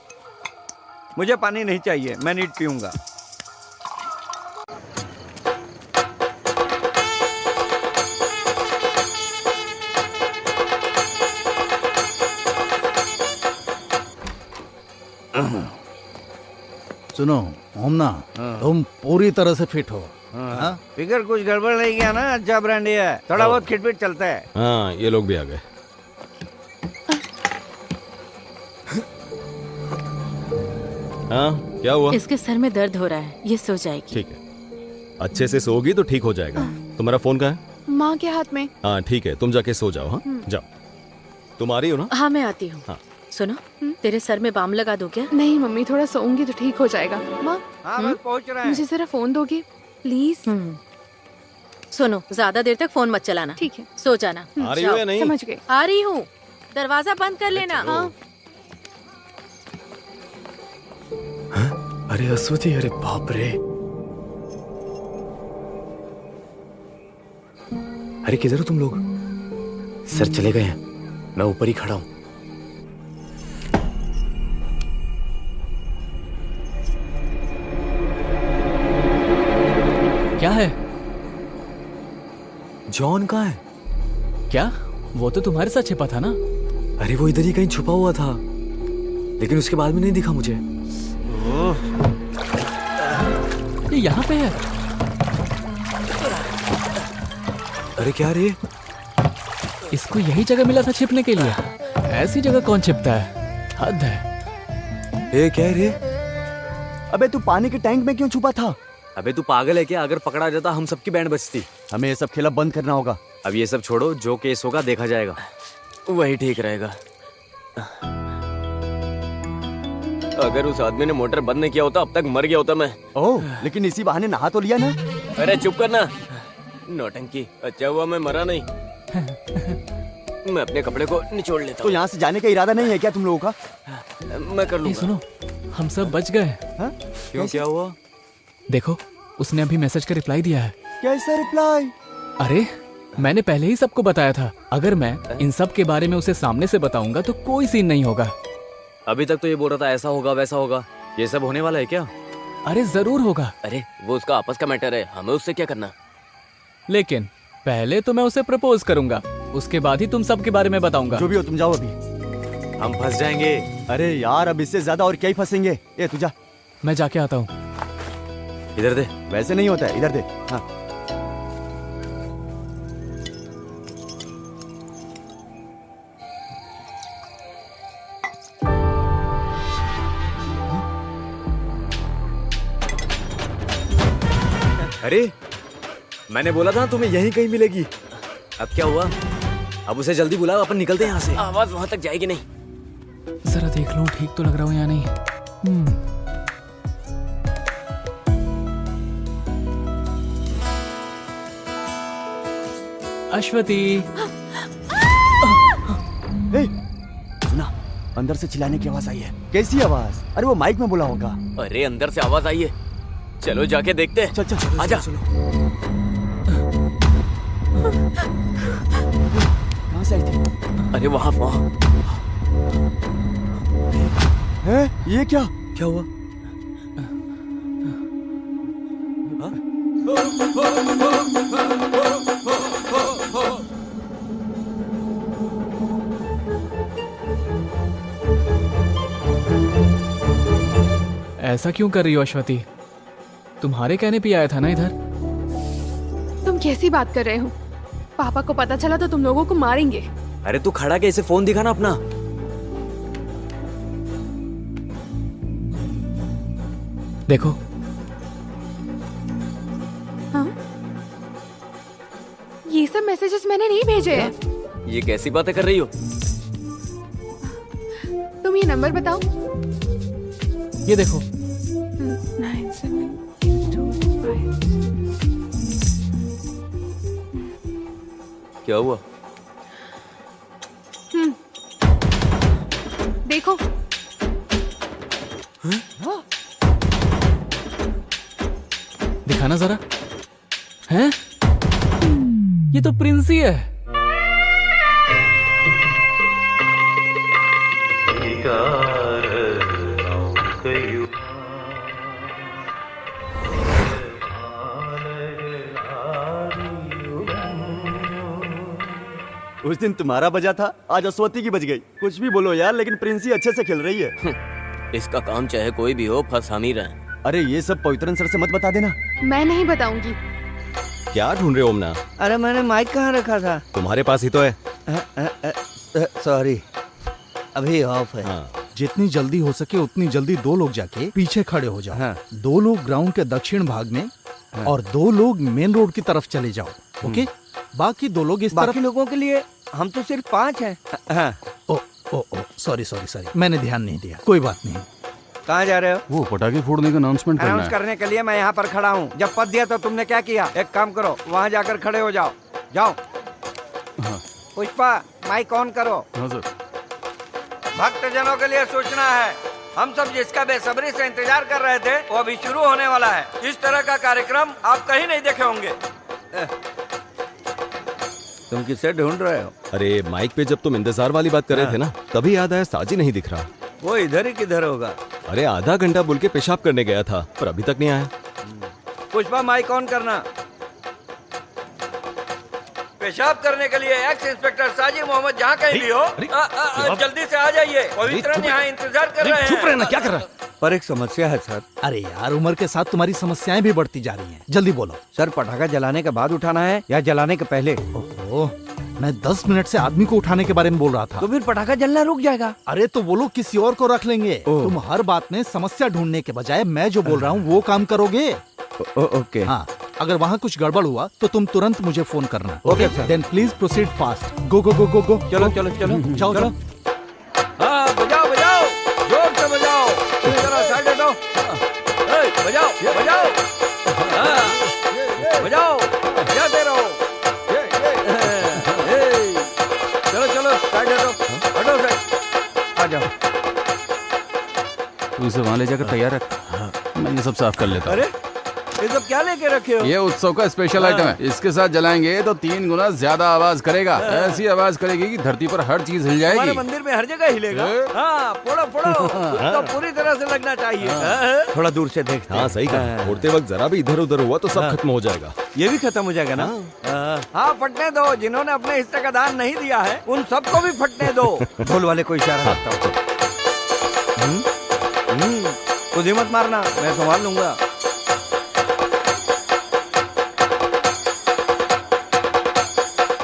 मुझे पानी नहीं चाहिए, मैं नीट पीऊंगा। सुनो ओमना, तुम पूरी तरह से फिट हो। हाँ? फिगर कुछ गड़बड़ नहीं किया ना? अच्छा ब्रांडी है, थोड़ा बहुत खिटपिट चलता है। हाँ, ये लोग भी आ गए। हाँ, क्या हुआ? इसके सर में दर्द हो रहा है, ये सो जाएगी। ठीक है, अच्छे से सोओगी तो ठीक हो जाएगा। तुम्हारा फोन कहाँ है? माँ के हाथ में। हाँ ठीक है, तुम जाके सो जाओ। हाँ जाओ। तुम आ रही हो ना? हाँ मैं आती हूँ। हाँ। सुनो, तेरे सर में बाम लगा दूं क्या? नहीं मम्मी, थोड़ा सोऊंगी तो ठीक हो जाएगा। माँ, हाँ बस पहुंच रहा है। मुझे जरा फोन दोगे प्लीज? सुनो, ज्यादा देर तक फोन मत चलाना। ठीक है, सो जाना। आ रही हो या नहीं? समझ गए। आ रही हूँ, दरवाजा बंद कर लेना। हाँ। अरे अश्वती, अरे बाप रे। अरे किधर हो तुम लोग? सर चले गए हैं, मैं ऊपर ही खड़ा हूँ। क्या है? जॉन कहाँ है? क्या? वो तो तुम्हारे साथ छिपा था ना। अरे वो इधर ही कहीं छुपा हुआ था, लेकिन उसके बाद में नहीं दिखा मुझे। ये यहाँ पे है। अरे क्या रे? इसको यही जगह मिला था छिपने के लिए। ऐसी जगह कौन छिपता है? हद है। ए क्या रे? अबे तू पानी के टैंक में क्यों छुपा था? अबे तू पागल है क्या? अगर पकड़ा जाता हम सबकी बैंड बजती। हमें ये सब खेला बंद करना होगा। अब ये सब छोड़ो, जो केस होगा देखा जाएगा। वही ठीक रहेगा। अगर उस आदमी ने मोटर बंद नहीं किया होता अब तक मर गया होता मैं। ओह, लेकिन इसी बहाने नहा तो लिया ना। अरे चुप करना, नौटंकी। अच्छा हुआ मैं मरा नहीं। मैं अपने कपड़े को निचोड़ लेता तो हूँ। यहाँ से जाने का इरादा नहीं है क्या तुम लोगों का? मैं कर ए, लूंगा। सुनो, हम सब बच गए। क्यों, क्या हुआ? देखो, उसने अभी मैसेज का रिप्लाई दिया है। कैसा रिप्लाई? अरे मैंने पहले ही सबको बताया था, अगर मैं इन सब के बारे में उसे सामने से बताऊंगा तो कोई सीन नहीं होगा। अभी तक तो ये बोल रहा था ऐसा होगा वैसा होगा। ये सब होने वाला है क्या? अरे जरूर होगा। अरे वो उसका आपस का मैटर है, हमें उससे क्या करना। लेकिन पहले तो मैं उसे प्रपोज करूंगा, उसके बाद ही तुम सब के बारे में बताऊंगा। जो भी हो तुम जाओ अभी। हम फंस जाएंगे। अरे यार, अब इससे ज्यादा और क्या ही फंसेंगे। ए तू जा। मैं जाके आता हूँ। इधर दे। वैसे नहीं होता है, इधर दे। हाँ। अरे मैंने बोला था तुम्हें यहीं कहीं मिलेगी। अब क्या हुआ? अब उसे जल्दी बुलाओ, अपन निकलते हैं यहाँ से। आवाज वहां तक जाएगी नहीं। जरा देख लूं ठीक तो लग रहा हूँ या नहीं। अश्वती। ए, सुना, अंदर से चिल्लाने की आवाज आई है। कैसी आवाज? अरे वो माइक में बोला होगा। अरे अंदर से आवाज आई है, चलो जाके देखते हैं। चल चल चल, आजा। कहाँ से आई थी? अरे वहाँ वहाँ। है? ये क्या? क्या हुआ? ऐसा क्यों कर रही हो अश्वती? तुम्हारे कहने पे आया था ना इधर। तुम कैसी बात कर रहे हो? पापा को पता चला तो तुम लोगों को मारेंगे। अरे तू खड़ा कैसे? फोन दिखा ना अपना। देखो। हाँ? ये सब मैसेजेस मैंने नहीं भेजे हैं। ये कैसी बातें कर रही हो? तुम ये नंबर बताओ। ये देखो। 9725। क्या हुआ? देखो। दिखाना जरा। हैं? ये तो प्रिंसी है। उस दिन तुम्हारा बजा था, आज अश्वती की बज गई। कुछ भी बोलो यार, लेकिन प्रिंसी अच्छे से खेल रही है। इसका काम चाहे कोई भी हो, फंस हम ही रहे। अरे ये सब पवित्रन सर से मत बता देना। मैं नहीं बताऊंगी। क्या ढूंढ रहे हो ओमना? अरे मैंने माइक कहाँ रखा था? तुम्हारे पास ही तो है। सॉरी, अभी ऑफ है। हाँ। जितनी जल्दी हो सके उतनी जल्दी 2 लोग जाके पीछे खड़े हो जाओ। हाँ। 2 लोग ग्राउंड के दक्षिण भाग में और 2 लोग मेन रोड की तरफ चले जाओ। ओके? बाकी 2 लोग इस बाकी तरफ। लोगों के लिए हम तो सिर्फ 5 हैं। हाँ। ओ ओ ओ सॉरी सॉरी सॉरी, मैंने ध्यान नहीं दिया। कोई बात नहीं। कहाँ जा रहे हो? वो पटाखे फोड़ने का अनाउंसमेंट करना अनाउंस है। करने के लिए मैं यहाँ पर खड़ा हूँ। जब पद दिया तो तुमने क्या किया? एक काम करो, वहाँ जाकर खड़े हो जाओ। जाओ। हाँ। पुष्पा, माइक ऑन करो। हाँ सर। भक्तजनों के लिए सूचना है, हम सब जिसका बेसब्री से इंतजार कर रहे थे वो अभी शुरू होने वाला है। इस तरह का कार्यक्रम आप कहीं नहीं देखे होंगे। तुम किससे ढूंढ रहे हो? अरे माइक पे जब तुम इंतजार वाली बात कर रहे थे ना, तभी याद आया साजी नहीं दिख रहा। वो इधर ही किधर होगा? अरे आधा घंटा बोल के पेशाब करने गया था, पर अभी तक नहीं आया। पुष्पा, माइक ऑन करना। पेशाब करने के लिए एक्स इंस्पेक्टर साजिद मोहम्मद जहाँ कहीं भी हो, जल्दी से आ जाइए। पवित्रन यहाँ इंतजार कर रहे हैं। चुप रहना, क्या कर रहा है? पर एक समस्या है सर। अरे यार, उम्र के साथ तुम्हारी समस्याएं भी बढ़ती जा रही हैं। जल्दी बोलो। सर, पटाखा जलाने के बाद उठाना है या जलाने के पहले? ओह, मैं 10 मिनट से आदमी को उठाने के बारे में बोल रहा था। तो फिर पटाखा जलना रुक जाएगा। अरे तो वो लोग किसी और को रख लेंगे। तुम हर बात में समस्या ढूंढने के बजाय मैं जो बोल रहा हूँ वो काम करोगे। ओके। हाँ, अगर वहाँ कुछ गड़बड़ हुआ तो तुम तुरंत मुझे फोन करना। Okay sir. Then please proceed fast. Go go go go go. चलो चलो चलो जाओ चलो। जाओ। हाँ, बजाओ बजाओ, जोर से बजाओ। जरा साइड हटो। बजाओ बजाओ, हाँ, बजाओ, बजाते रहो। चलो चलो साइड हटो, हटो साइड, आ जाओ। तू इसे वहाँ ले जाकर तैयार रख, मैं ये सब साफ कर लेता हूँ। अरे ये सब क्या लेके रखे हो? ये उत्सव का स्पेशल आइटम है। इसके साथ जलाएंगे तो 3 गुना ज्यादा आवाज करेगा। ऐसी आवाज करेगी कि धरती पर हर चीज हिल हमारे जाएगी। मंदिर में हर जगह हिलेगा। हाँ, फोड़ो फोड़ो, तो पूरी तरह से लगना चाहिए। थोड़ा दूर से देखते हैं। हाँ सही कहा, फोड़ते वक्त जरा भी इधर उधर हुआ तो सब खत्म हो जाएगा। ये भी खत्म हो जाएगा ना? हाँ, फटने दो। जिन्होंने अपने हिस्से का दान नहीं दिया है उन सबको भी फटने दो। ढोल वाले को इशारा करता हूँ। खुद ही मत मारना, मैं संभाल लूंगा।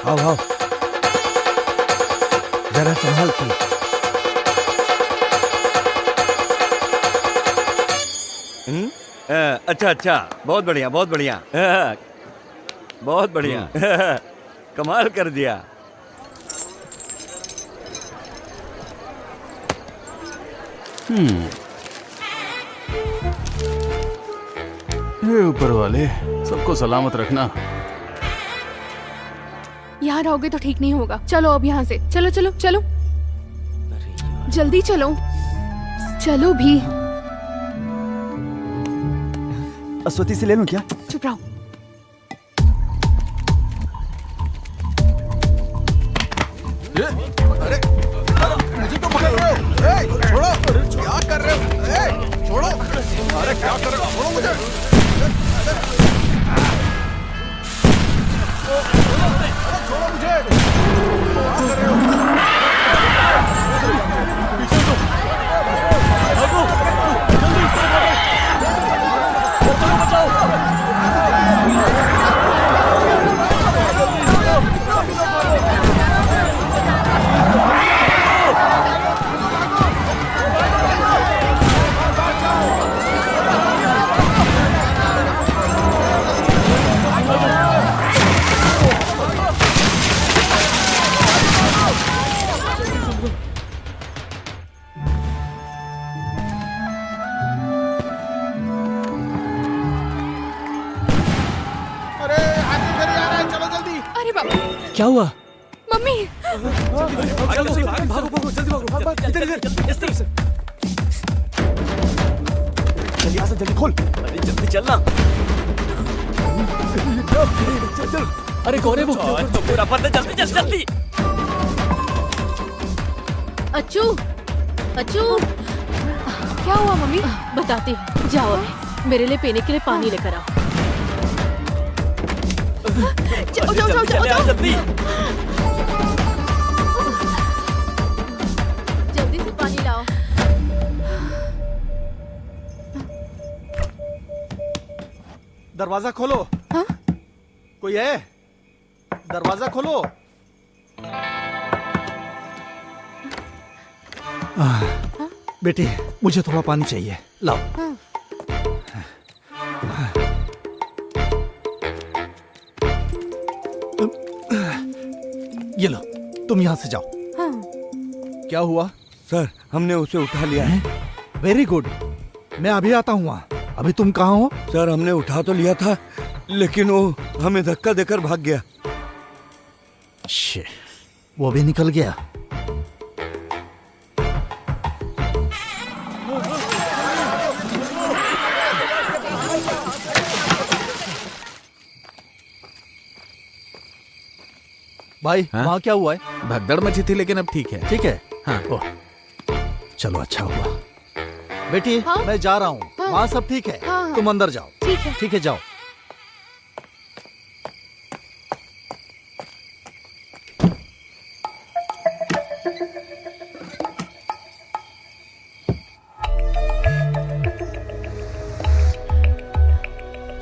आओ आओ, जरा संभाल के। अच्छा अच्छा, बहुत बढ़िया बहुत बढ़िया, बहुत बढ़िया। कमाल कर दिया। हे ऊपर वाले, सबको सलामत रखना। यहाँ रहोगे तो ठीक नहीं होगा। चलो अब यहाँ से, चलो चलो चलो, जल्दी चलो, चलो भी। अस्वती से ले लूं क्या? चुप रहो। अरे मुझे तो पकड़ रहे हो। छोड़ो, क्या कर रहे हो? छोड़ो, अरे क्या कर रहे हो? छोड़ो मुझे। छोड़ो मुझे। क्या कर रहे हो? पीछे तो भागो, जल्दी बचाओ। क्या हुआ? मम्मी, भागो, जल्दी भागो, इधर, इस तरफ से। जल्दी आ, जल्दी खोल। अरे जल्दी चलना। अरे कौन है वो? तो पूरा पता, जल्दी जल्दी जल्दी। अच्छू, अच्छू, क्या हुआ मम्मी? बताती हूँ। जाओ अभी, मेरे लिए पीने के लिए पानी लेकर आओ। जाओ जाओ जाओ जाओ जाओ। जल्दी जल्दी से पानी लाओ। दरवाजा खोलो। हाँ? कोई है? दरवाजा खोलो। बेटी, मुझे थोड़ा पानी चाहिए, लाओ। हाँ। ये लो, तुम यहाँ से जाओ। हाँ। क्या हुआ? सर, हमने उसे उठा लिया है। वेरी गुड, मैं अभी आता हूँ वहाँ। अभी तुम कहाँ हो? सर, हमने उठा तो लिया था, लेकिन वो हमें धक्का देकर भाग गया। शिट, वो भी निकल गया। भाई, हाँ? वहाँ क्या हुआ है? भगदड़ मची थी लेकिन अब ठीक है। ठीक है। हाँ। ओह, चलो अच्छा हुआ। बेटी, हाँ? मैं जा रहा हूँ। हाँ? वहाँ सब ठीक है। हाँ, हाँ। तुम अंदर जाओ। ठीक है। ठीक है, जाओ।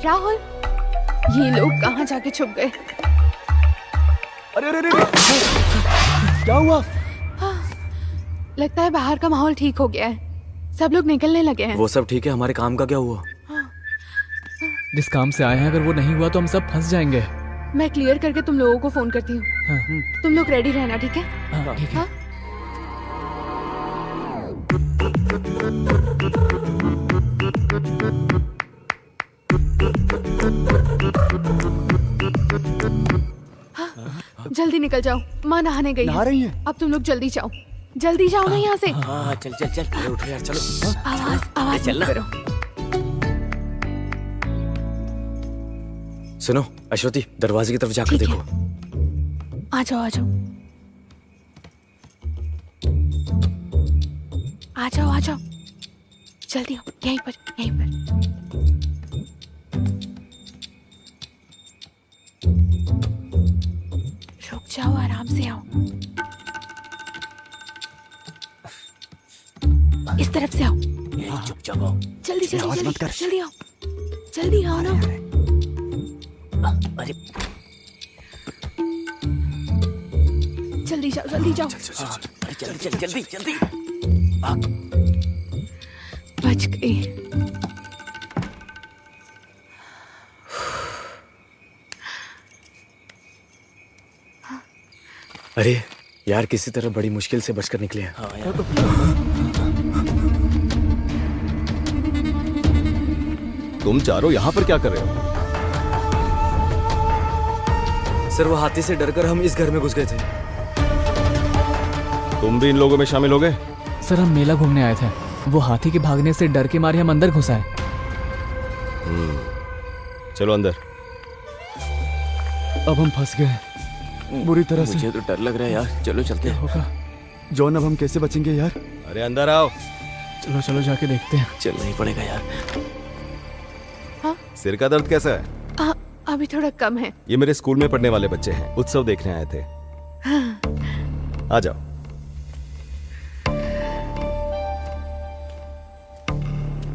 राहुल, ये लोग कहाँ जाके छुप गए? अरे अरे अरे क्या हुआ? लगता है बाहर का माहौल ठीक हो गया है, सब लोग निकलने लगे हैं। वो सब ठीक है, हमारे काम का क्या हुआ? जिस काम से आए हैं अगर वो नहीं हुआ तो हम सब फंस जाएंगे। मैं क्लियर करके तुम लोगों को फोन करती हूँ। हाँ। तुम लोग रेडी रहना, ठीक है? हाँ, ठीक है। हाँ? जल्दी निकल जाओ, माँ नहाने गई नहा रही है? अब तुम लोग जल्दी जाओ, जल्दी जाओ ना यहाँ से। हाँ चल चल चल, अरे उठो यार, चलो। आवाज चल मत ना। करो। सुनो अश्वती, दरवाजे की तरफ जाकर ठीक देखो। आ जाओ आ जाओ आ जाओ आ जाओ, जल्दी आओ, यहीं पर यहीं पर। रुक जाओ, आराम से आओ, इस तरफ से आओ। चुपचाप आओ। जल्दी जल्दी आवाज मत जल्दी कर। जल्दी आओ, जल्दी आओ ना। अरे जल्दी जाओ जल्दी जाओ। अरे जल्दी जल्दी जल्दी जल्दी। बच गई। अरे यार, किसी तरह बड़ी मुश्किल से बचकर निकले हैं। हाँ यार। तुम चारों यहाँ पर क्या कर रहे हो? सर वो हाथी से डरकर हम इस घर में घुस गए थे। तुम भी इन लोगों में शामिल हो गए? सर हम मेला घूमने आए थे, वो हाथी के भागने से डर के मारे हम अंदर घुस आए। चलो अंदर। अब हम फंस गए बुरी तरह से। मुझे तो डर लग रहा है यार, चलो चलते हैं। होगा जॉन, अब हम कैसे बचेंगे यार? अरे अंदर आओ। चलो चलो जाके देखते हैं। चलना ही पड़ेगा यार। सिर का दर्द कैसा है? अभी थोड़ा कम है। ये मेरे स्कूल में पढ़ने वाले बच्चे हैं, उत्सव देखने आए थे। आ जाओ।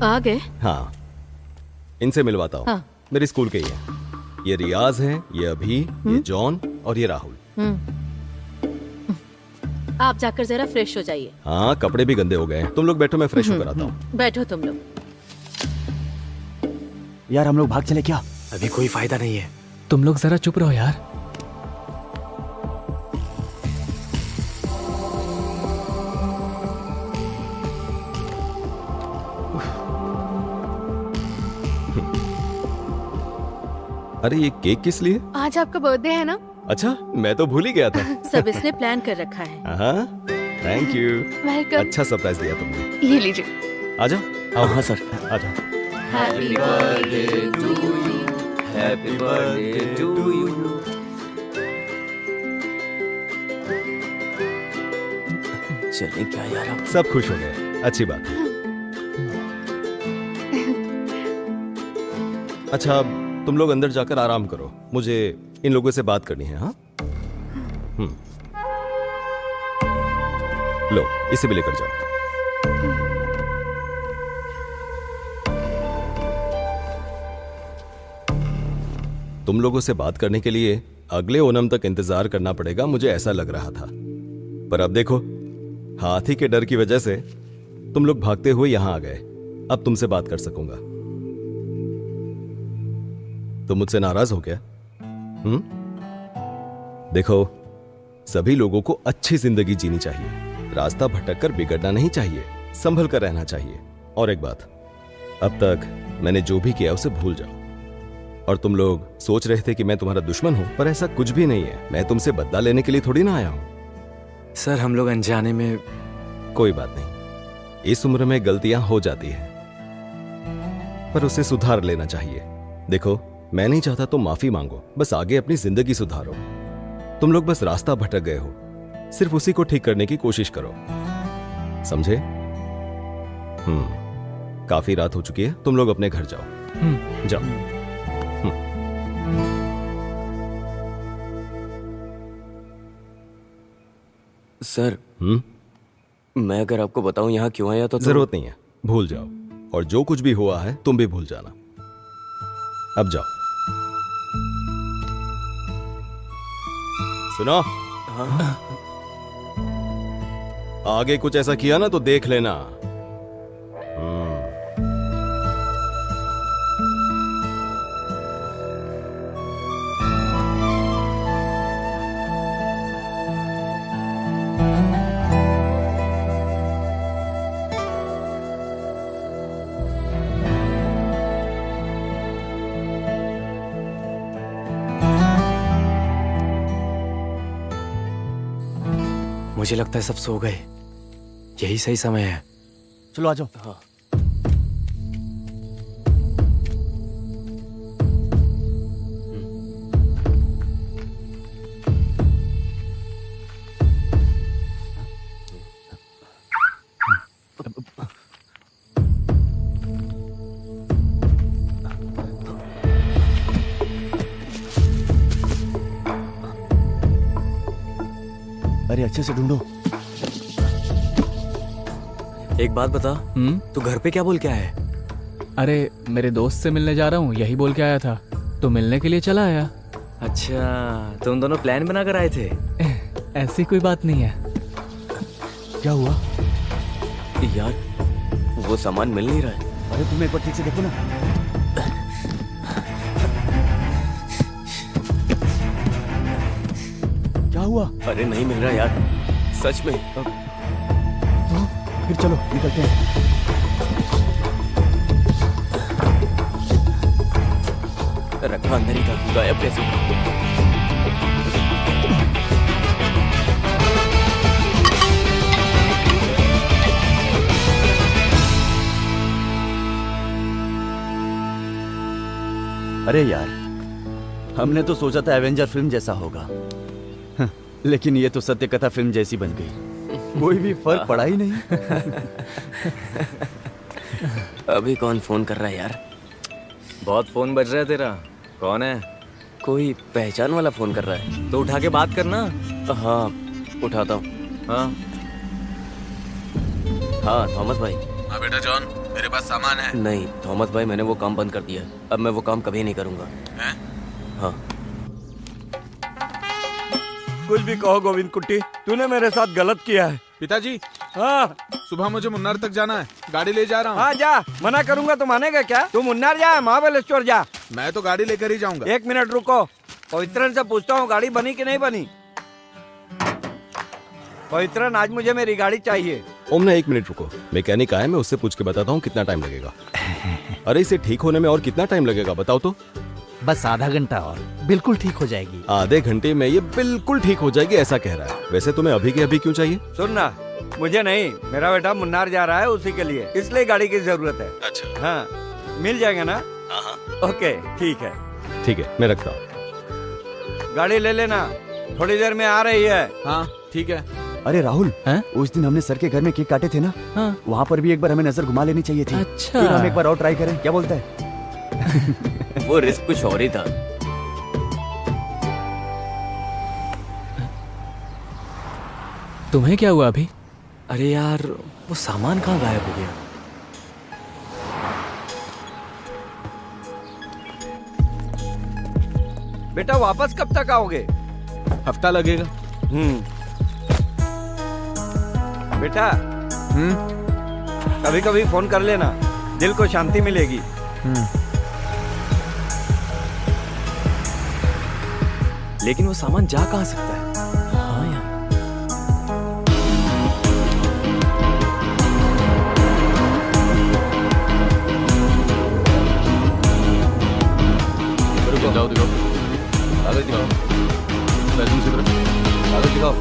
आ गए? हाँ, इनसे मिलवाता हूँ। हाँ। मेरे स्कूल के ही हैं। ये रियाज है, ये अभी, ये जॉन और ये राहुल। आप जाकर जरा फ्रेश हो जाइए। हाँ, कपड़े भी गंदे हो गए हैं। तुम लोग बैठो, मैं फ्रेश होकर आता हूँ। बैठो तुम लोग। यार हम लोग भाग चले क्या? अभी कोई फायदा नहीं है। तुम लोग जरा चुप रहो यार। अरे ये केक किस लिए? आज आपका बर्थडे है ना? अच्छा, मैं तो भूल ही गया था। सब इसने प्लान कर रखा है। हाँ, थैंक यू। वेलकम। अच्छा सरप्राइज दिया तुमने। ये लीजिए। आ जाओ। हाँ सर। आ जाओ। Happy birthday to you. Happy birthday to you. चले क्या यार आप? सब खुश हो गए, अच्छी बात है। अच्छा, तुम लोग अंदर जाकर आराम करो, मुझे इन लोगों से बात करनी है। हाँ, लो इसे भी लेकर जाओ। तुम लोगों से बात करने के लिए अगले ओणम तक इंतजार करना पड़ेगा, मुझे ऐसा लग रहा था। पर अब देखो, हाथी के डर की वजह से तुम लोग भागते हुए यहां आ गए। अब तुमसे बात कर सकूंगा। तुम मुझसे नाराज हो क्या? देखो, सभी लोगों को अच्छी जिंदगी जीनी चाहिए, रास्ता भटक कर बिगड़ना नहीं चाहिए, संभल कर रहना चाहिए। और एक बात, अब तक मैंने जो भी किया उसे भूल जाओ। और तुम लोग सोच रहे थे कि मैं तुम्हारा दुश्मन हूं, पर ऐसा कुछ भी नहीं है। मैं तुमसे बदला लेने के लिए थोड़ी ना आया हूं। सर हम लोग अनजाने में। कोई बात नहीं, इस उम्र में गलतियां हो जाती हैं, पर उसे सुधार लेना चाहिए। देखो, मैं नहीं चाहता तुम माफी मांगो, बस आगे अपनी जिंदगी सुधारो। तुम लोग बस रास्ता भटक गए हो, सिर्फ उसी को ठीक करने की कोशिश करो, समझे? काफी रात हो चुकी है, तुम लोग अपने घर जाओ। जाओ। सर, मैं अगर आपको बताऊं यहाँ क्यों आया तो जरूरत नहीं है, भूल जाओ। और जो कुछ भी हुआ है तुम भी भूल जाना। अब जाओ। सुनो, आगे कुछ ऐसा किया ना तो देख लेना। मुझे लगता है सब सो गए, यही सही समय है। चलो आ जाओ। हाँ। अरे अच्छे से ढूंढो। एक बात बता, तू घर पे क्या बोल के आया है? अरे मेरे दोस्त से मिलने जा रहा हूँ, यही बोल के आया था, तो मिलने के लिए चला आया। अच्छा, तुम दोनों प्लान बना कर आए थे? ऐसी कोई बात नहीं है। क्या हुआ यार? वो सामान मिल नहीं रहा है। अरे तुम एक बार ठीक से देखो ना। क्या हुआ? अरे नहीं मिल रहा यार, सच में। फिर चलो निकलते हैं। रखा अंदर ही था, गायब कैसे? अरे यार, हमने तो सोचा था एवेंजर फिल्म जैसा होगा, लेकिन ये तो सत्य कथा फिल्म जैसी बन गई। कोई भी फर्क पड़ा ही नहीं। अभी कौन फोन कर रहा है यार? बहुत फोन बज रहा है तेरा। कौन है? कोई पहचान वाला फोन कर रहा है। तो उठा के बात करना। हाँ उठाता हूँ। हाँ हाँ थॉमस भाई। हाँ बेटा जॉन, मेरे पास सामान है। नहीं थॉमस भाई, मैंने वो काम बंद कर दिया। अब मैं वो काम कभी नहीं करूँगा। हैं? हाँ। कुछ भी कहो गोविंद कुट्टी, तूने मेरे साथ गलत किया है। पिताजी, हाँ सुबह मुझे मुन्नार तक जाना है, गाड़ी ले जा रहा हूँ। हाँ जा, मना करूंगा तो मानेगा क्या? तू मुन्नार जा, महाबलेश्वर जा। मैं तो गाड़ी लेकर ही जाऊंगा। 1 मिनट रुको, पवित्रन से पूछता हूँ गाड़ी बनी कि नहीं बनी। पवित्रन, आज मुझे मेरी गाड़ी चाहिए। ओमना 1 मिनट रुको, मैकेनिक आया, मैं उससे पूछ के बताता हूँ कितना टाइम लगेगा। अरे इसे ठीक होने में और कितना टाइम लगेगा बताओ तो? बस आधा घंटा और बिल्कुल ठीक हो जाएगी। आधे घंटे में ये बिल्कुल ठीक हो जाएगी ऐसा कह रहा है। वैसे तुम्हें अभी के अभी क्यों चाहिए? सुनना, मुझे नहीं, मेरा बेटा मुन्नार जा रहा है, उसी के लिए, इसलिए गाड़ी की जरूरत है। अच्छा हाँ मिल जाएगा ना? हाँ। ओके ठीक है। ठीक है, मैं रखता हूँ। गाड़ी ले लेना, थोड़ी देर में आ रही है। हाँ ठीक है। अरे राहुल, हैं? उस दिन हमने सर के घर में केक काटे थे ना, हाँ। वहाँ पर भी एक बार हमें नजर घुमा लेनी चाहिए थी। अच्छा। फिर हम एक बार और ट्राई करें, क्या बोलता है? वो रिस्क कुछ और ही था। तुम्हें क्या हुआ अभी? अरे यार, वो सामान कहाँ गायब हो गया? बेटा वापस कब तक आओगे? हफ्ता लगेगा। बेटा कभी कभी फोन कर लेना, दिल को शांति मिलेगी। लेकिन वो सामान जा कहाँ सकता है? हाँ यार, जाओ दिखाओ, कागज दिखाओ, लाइसेंस की तरफ कागज दिखाओ।